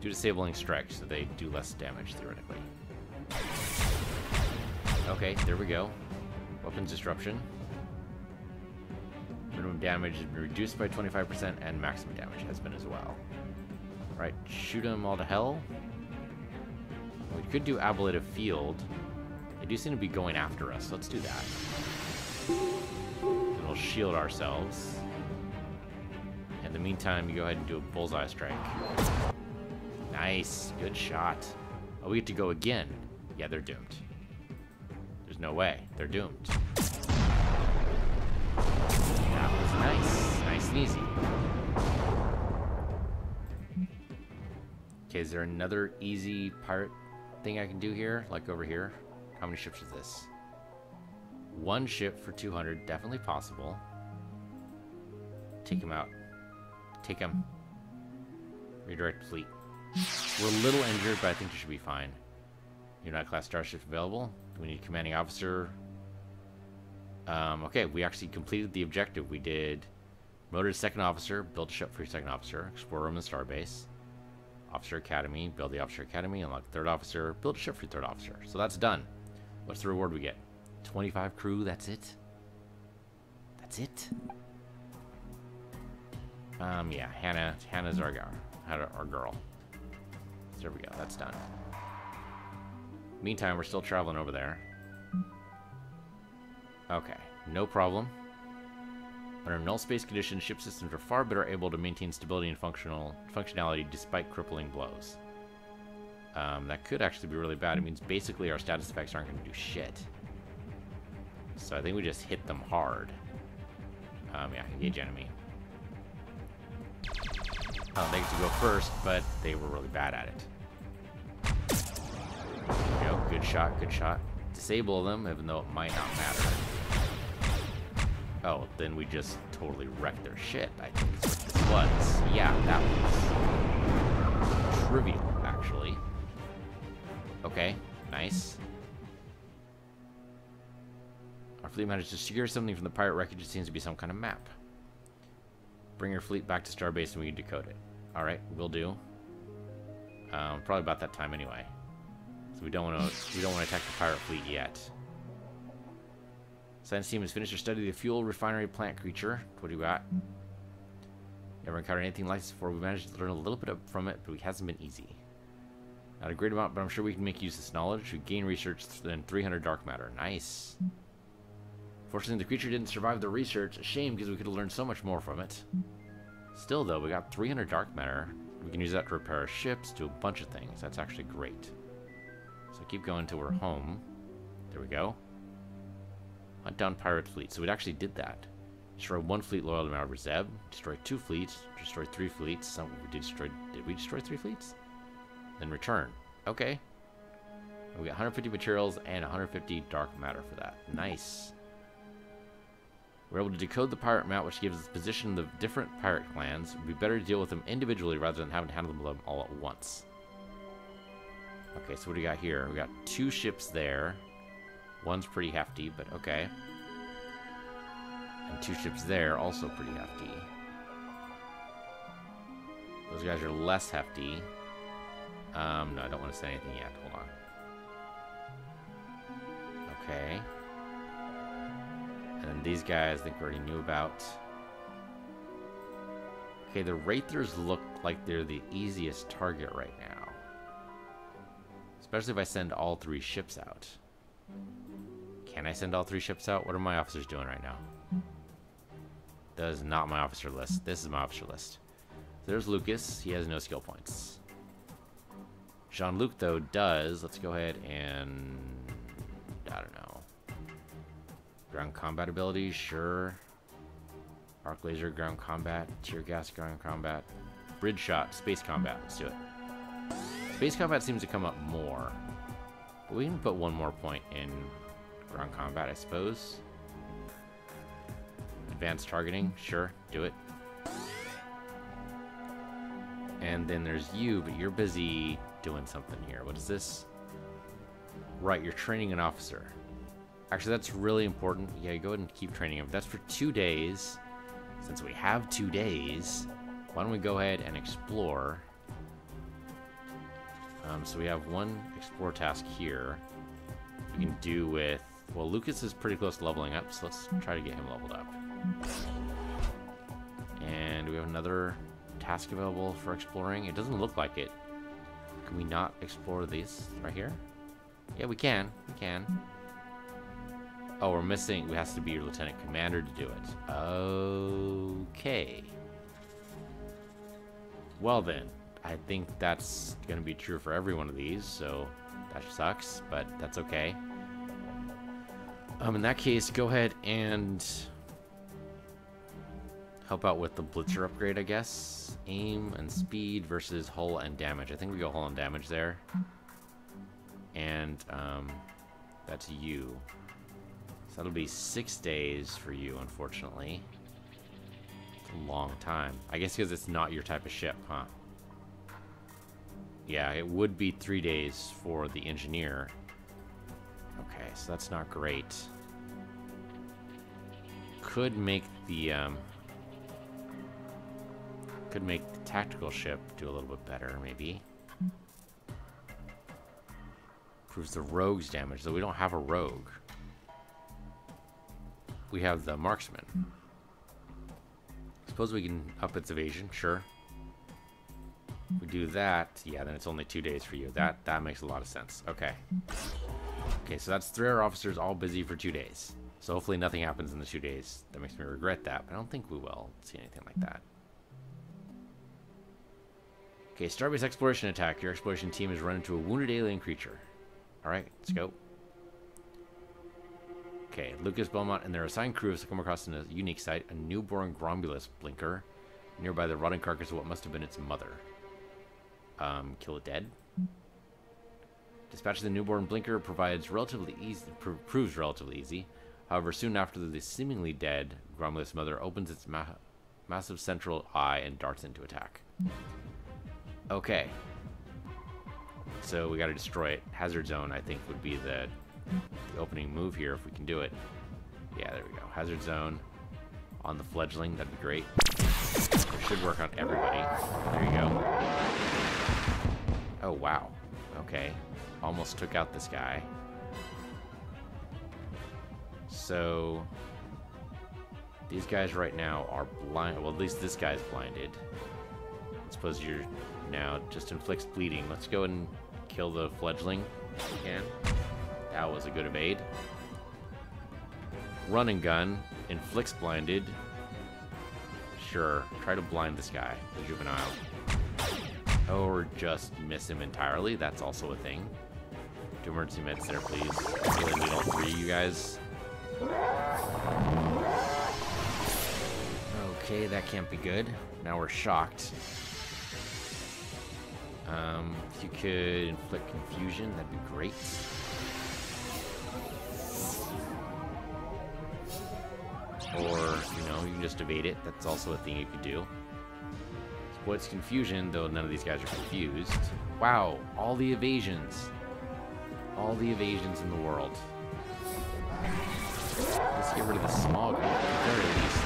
do disabling strike, so they do less damage, theoretically. Okay, there we go. Weapons disruption. Minimum damage has been reduced by 25%, and maximum damage has been as well. Right, shoot them all to hell. We could do ablative field. They do seem to be going after us. Let's do that. And we'll shield ourselves. In the meantime, you go ahead and do a bullseye strike. Nice. Good shot. Oh, we get to go again. Yeah, they're doomed. There's no way. They're doomed. That was nice. Nice and easy. Okay, is there another easy pirate thing I can do here? Like over here? How many ships is this? One ship for 200. Definitely possible. Take him out. Take him. Redirect fleet. We're a little injured, but I think you should be fine. Unit class starships available. Do we need a commanding officer? Okay, we actually completed the objective. We did promoted second officer, build a ship for your second officer, explore room and starbase. Officer Academy, build the Officer Academy, unlock third officer, build a ship for your third officer. So that's done. What's the reward we get? 25 crew, that's it? That's it? Yeah, Hannah's our girl. So there we go, that's done. Meantime, we're still traveling over there. Okay, no problem. Under null space conditions, ship systems are far better able to maintain stability and functionality despite crippling blows. That could actually be really bad. It means basically our status effects aren't going to do shit. So I think we just hit them hard. Yeah, engage enemy. They get to go first, but they were really bad at it. There we go. Good shot, good shot. Disable them, even though it might not matter. Oh, then we just totally wrecked their shit, I think is what this was. Yeah, that was trivial, actually. Okay, nice. Our fleet managed to secure something from the pirate wreckage. It seems to be some kind of map. Bring your fleet back to starbase and we can decode it. Alright, we'll do. Probably about that time anyway. So we don't want to attack the pirate fleet yet. Science team has finished their study of the fuel refinery plant creature. What do we got? Never encountered anything like this before. We managed to learn a little bit from it, but it hasn't been easy. Not a great amount, but I'm sure we can make use of this knowledge. We gain research and 300 dark matter. Nice. Fortunately, the creature didn't survive the research. A shame, because we could have learned so much more from it. Still, though, we got 300 dark matter. We can use that to repair our ships, do a bunch of things. That's actually great. So keep going until we're home. There we go. Hunt down pirate fleet. So we actually did that. Destroy one fleet loyal to Mount Zeb. Destroy 2 fleets. Destroy 3 fleets. Did we destroy 3 fleets? Then return. Okay. And we got 150 materials and 150 dark matter for that. Nice. We're able to decode the pirate map, which gives us the position of the different pirate clans. It would be better to deal with them individually rather than having to handle them all at once. Okay, so what do we got here? We got 2 ships there. One's pretty hefty, but okay. And 2 ships there, also pretty hefty. Those guys are less hefty. No, I don't want to say anything yet. Hold on. Okay. And then these guys I think we already knew about. Okay, the Wraithers look like they're the easiest target right now. Especially if I send all 3 ships out. Can I send all 3 ships out? What are my officers doing right now? That is not my officer list. This is my officer list. So there's Lucas. He has no skill points. Jean-Luc, though, does. Let's go ahead and... I don't know. Ground combat abilities, sure. Arc laser, ground combat. Tear gas, ground combat. Bridge shot, space combat. Let's do it. Space combat seems to come up more. But we can put 1 more point in ground combat, I suppose. Advanced targeting, sure, do it. And then there's you, but you're busy doing something here. What is this? Right, you're training an officer. Actually, that's really important. Yeah, go ahead and keep training him. That's for 2 days. Since we have 2 days, why don't we go ahead and explore? So we have 1 explore task here. We can do with... Well, Lucas is pretty close to leveling up, so let's try to get him leveled up. And we have another task available for exploring. It doesn't look like it. Can we not explore these right here? Yeah, we can. We can. Oh, we're missing... It has to be your lieutenant commander to do it. Okay. Well then, I think that's going to be true for every one of these, so that sucks, but that's okay. In that case, go ahead and help out with the Blitzer upgrade, I guess. Aim and speed versus hull and damage. I think we go hull and damage there. And that's you. So that'll be 6 days for you, unfortunately. It's a long time. I guess because it's not your type of ship, huh? Yeah, it would be 3 days for the engineer. Okay, so that's not great. Could make the tactical ship do a little bit better, maybe. Improves the rogue's damage, though we don't have a rogue. We have the marksman. Suppose we can up its evasion, sure. If we do that, yeah, then it's only 2 days for you. That makes a lot of sense. Okay. Okay, so that's 3 air officers all busy for 2 days. So hopefully nothing happens in the 2 days. That makes me regret that, but I don't think we will see anything like that. Okay, Starbase exploration attack. Your exploration team has run into a wounded alien creature. Alright, let's go. Okay, Lucas, Belmont, and their assigned crew have come across in a unique site, a newborn Gromulus blinker, nearby the rotting carcass of what must have been its mother. Kill it dead. Dispatch the newborn blinker proves relatively easy. However, soon after the seemingly dead Gromulus mother opens its massive central eye and darts into attack. Okay. So we gotta destroy it. Hazard zone, I think, would be the opening move here if we can do it. Yeah, there we go. Hazard zone on the fledgling, that'd be great. It should work on everybody. There you go. Oh, wow. Okay. Almost took out this guy. So these guys right now are blind. Well, at least this guy's blinded. I suppose you're now just inflicts bleeding. Let's go and kill the fledgling if we can. That was a good evade. Run and gun. Inflicts blinded. Sure. Try to blind this guy, the juvenile. Or just miss him entirely. That's also a thing. Do emergency meds there, please. I really need all 3 of you guys. Okay, that can't be good. Now we're shocked. If you could inflict confusion, that'd be great. Or, you can just evade it. That's also a thing you could do. Exploits confusion, though none of these guys are confused. Wow, all the evasions. All the evasions in the world. Let's get rid of the small guy at the very least.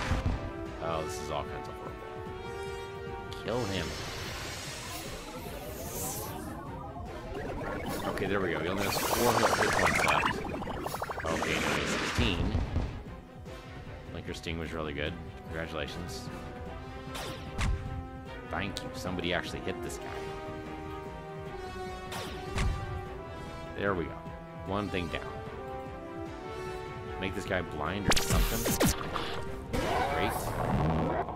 Oh, this is all kinds of horrible. Kill him. Okay, there we go. He only has 4 hit points left. Okay, now he's 16. Blinker Sting was really good. Congratulations. Thank you. Somebody actually hit this guy. There we go. One thing down. Make this guy blind or something. Great.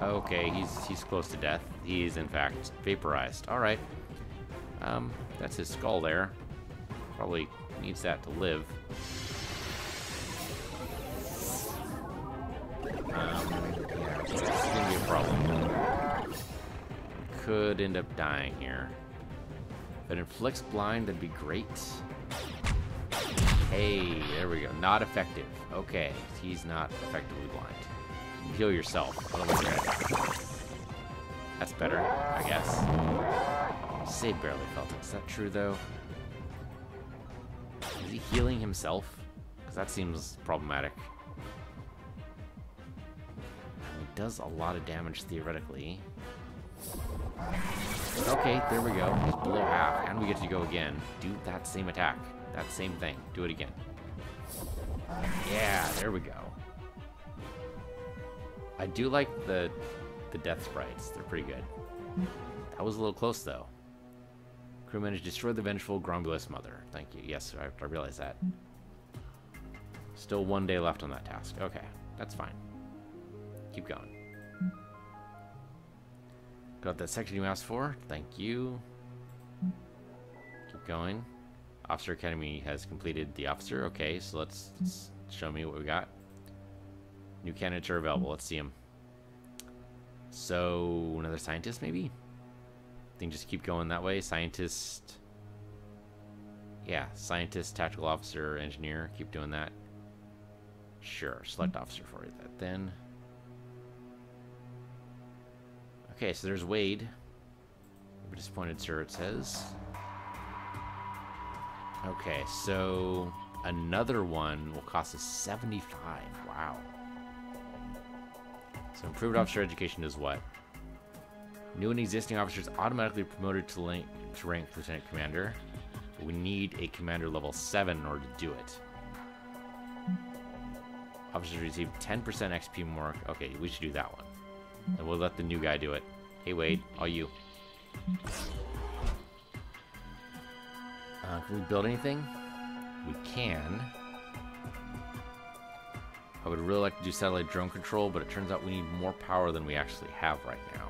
Okay, he's close to death. He is, in fact, vaporized. All right. That's his skull there. Probably needs that to live. Yeah, this is gonna be a problem. Could end up dying here. If it inflicts blind, that'd be great. Hey, there we go. Not effective. Okay, he's not effectively blind. You can heal yourself. Otherwise you're gonna die. That's better, I guess. Say barely felt it. Is that true, though? Is he healing himself? Because that seems problematic. He does a lot of damage, theoretically. Okay, there we go. He's below half, and we get to go again. Do that same attack. That same thing. Do it again. Yeah, there we go. I do like the death sprites. They're pretty good. That was a little close, though. Crew managed to destroy the vengeful Gromulus mother. Thank you. Yes, I realize that. Still 1 day left on that task. Okay, that's fine. Keep going. Got that section you asked for. Thank you. Keep going. Officer Academy has completed the officer. Okay, so let's show me what we got. New candidates are available. Let's see them. So, another scientist, maybe? I think just keep going that way. Scientist. Yeah, scientist, tactical officer, engineer. Keep doing that. Sure, select officer for you then. Okay, so there's Wade. We're disappointed, sir, it says. Okay, so another one will cost us 75. Wow. So improved officer education does what? New and existing officers automatically promoted to rank lieutenant commander. We need a commander level 7 in order to do it. Officers receive 10% XP more. Okay, we should do that one. And we'll let the new guy do it. Hey, Wade, all you. Can we build anything? We can. I would really like to do satellite drone control, but it turns out we need more power than we actually have right now.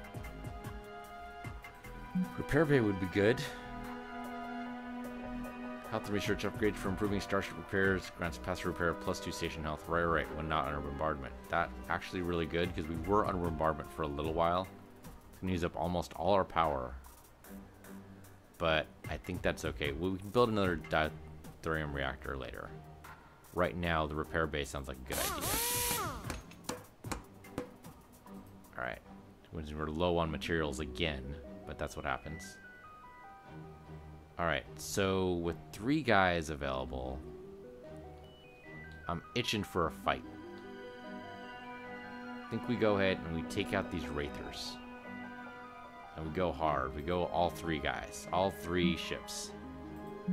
Repair bay would be good. Health and research upgrades for improving starship repairs. Grants passive repair +2 station health. Right, when not under bombardment. That actually really good because we were under bombardment for a little while. It's gonna use up almost all our power. But I think that's okay. We can build another thorium reactor later. Right now, the repair base sounds like a good idea. Alright. We're low on materials again, but that's what happens. Alright, so with 3 guys available, I'm itching for a fight. I think we go ahead and we take out these Wraithers. And we go hard. We go all 3 guys. All 3 ships.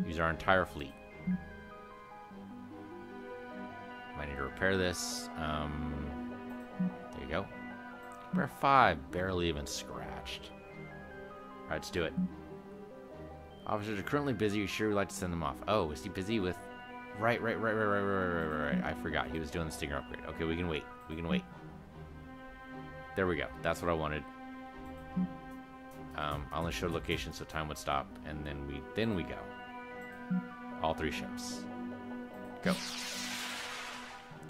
Use our entire fleet. Might need to repair this. There you go. Repair 5. Barely even scratched. Alright, let's do it. Officers are currently busy. You sure would like to send them off? Oh, is he busy with... Right. I forgot. He was doing the Stinger upgrade. Okay, we can wait. We can wait. There we go. That's what I wanted. I only showed location so time would stop, and then we go. All 3 ships. Go.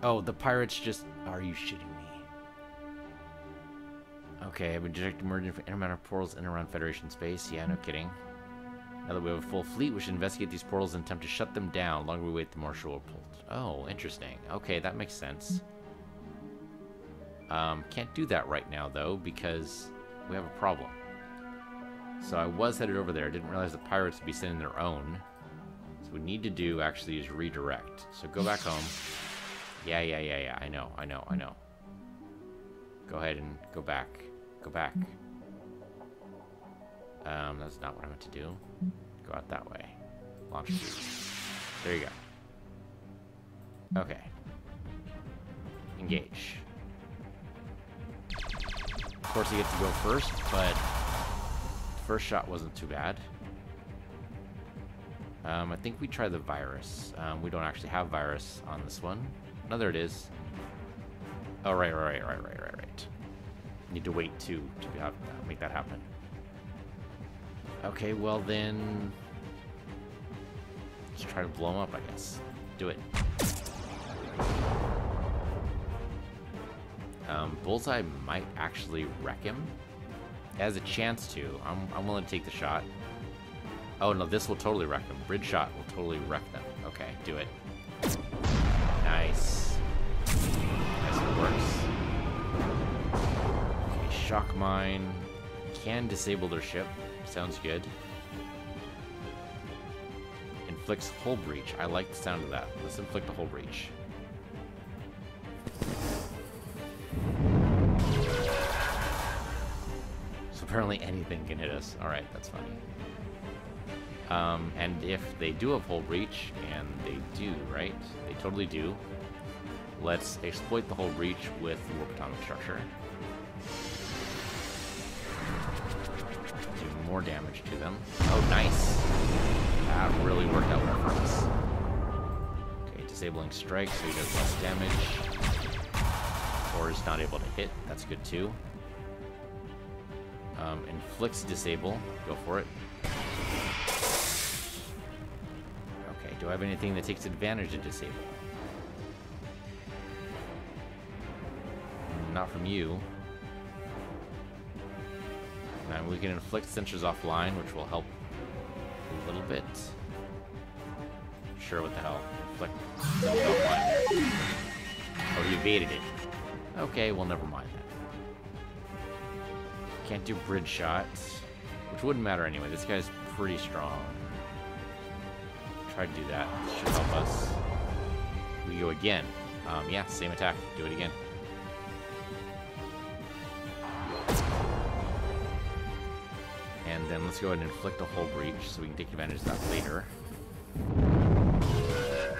Oh, the pirates just... Are you shitting me? Okay, I've been detecting emerging intermatter portals in and around Federation space. Yeah, no kidding. Now that we have a full fleet, we should investigate these portals and attempt to shut them down. The longer we wait, the more shore pulled. Oh, interesting. Okay, that makes sense. Can't do that right now, though, because we have a problem. So I was headed over there. I didn't realize the pirates would be sending their own. So what we need to do, actually, is redirect. So go back home. Yeah. I know. Go ahead and go back. Go back. That's not what I meant to do. Go out that way. Launch tube. There you go. Okay. Engage. Of course he gets to go first, but the first shot wasn't too bad. I think we try the virus. We don't actually have virus on this one. No, there it is. Oh, right. Need to wait to make that happen. Okay, well then... Let's try to blow him up, I guess. Do it. Bullseye might actually wreck him. It has a chance to. I'm willing to take the shot. Oh no, this will totally wreck him. Bridge shot will totally wreck them. Okay, do it. Nice. Nice, it works. Okay, shock mine. Can disable their ship. Sounds good. Inflicts hull breach. I like the sound of that. Let's inflict a hull breach. So apparently anything can hit us. Alright, that's funny. And if they do have hull breach, and they do, right? They totally do. Let's exploit the hull breach with warp atomic structure. Do more damage to them. Oh, nice. That really worked out well for us. Okay, disabling strike so he does less damage. Or is not able to hit. That's good too. Inflicts disable. Go for it. Okay, do I have anything that takes advantage of disable? Not from you. And we can inflict sensors offline, which will help a little bit. Sure, what the hell? Inflict sensors offline. Oh, he evaded it. Okay, well, never mind that. Can't do bridge shots, which wouldn't matter anyway. This guy's pretty strong. Try to do that. Should help us. We go again. Yeah, same attack. Do it again. And then let's go ahead and inflict a hull breach so we can take advantage of that later.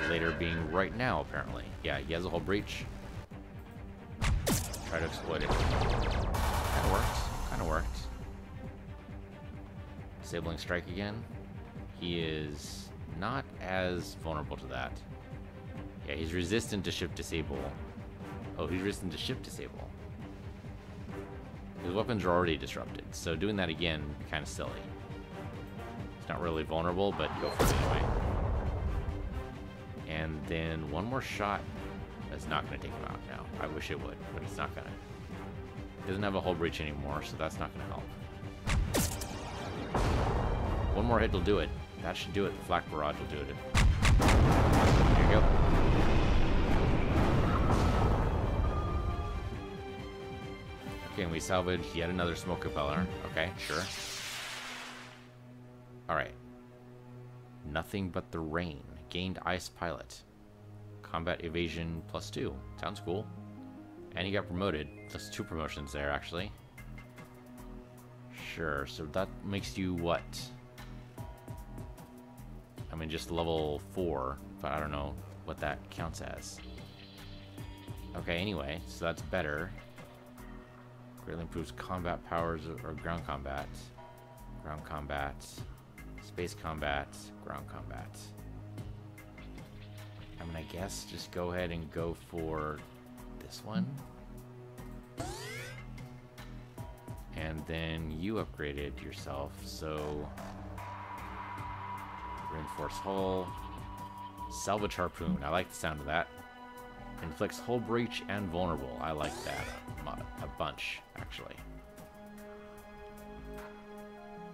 Later being right now, apparently. Yeah, he has a hull breach. Try to exploit it. Kinda worked. Kinda worked. Disabling strike again. He is not as vulnerable to that. Yeah, he's resistant to shift disable. Oh, he's resistant to shift disable. His weapons are already disrupted, so doing that again would be kind of silly. It's not really vulnerable, but go for it anyway. And then one more shot. That's not going to take him out now. I wish it would, but it's not going to. It doesn't have a hull breach anymore, so that's not going to help. One more hit will do it. That should do it. The flak barrage will do it. There you go. Okay, and we salvage yet another smoke propeller. Okay, sure. Alright. Nothing but the rain. Gained ice pilot. Combat evasion +2. Sounds cool. And he got promoted. That's 2 promotions there, actually. Sure, so that makes you what? I mean, just level 4, but I don't know what that counts as. Okay, anyway, so that's better. Greatly improves combat powers or ground combat. Ground combat. Space combat. Ground combat. I mean, I guess just go ahead and go for this one. And then you upgraded yourself, so reinforce hull, salvage harpoon. I like the sound of that. Inflicts hull breach and vulnerable. I like that a bunch, actually.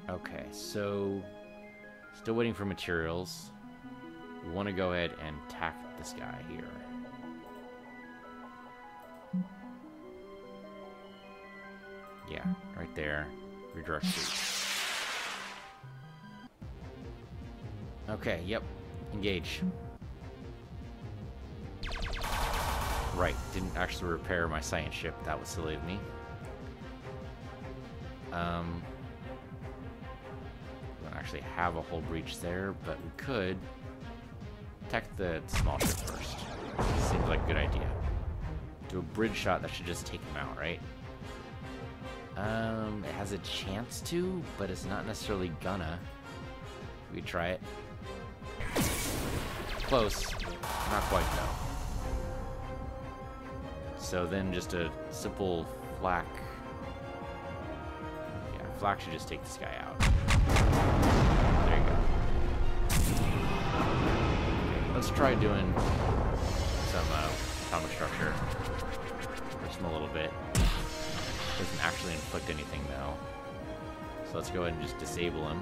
Okay, so still waiting for materials. We want to go ahead and attack this guy here. Yeah, right there. Redirect suit. Okay, yep. Engage. Right, didn't actually repair my science ship. That was silly of me. We don't actually have a hull breach there, but we could attack the small ship first. Seems like a good idea. Do a bridge shot, that should just take him out, right? It has a chance to, but it's not necessarily gonna. We could try it. Close. Not quite, though. So then just a simple flak. Yeah, flak should just take this guy out. There you go. Okay, let's try doing some atomic structure. Just a little bit. Doesn't actually inflict anything, though. So let's go ahead and just disable him.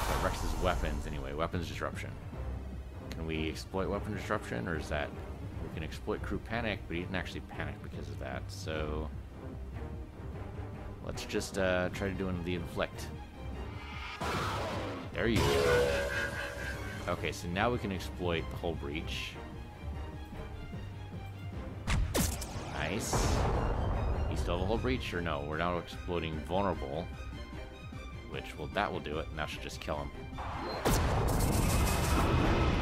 So it wrecks his weapons, anyway. Weapons disruption. Can we exploit weapon disruption, or is that... We can exploit crew panic, but he didn't actually panic because of that, so... Let's just try to do the inflict. There you go. Okay, so now we can exploit the hull breach. Nice. You still have a hull breach, or no? We're now exploding vulnerable, which will do it, and that should just kill him.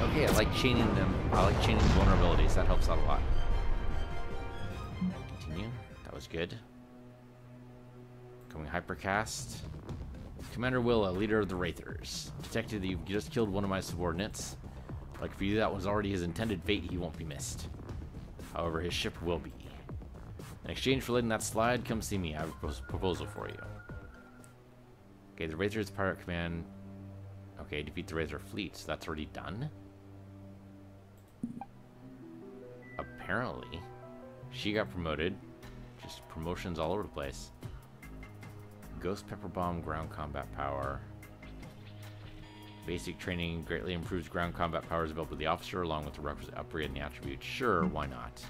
Okay, I like chaining them. I like chaining vulnerabilities. That helps out a lot. Continue. That was good. Coming hypercast. Commander Willa, leader of the Wraithers. Detected that you just killed one of my subordinates. Like for you, that was already his intended fate. He won't be missed. However, his ship will be. In exchange for letting that slide, come see me. I have a proposal for you. Okay, the Razor's Pirate Command. Okay, defeat the Razor fleet. So that's already done. Apparently, she got promoted. Just promotions all over the place. Ghost Pepper Bomb, ground combat power. Basic training greatly improves ground combat powers available to the officer, along with the requisite upgrade in the attribute. Sure, why not?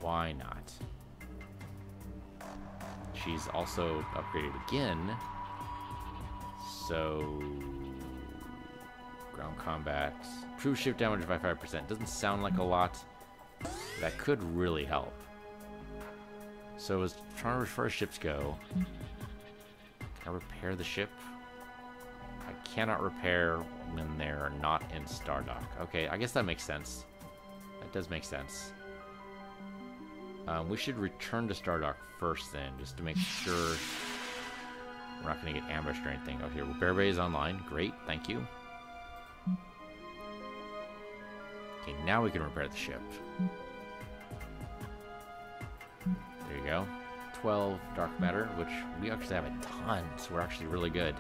Why not? She's also upgraded again. So, ground combat. Improves ship damage by 5%. Doesn't sound like a lot. That could really help. So as far as ships go, can I repair the ship? I cannot repair when they're not in Stardock. Okay, I guess that makes sense. That does make sense. We should return to Stardock first then, just to make sure we're not going to get ambushed or anything. Okay, repair bay is online. Great, thank you. Okay, now we can repair the ship. There you go. 12 dark matter, which we actually have a ton, so we're actually really good.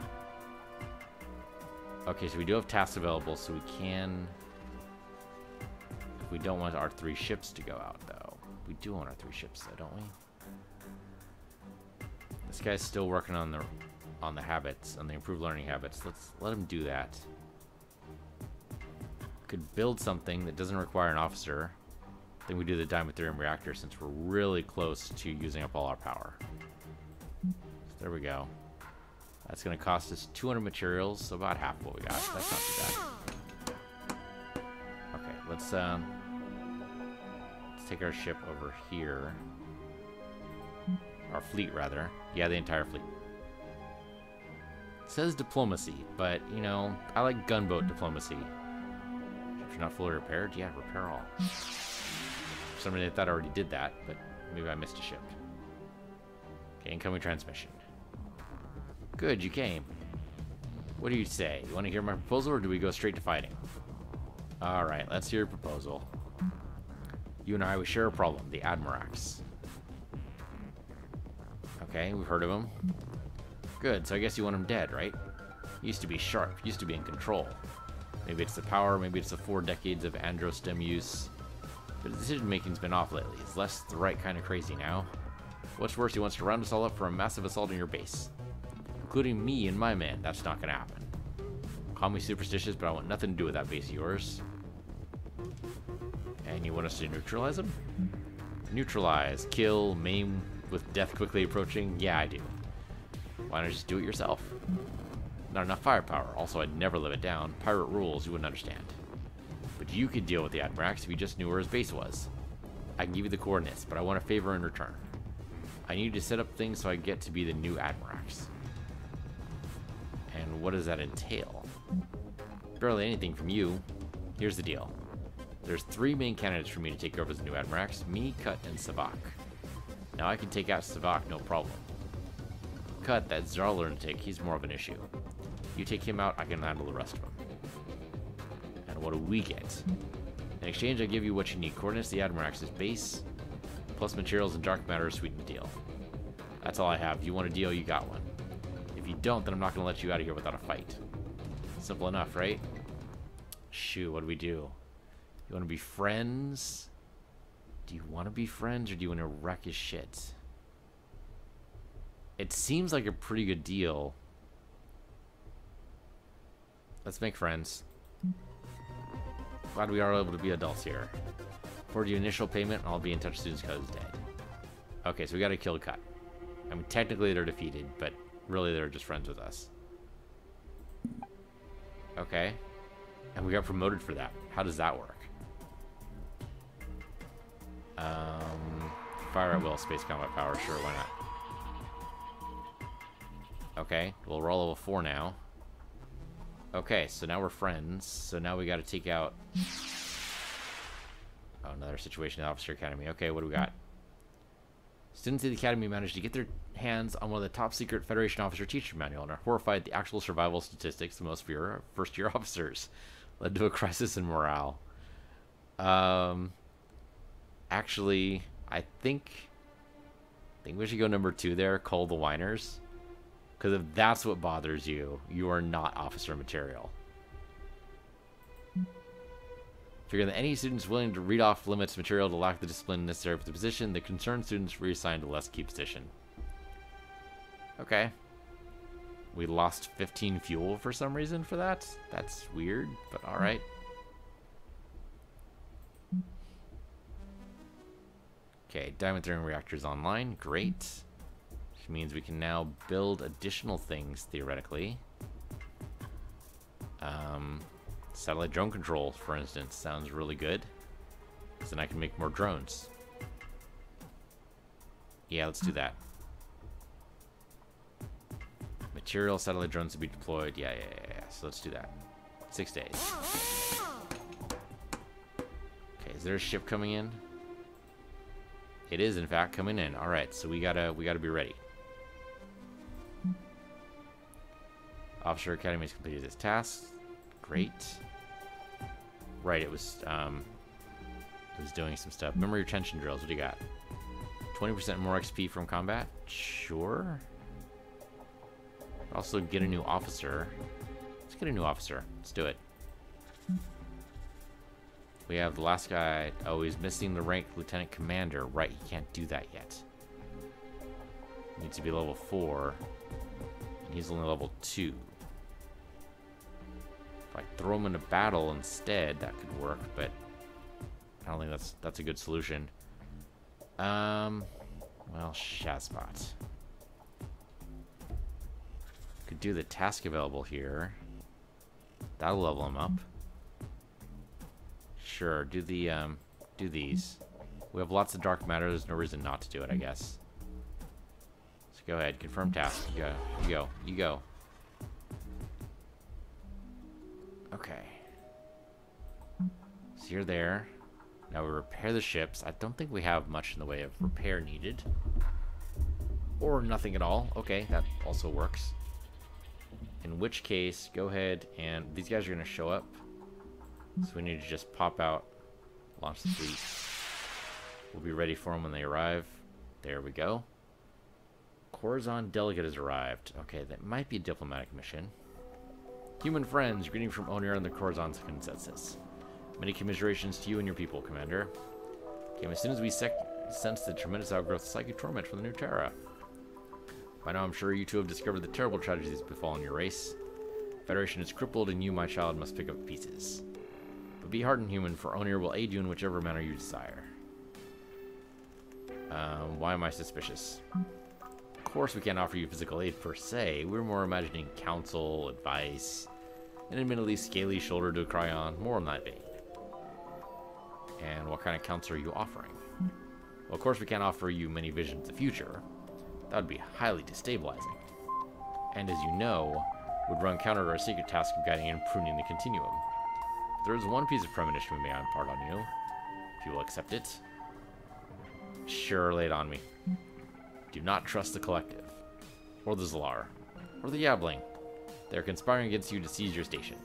Okay, so we do have tasks available, so we can... If we don't want our 3 ships to go out, though. We do want our 3 ships, though, don't we? This guy's still working on the habits, on the improved learning habits. Let's let him do that. Could build something that doesn't require an officer. Then we do the Dimethyrium reactor since we're really close to using up all our power. So there we go. That's going to cost us 200 materials, so about half what we got. That's not too bad. Okay, let's take our ship over here. Our fleet, rather. Yeah, the entire fleet. It says diplomacy, but, you know, I like gunboat diplomacy. If you're not fully repaired, yeah, repair all. For some reason I thought I already did that, but maybe I missed a ship. Okay, incoming transmission. Good, you came. What do you say? You want to hear my proposal, or do we go straight to fighting? Alright, let's hear your proposal. You and I, we share a problem, the Admirax. Okay, we've heard of him. Good, so I guess you want him dead, right? Used to be sharp, used to be in control. Maybe it's the power, maybe it's the 4 decades of androstem use. But the decision-making's been off lately. It's less the right kind of crazy now. What's worse, he wants to round us all up for a massive assault on your base. Including me and my man. That's not gonna happen. Call me superstitious, but I want nothing to do with that base of yours. And you want us to neutralize him? Neutralize, kill, maim with death quickly approaching? Yeah, I do. Why not just do it yourself? Not enough firepower. Also, I'd never live it down. Pirate rules, you wouldn't understand. But you could deal with the Admirax if you just knew where his base was. I can give you the coordinates, but I want a favor in return. I need you to set up things so I get to be the new Admirax. And what does that entail? Barely anything from you. Here's the deal. There's 3 main candidates for me to take over as the new Admirax. Me, Cut, and Savak. Now I can take out Savak, no problem. Cut, that Zar lunatic, he's more of an issue. You take him out, I can handle the rest of them. And what do we get? In exchange, I give you what you need. Coordinates the Admirax's base, plus materials and dark matter to sweeten the deal. That's all I have. If you want a deal, you got one. If you don't, then I'm not going to let you out of here without a fight. Simple enough, right? Shoot, what do we do? You want to be friends? Do you want to be friends, or do you want to wreck his shit? It seems like a pretty good deal. Let's make friends. Glad we are able to be adults here. For the initial payment, I'll be in touch as soon as Cut is dead. Okay, so we gotta kill Cut. I mean, technically they're defeated, but really they're just friends with us. Okay. And we got promoted for that. How does that work? Fire at will, space combat power, sure, why not? Okay, well, we're all level 4 now. Okay, so now we're friends. So now we gotta take out... Oh, another situation at Officer Academy. Okay, what do we got? Students at the Academy managed to get their hands on one of the top secret Federation Officer Teacher Manual and are horrified at the actual survival statistics of most of your first-year officers. Led to a crisis in morale. Actually, I think think we should go number 2 there, cull the whiners. Because if that's what bothers you, you are not officer material. Figure that any students willing to read off limits material to lack the discipline necessary for the position, the concerned students reassigned to less key position. Okay. We lost 15 fuel for some reason for that. That's weird, but alright. Okay, diamond throwing reactors online. Great. Which means we can now build additional things, theoretically. Satellite drone control, for instance, sounds really good. Because then I can make more drones. Yeah, let's do that. Material satellite drones to be deployed. Yeah. So let's do that. 6 days. Okay, is there a ship coming in? It is, in fact, coming in. All right, so we gotta be ready. Officer Academy has completed its tasks. Great. Right, it was doing some stuff. Memory retention drills. What do you got? 20% more XP from combat. Sure. Also get a new officer. Let's get a new officer. Let's do it. We have the last guy. Oh, he's missing the rank Lieutenant Commander. Right, he can't do that yet. Needs to be level 4. And he's only level 2. If I throw him into battle instead, that could work, but I don't think that's a good solution. Well, Shazbot. Could do the task available here. That'll level him up. Sure, do these. We have lots of dark matter. There's no reason not to do it, I guess. So go ahead, confirm task. You go. Okay. So you're there. Now we repair the ships. I don't think we have much in the way of repair needed. Or nothing at all. Okay, that also works. In which case, go ahead and... These guys are going to show up. So we need to just pop out, launch the fleet. We'll be ready for them when they arrive. There we go. Corazon delegate has arrived. Okay, that might be a diplomatic mission. Human friends, greeting from Onir and the Corazon's consensus. Many commiserations to you and your people, Commander. Came as soon as we sense the tremendous outgrowth of psychic torment from the new Terra. By now I'm sure you two have discovered the terrible tragedies befallen your race. Federation is crippled and you, my child, must pick up pieces. But be hardened, human, for Onir will aid you in whichever manner you desire. Why am I suspicious? Of course we can't offer you physical aid per se. We're more imagining counsel, advice, an admittedly scaly shoulder to cry on. More on that vein. And what kind of counsel are you offering? Well, of course we can't offer you many visions of the future. That would be highly destabilizing. And as you know, would run counter to our secret task of guiding and pruning the continuum. There is one piece of premonition we may impart on you, if you will accept it. Sure, lay it on me. Do not trust the Collective, or the Zlar, or the Yabling. They are conspiring against you to seize your station.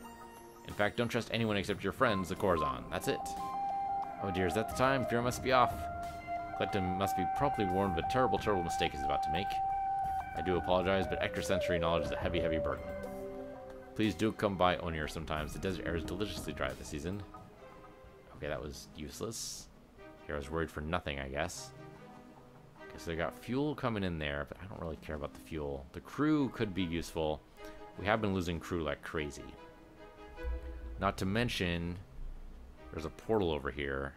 In fact, don't trust anyone except your friends, the Corazon. That's it. Oh dear, is that the time? Fear must be off. Collective must be promptly warned of a terrible, terrible mistake he's about to make. I do apologize, but extrasensory knowledge is a heavy, heavy burden. Please do come by Onir sometimes. The desert air is deliciously dry this season. Okay, that was useless. Here I was worried for nothing, I guess. Okay, so they got fuel coming in there, but I don't really care about the fuel. The crew could be useful. We have been losing crew like crazy. Not to mention, there's a portal over here.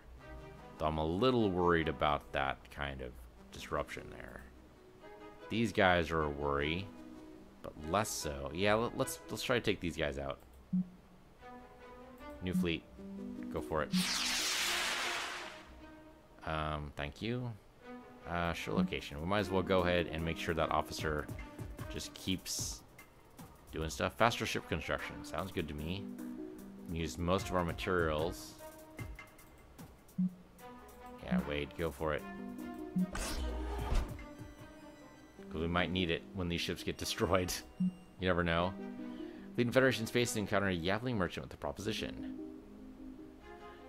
Though I'm a little worried about that kind of disruption there. These guys are a worry, but less so. Yeah, let's try to take these guys out. New fleet. Go for it. Thank you. Sure location. We might as well go ahead and make sure that officer just keeps doing stuff. Faster ship construction. Sounds good to me. Use most of our materials. Yeah, Wade, go for it. Because we might need it when these ships get destroyed. You never know. Leading Federation space to encounter a Yavling merchant with a proposition.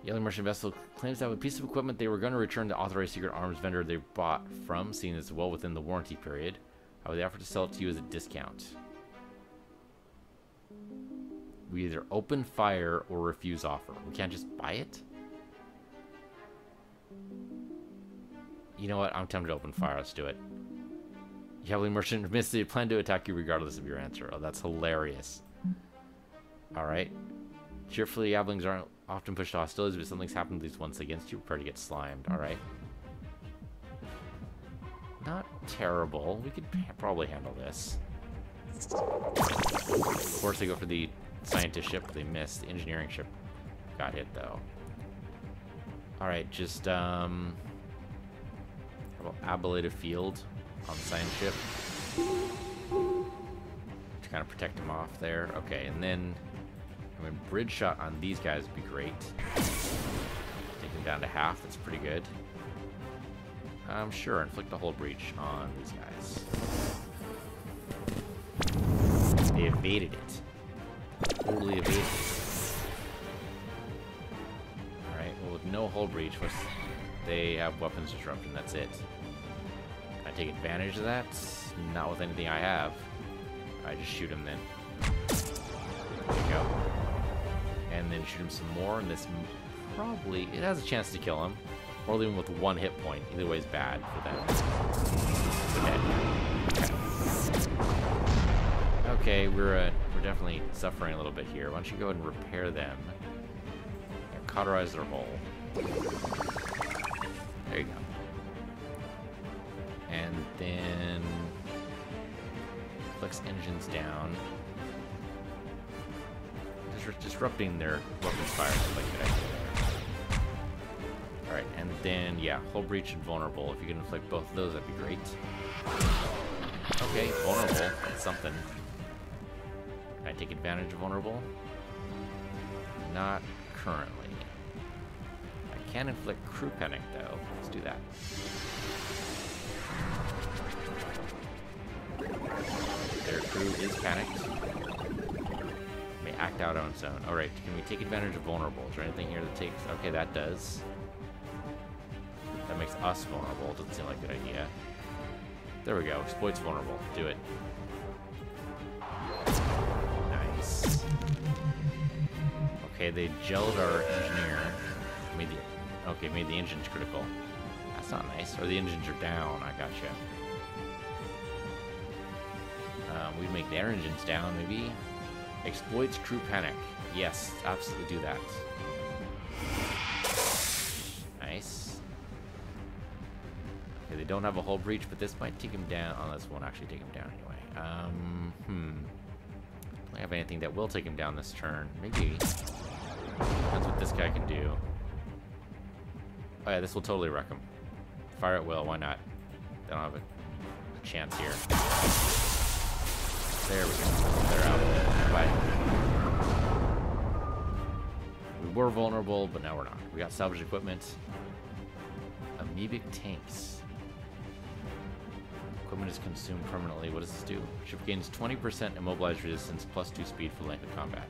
Yelling merchant vessel claims that with a piece of equipment they were going to return to authorized secret arms vendor they bought from, seeing as well within the warranty period. However, they offer to sell it to you as a discount. We either open fire or refuse offer. We can't just buy it? You know what? I'm tempted to open fire. Let's do it. Yelling merchant admits they plan to attack you regardless of your answer. Oh, that's hilarious. Alright. Cheerfully, Yablings aren't often pushed to hostilities, but if something's happened at least once against you, prepare to get slimed. Alright. Not terrible. We could probably handle this. Of course, they go for the scientist ship. They missed. The engineering ship got hit, though. Alright, just, how about ablative field on the science ship? To kind of protect them off there. Okay, and then, I mean, bridge shot on these guys would be great. Take them down to half. That's pretty good. Sure, inflict a hull breach on these guys. They evaded it. Totally evaded it. Alright, well, with no hull breach, they have weapons disruption. That's it. Can I take advantage of that? Not with anything I have. I just shoot him then. There you go. And then shoot him some more, and this probably, it has a chance to kill him. Or leave him with one hit point. Either way is bad for them. Okay, we're definitely suffering a little bit here. Why don't you go ahead and repair them? And cauterize their hull. There you go. And then flex engines down. Disrupting their weapons fire is like a good idea there. Alright, and then, yeah, hull breach and vulnerable. If you can inflict both of those, that'd be great. Okay, vulnerable. That's something. Can I take advantage of vulnerable? Not currently. I can inflict crew panic, though. Let's do that. Their crew is panicked. May act out on its own. Alright, can we take advantage of vulnerable? Is there anything here that takes... Okay, that does. That makes us vulnerable. Doesn't seem like a good idea. There we go. Exploits vulnerable. Do it. Nice. Okay, they gelled our engineer. Made the engines critical. That's not nice. Or the engines are down. I gotcha. We'd make their engines down, maybe. Exploits crew panic. Yes, absolutely do that. Nice. Okay, they don't have a hull breach, but this might take him down. Oh, this won't actually take him down anyway. Don't have anything that will take him down this turn. Maybe. Depends what this guy can do. Oh yeah, this will totally wreck him. Fire at will, why not? They don't have a chance here. There we go. They're out. Bye. We were vulnerable, but now we're not. We got salvage equipment. Amoebic tanks. Equipment is consumed permanently. What does this do? Ship gains 20% immobilized resistance plus 2 speed for length of combat.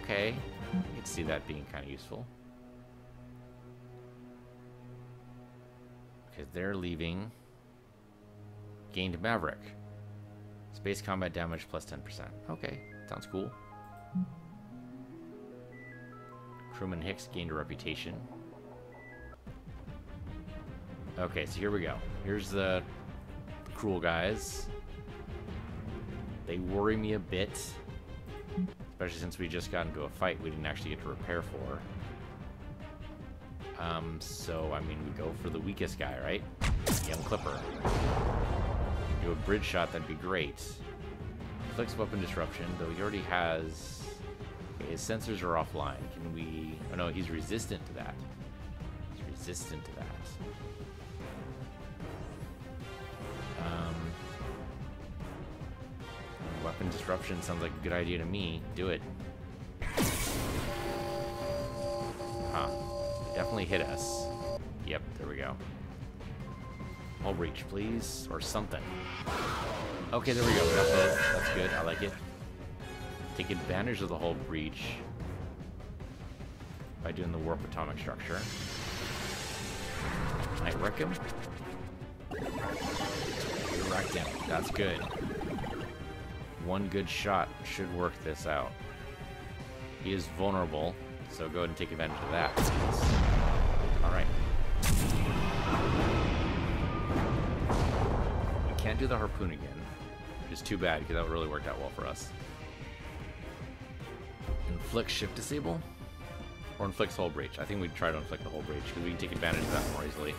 Okay. You can see that being kind of useful. Okay, they're leaving. Gained Maverick. Space combat damage plus 10%. Okay, sounds cool. Crewman Hicks gained a reputation. Okay, so here we go. Here's the cruel guys. They worry me a bit. Especially since we just got into a fight we didn't actually get to repair for. So, I mean, we go for the weakest guy, right? Young Clipper. Do a bridge shot, that'd be great. Inflicts weapon disruption, though he already has... Okay, his sensors are offline. Can we... Oh no, he's resistant to that. He's resistant to that. Weapon disruption sounds like a good idea to me. Do it. Huh. It definitely hit us. Yep, there we go. Hull breach, please. Or something. Okay, there we go. We got both. That's good. I like it. Take advantage of the hull breach. by doing the warp atomic structure. Might wreck him. Wrecked him. That's good. One good shot should work this out. He is vulnerable, so go ahead and take advantage of that. Alright. We can't do the harpoon again, which is too bad because that really worked out well for us. Inflict shift disable? Or inflicts hull breach. I think we'd try to inflict the hull breach because we can take advantage of that more easily.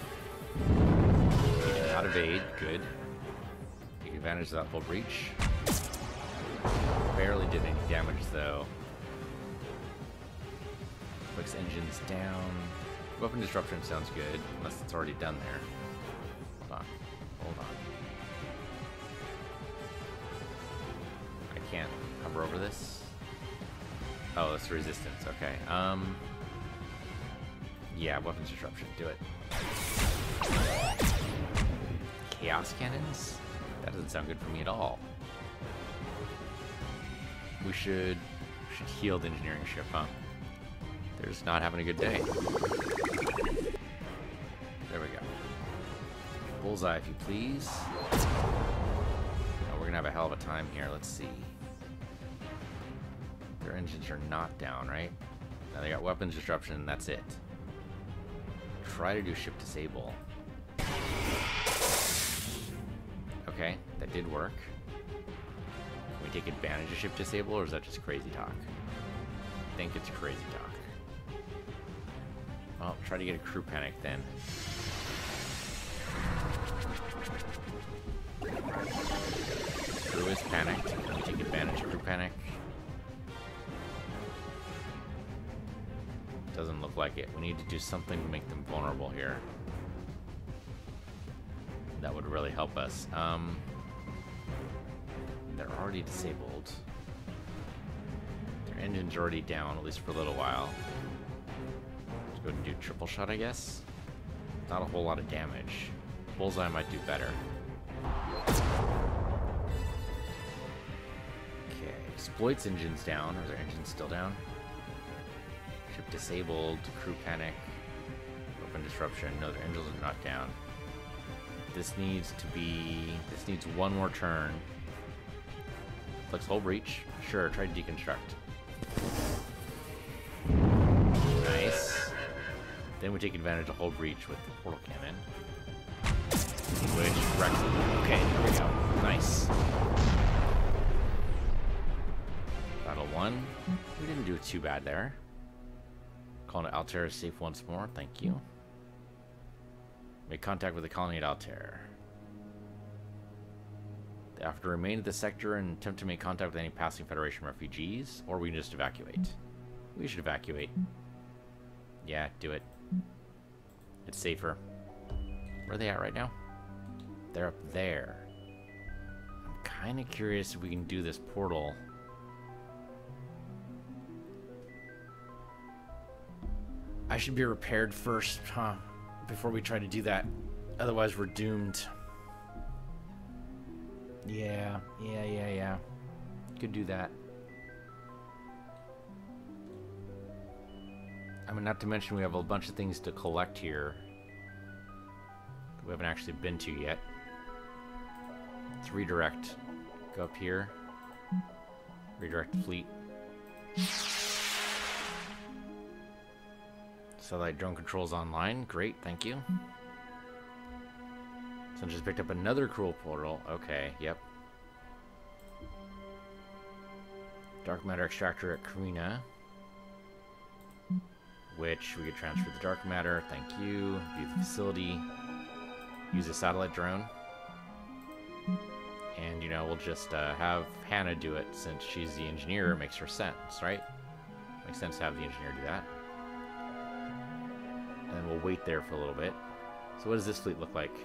We did not evade. Good. Take advantage of that hull breach. Barely did any damage though. Inflicts engines down. Weapon disruption sounds good, unless it's already done there. Hold on. Hold on. I can't hover over this. Oh, it's resistance. Okay. Yeah, weapons disruption. Do it. Chaos cannons? That doesn't sound good for me at all. We should heal the engineering ship, huh? They're just not having a good day. There we go. Bullseye, if you please. Oh, we're gonna have a hell of a time here. Let's see. Their engines are not down, right? Now they got weapons disruption, and that's it. Try to do ship disable. Okay, that did work. Can we take advantage of ship disable, or is that just crazy talk? I think it's crazy talk. Well, try to get a crew panic then. Crew is panicked. Can we take advantage of crew panic? Doesn't look like it. We need to do something to make them vulnerable here. That would really help us. They're already disabled. Their engine's already down, at least for a little while. Let's go ahead and do triple shot, I guess. Not a whole lot of damage. Bullseye might do better. Okay, exploits engine's down. Are their engines still down? Ship disabled, crew panic, weapon disruption. No, their engines are not down. This needs one more turn. Flex hull breach. Sure, try to deconstruct. Nice. Then we take advantage of hull breach with the portal cannon. Which wrecks it. Okay, here we go. Nice. Battle 1. We didn't do too bad there. Calling it Altair is safe once more. Thank you. Make contact with the colony at Altair. They have to remain at the sector and attempt to make contact with any passing Federation refugees, or we can just evacuate. We should evacuate. Yeah, do it. It's safer. Where are they at right now? They're up there. I'm kind of curious if we can do this portal. I should be repaired first, huh? Before we try to do that. Otherwise, we're doomed. Yeah. Could do that. I mean, not to mention we have a bunch of things to collect here that we haven't actually been to yet. Let's redirect. Go up here. Redirect the fleet. Satellite drone controls online. Great, thank you. So I just picked up another cruel portal. Okay, yep. Dark matter extractor at Karina. Which we could transfer the dark matter. Thank you. View the facility. Use a satellite drone. And, you know, we'll just have Hannah do it since she's the engineer. It makes her sense, right? Makes sense to have the engineer do that. And then we'll wait there for a little bit. So what does this fleet look like?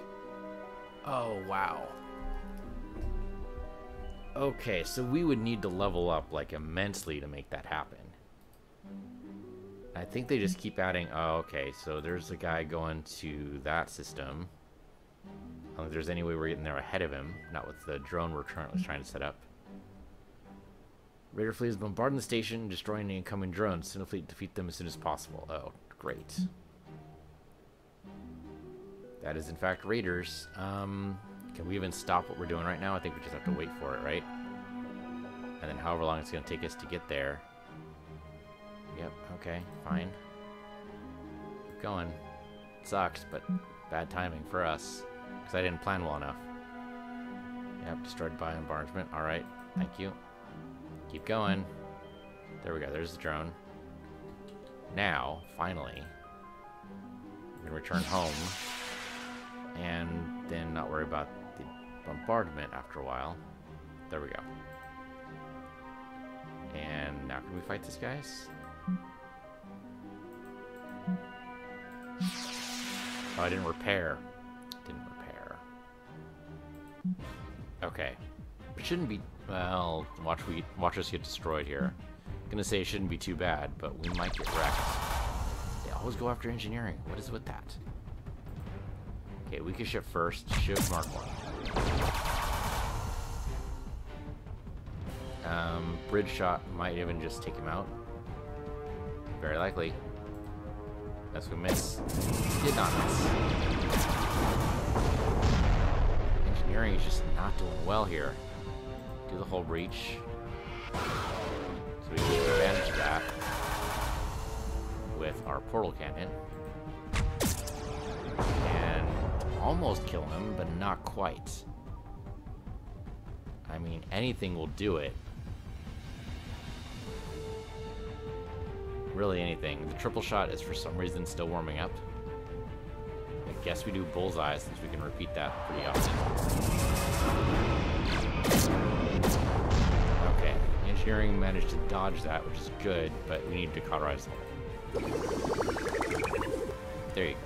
Oh, wow. Okay, so we would need to level up, like, immensely to make that happen. I think they just keep adding... Oh, okay, so there's a guy going to that system. I don't think there's any way we're getting there ahead of him. Not with the drone we're currently trying to set up. Raider fleet is bombarding the station, destroying the incoming drones. Send a fleet to defeat them as soon as possible. Oh, great. That is, in fact, raiders. Can we even stop what we're doing right now? I think we just have to wait for it, right? And then however long it's going to take us to get there. Yep, okay, fine. Keep going. It sucks, but bad timing for us. Because I didn't plan well enough. Yep, destroyed by bombardment. Alright, thank you. Keep going. There we go, there's the drone. Now, finally, we can return home. And then not worry about the bombardment after a while. There we go. And now can we fight these guys? Oh, I didn't repair. Didn't repair. Okay. It shouldn't be... Well, watch us get destroyed here. I'm gonna say it shouldn't be too bad, but we might get wrecked. They always go after engineering. What is with that? Okay, weakest ship first. Ship Mark 1. Bridge shot might even just take him out. Very likely. Unless we miss. Did not miss. Engineering is just not doing well here. Do the whole breach. So we can take advantage of that with our portal cannon. And almost kill him, but not quite. I mean, anything will do it. Really anything. The triple shot is for some reason still warming up. I guess we do bullseye since we can repeat that pretty often. Okay, engineering managed to dodge that, which is good, but we need to cauterize the hole. There you go.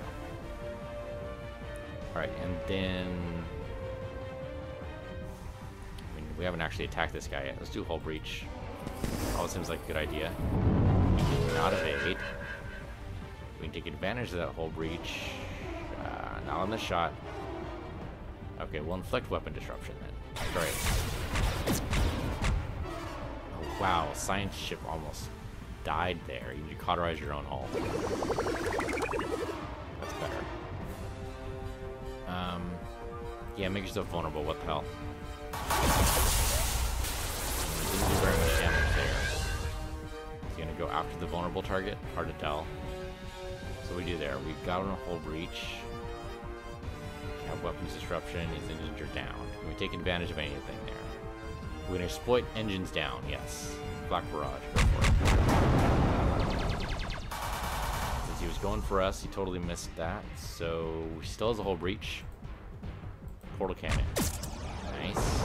Alright, and then... I mean, we haven't actually attacked this guy yet. Let's do hull breach. Always seems like a good idea. Not evade. We can take advantage of that hull breach. Not on the shot. Okay, we'll inflict weapon disruption then. Great. Oh, wow, a science ship almost died there. You need to cauterize your own hull. That's better. Yeah, make yourself vulnerable. What the hell? Didn't do very much damage there. Is he gonna go after the vulnerable target? Hard to tell. So we do there. We've got on a hull breach. We have weapons disruption. Is an injured down. Can we take advantage of anything there? We're gonna exploit engines down. Yes. Black Barrage. Go for it. Since he was going for us, he totally missed that. So he still has a hull breach. Portal cannon. Nice.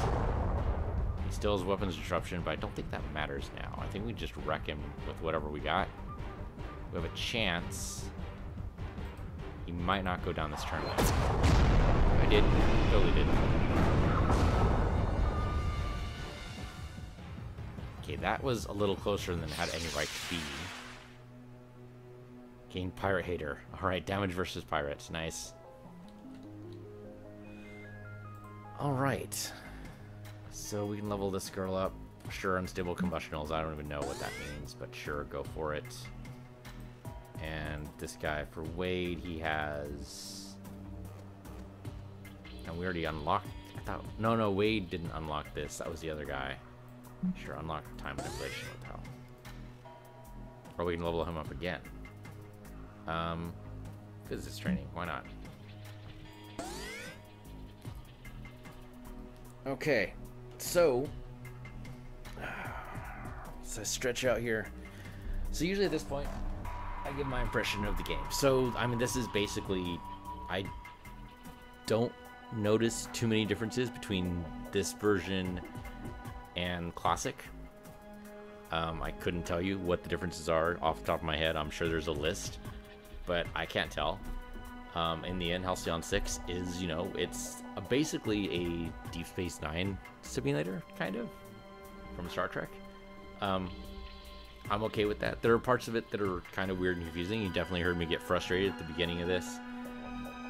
He still has weapons disruption, but I don't think that matters now. I think we just wreck him with whatever we got. We have a chance. He might not go down this turn. I did. Totally did. Okay, that was a little closer than it had any right to be. Gain Pirate Hater. Alright, damage versus pirates. Nice. Alright. So we can level this girl up. Sure, unstable combustionals. I don't even know what that means, but sure, go for it. And this guy, for Wade, he has... And we already unlocked... I thought... No, Wade didn't unlock this. That was the other guy. Sure, unlock time manipulation. What the hell? Or we can level him up again. Physics training. Why not? Okay. So... Let's stretch out here. So usually at this point, I give my impression of the game. So, I mean, this is basically... I don't notice too many differences between this version and Classic. I couldn't tell you what the differences are off the top of my head. I'm sure there's a list, but I can't tell. In the end, Halcyon 6 is, you know, it's basically a Deep Space Nine simulator, kind of, from Star Trek. I'm okay with that. There are parts of it that are kind of weird and confusing. You definitely heard me get frustrated at the beginning of this.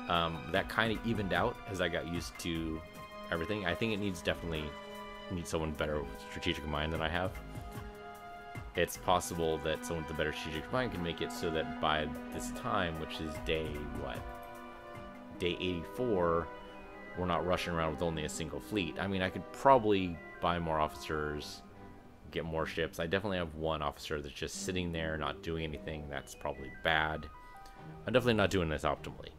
That kind of evened out as I got used to everything. I think it needs someone better with strategic mind than I have. it's possible that someone with a better strategic mind can make it so that by this time, which is day, what? Day 84, we're not rushing around with only a single fleet. I mean, I could probably buy more officers, get more ships. I definitely have one officer that's just sitting there, not doing anything. That's probably bad. I'm definitely not doing this optimally.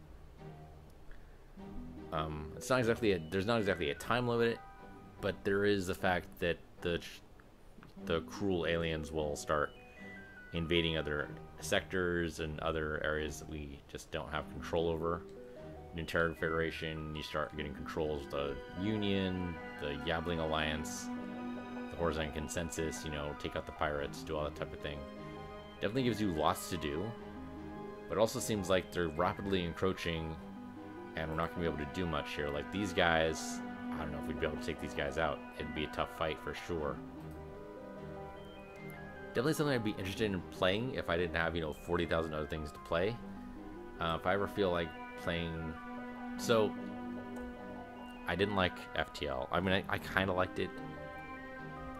It's not exactly there's not exactly a time limit, but there is the fact that the cruel aliens will start invading other sectors and other areas that we just don't have control over. In Terran Federation, you start getting controls of the Union, the Yabbling Alliance, the Horizon Consensus, you know, take out the pirates, do all that type of thing. Definitely gives you lots to do, but it also seems like they're rapidly encroaching and we're not going to be able to do much here. Like these guys, I don't know if we'd be able to take these guys out. It'd be a tough fight for sure. Definitely something I'd be interested in playing if I didn't have, you know, 40,000 other things to play. If I ever feel like playing... So, I didn't like FTL. I mean, I kind of liked it.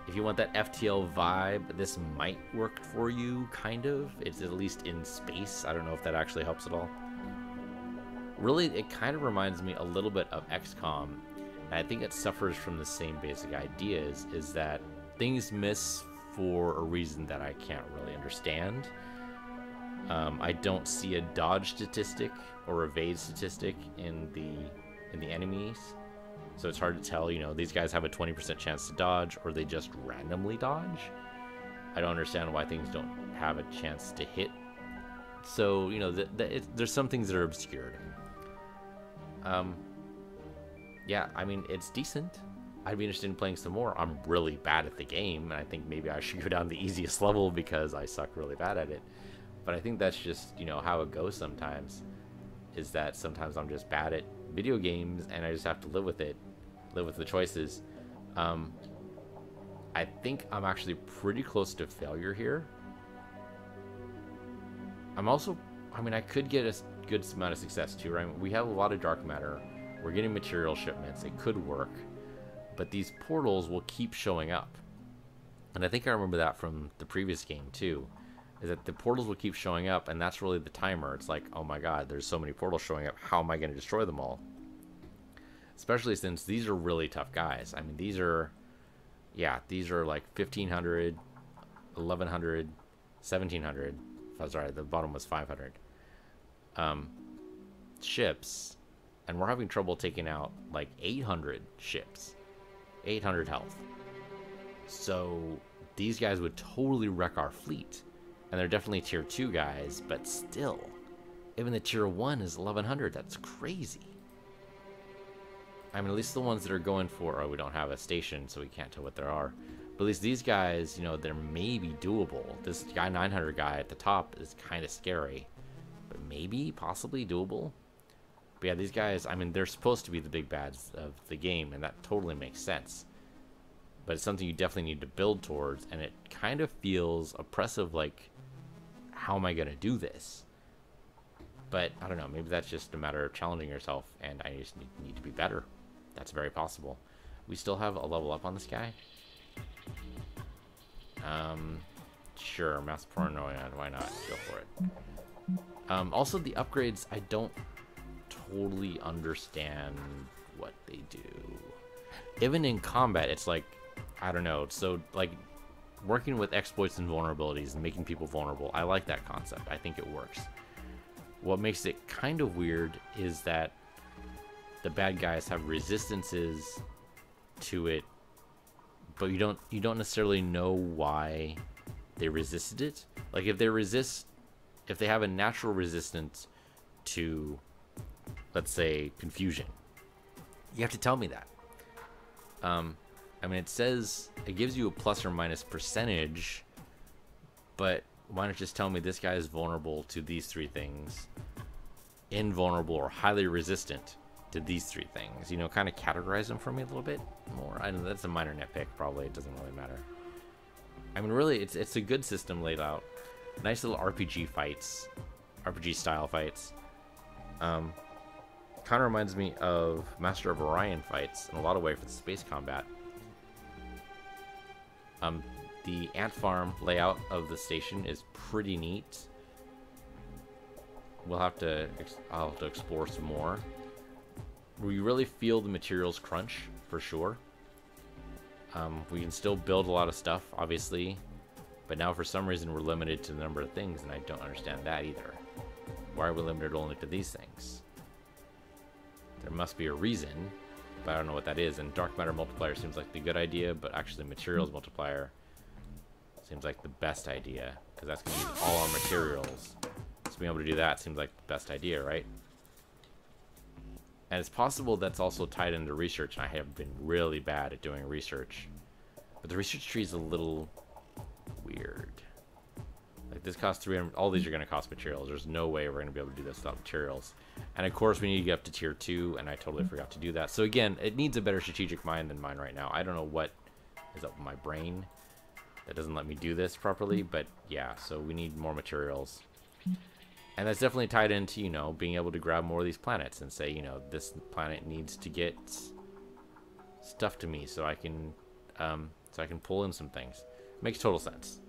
If you want that FTL vibe, this might work for you, kind of. It's at least in space. I don't know if that actually helps at all. Really, it kind of reminds me a little bit of XCOM. And I think it suffers from the same basic ideas, is that things miss for a reason that I can't really understand. I don't see a dodge statistic or evade statistic in the enemies, so it's hard to tell, you know, these guys have a 20% chance to dodge or they just randomly dodge. I don't understand why things don't have a chance to hit. So, you know, there's some things that are obscured. Yeah, I mean, it's decent. I'd be interested in playing some more. I'm really bad at the game, and I think maybe I should go down the easiest level because I suck really bad at it. But I think that's just, you know, how it goes sometimes, is that sometimes I'm just bad at video games and I just have to live with it, live with the choices. I think I'm actually pretty close to failure here. I'm also, I mean, I could get a good amount of success too, right? We have a lot of dark matter. We're getting material shipments. It could work. But these portals will keep showing up. And I think I remember that from the previous game too, is that the portals will keep showing up, and that's really the timer. It's like, oh my god, there's so many portals showing up. How am I going to destroy them all? Especially since these are really tough guys. I mean, these are, yeah, these are like 1,500, 1,100, 1,700. Oh, sorry, the bottom was 500. Ships, and we're having trouble taking out like 800 ships. 800 health. So these guys would totally wreck our fleet. And they're definitely tier 2 guys, but still, even the tier 1 is 1100. That's crazy. I mean, at least the ones that are going for, oh, we don't have a station, so we can't tell what there are. But at least these guys, you know, they're maybe doable. This guy 900 guy at the top is kind of scary, but maybe, possibly doable. But yeah, these guys, I mean, they're supposed to be the big bads of the game, and that totally makes sense. But it's something you definitely need to build towards, and it kind of feels oppressive, like, how am I going to do this? But, I don't know, maybe that's just a matter of challenging yourself, and I just need to be better. That's very possible. We still have a level up on this guy? Sure, mass paranoia, why not? Go for it. Also, the upgrades, I don't totally understand what they do. Even in combat, it's like, I don't know, so like working with exploits and vulnerabilities and making people vulnerable, I like that concept. I think it works. What makes it kind of weird is that the bad guys have resistances to it, but you don't necessarily know why they resisted it. Like if they have a natural resistance to, let's say, confusion, you have to tell me that. I mean, it gives you a plus or minus percentage, but why not just tell me this guy is vulnerable to these 3 things, invulnerable or highly resistant to these 3 things? You know, kind of categorize them for me a little bit more. I know that's a minor nitpick, probably. It doesn't really matter. I mean, really, it's a good system laid out. Nice little RPG fights, RPG style fights. Kind of reminds me of Master of Orion fights in a lot of ways for the space combat. The ant farm layout of the station is pretty neat. I'll have to explore some more. We really feel the materials crunch, for sure. We can still build a lot of stuff, obviously, but now for some reason we're limited to the number of things, and I don't understand that either. Why are we limited only to these things? There must be a reason, but I don't know what that is. And dark matter multiplier seems like the good idea, but actually materials multiplier seems like the best idea, because that's going to use all our materials. So being able to do that seems like the best idea, right? And it's possible that's also tied into research, and I have been really bad at doing research. But the research tree is a little weird. Like, this costs 300, all these are going to cost materials. There's no way we're going to be able to do this without materials. And of course, we need to get up to tier 2, and I totally forgot to do that. So again, it needs a better strategic mind than mine right now. I don't know what is up with my brain that doesn't let me do this properly, but yeah, so we need more materials. And that's definitely tied into, you know, being able to grab more of these planets and say, you know, this planet needs to get stuff to me so I can pull in some things. Makes total sense.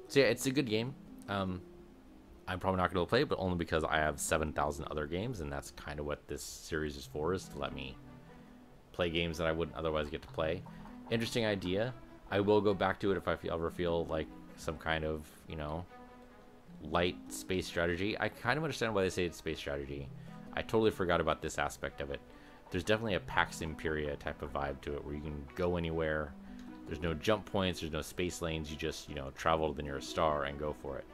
So yeah, it's a good game. I'm probably not going to play it, but only because I have 7,000 other games, and that's kind of what this series is for, is to let me play games that I wouldn't otherwise get to play. Interesting idea. I will go back to it if I ever feel like some kind of, you know, light space strategy. I kind of understand why they say it's space strategy. I totally forgot about this aspect of it. There's definitely a Pax Imperia type of vibe to it, where you can go anywhere. There's no jump points, there's no space lanes, you just, you know, travel to the nearest star and go for it.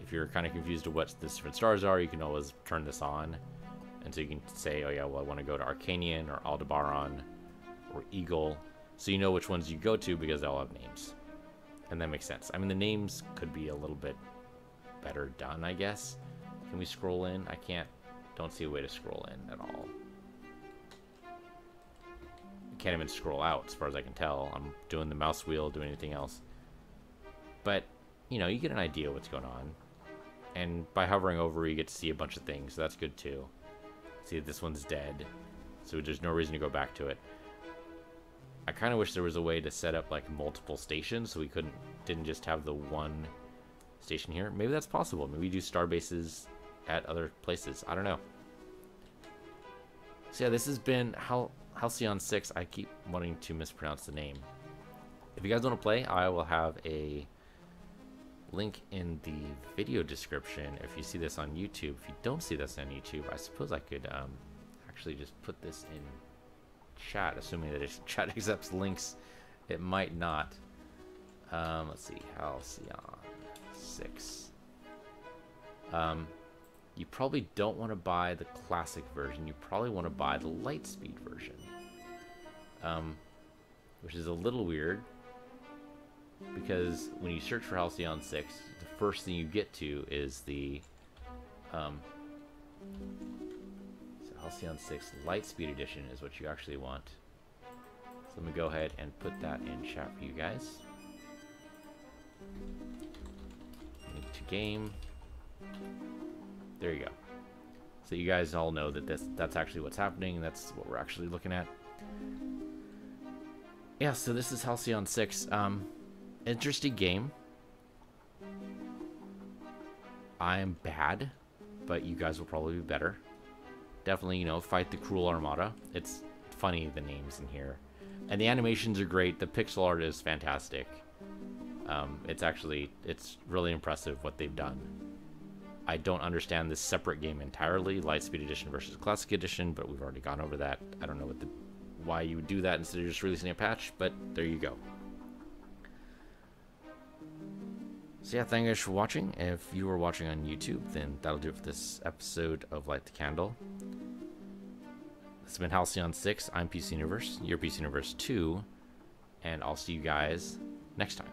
If you're kind of confused to what the different stars are, you can always turn this on. And so you can say, oh yeah, well, I want to go to Arcanian or Aldebaran or Eagle. So you know which ones you go to because they all have names. And that makes sense. I mean, the names could be a little bit better done, I guess. Can we scroll in? I don't see a way to scroll in at all. I can't even scroll out as far as I can tell. I'm doing the mouse wheel, doing anything else. But, you know, you get an idea of what's going on. And by hovering over, you get to see a bunch of things, so that's good too. See that this one's dead, so there's no reason to go back to it. I kind of wish there was a way to set up like multiple stations, so we didn't just have the one station here. Maybe that's possible. Maybe we do star bases at other places. I don't know. So yeah, this has been Halcyon 6. I keep wanting to mispronounce the name. If you guys want to play, I will have a link in the video description if you see this on YouTube. If you don't see this on YouTube, I suppose I could actually just put this in chat, assuming that chat accepts links. It might not. Let's see, Halcyon 6. You probably don't want to buy the classic version. You probably want to buy the Lightspeed version, which is a little weird, because when you search for Halcyon 6, the first thing you get to is the so Halcyon 6 Lightspeed Edition is what you actually want. So let me go ahead and put that in chat for you guys. Link to game. There you go. So you guys all know that that's actually what's happening. That's what we're actually looking at. Yeah, so this is Halcyon 6. Interesting game. I am bad, but you guys will probably be better. Definitely, you know, fight the cruel armada. It's funny, the names in here. And the animations are great. The pixel art is fantastic. It's really impressive what they've done. I don't understand this separate game entirely, Lightspeed Edition versus Classic Edition, but we've already gone over that. I don't know why you would do that instead of just releasing a patch, but there you go. So yeah, thank you guys for watching. If you were watching on YouTube, then that'll do it for this episode of Light the Candle. This has been Halcyon 6. I'm PC Universe, your PC Universe 2, and I'll see you guys next time.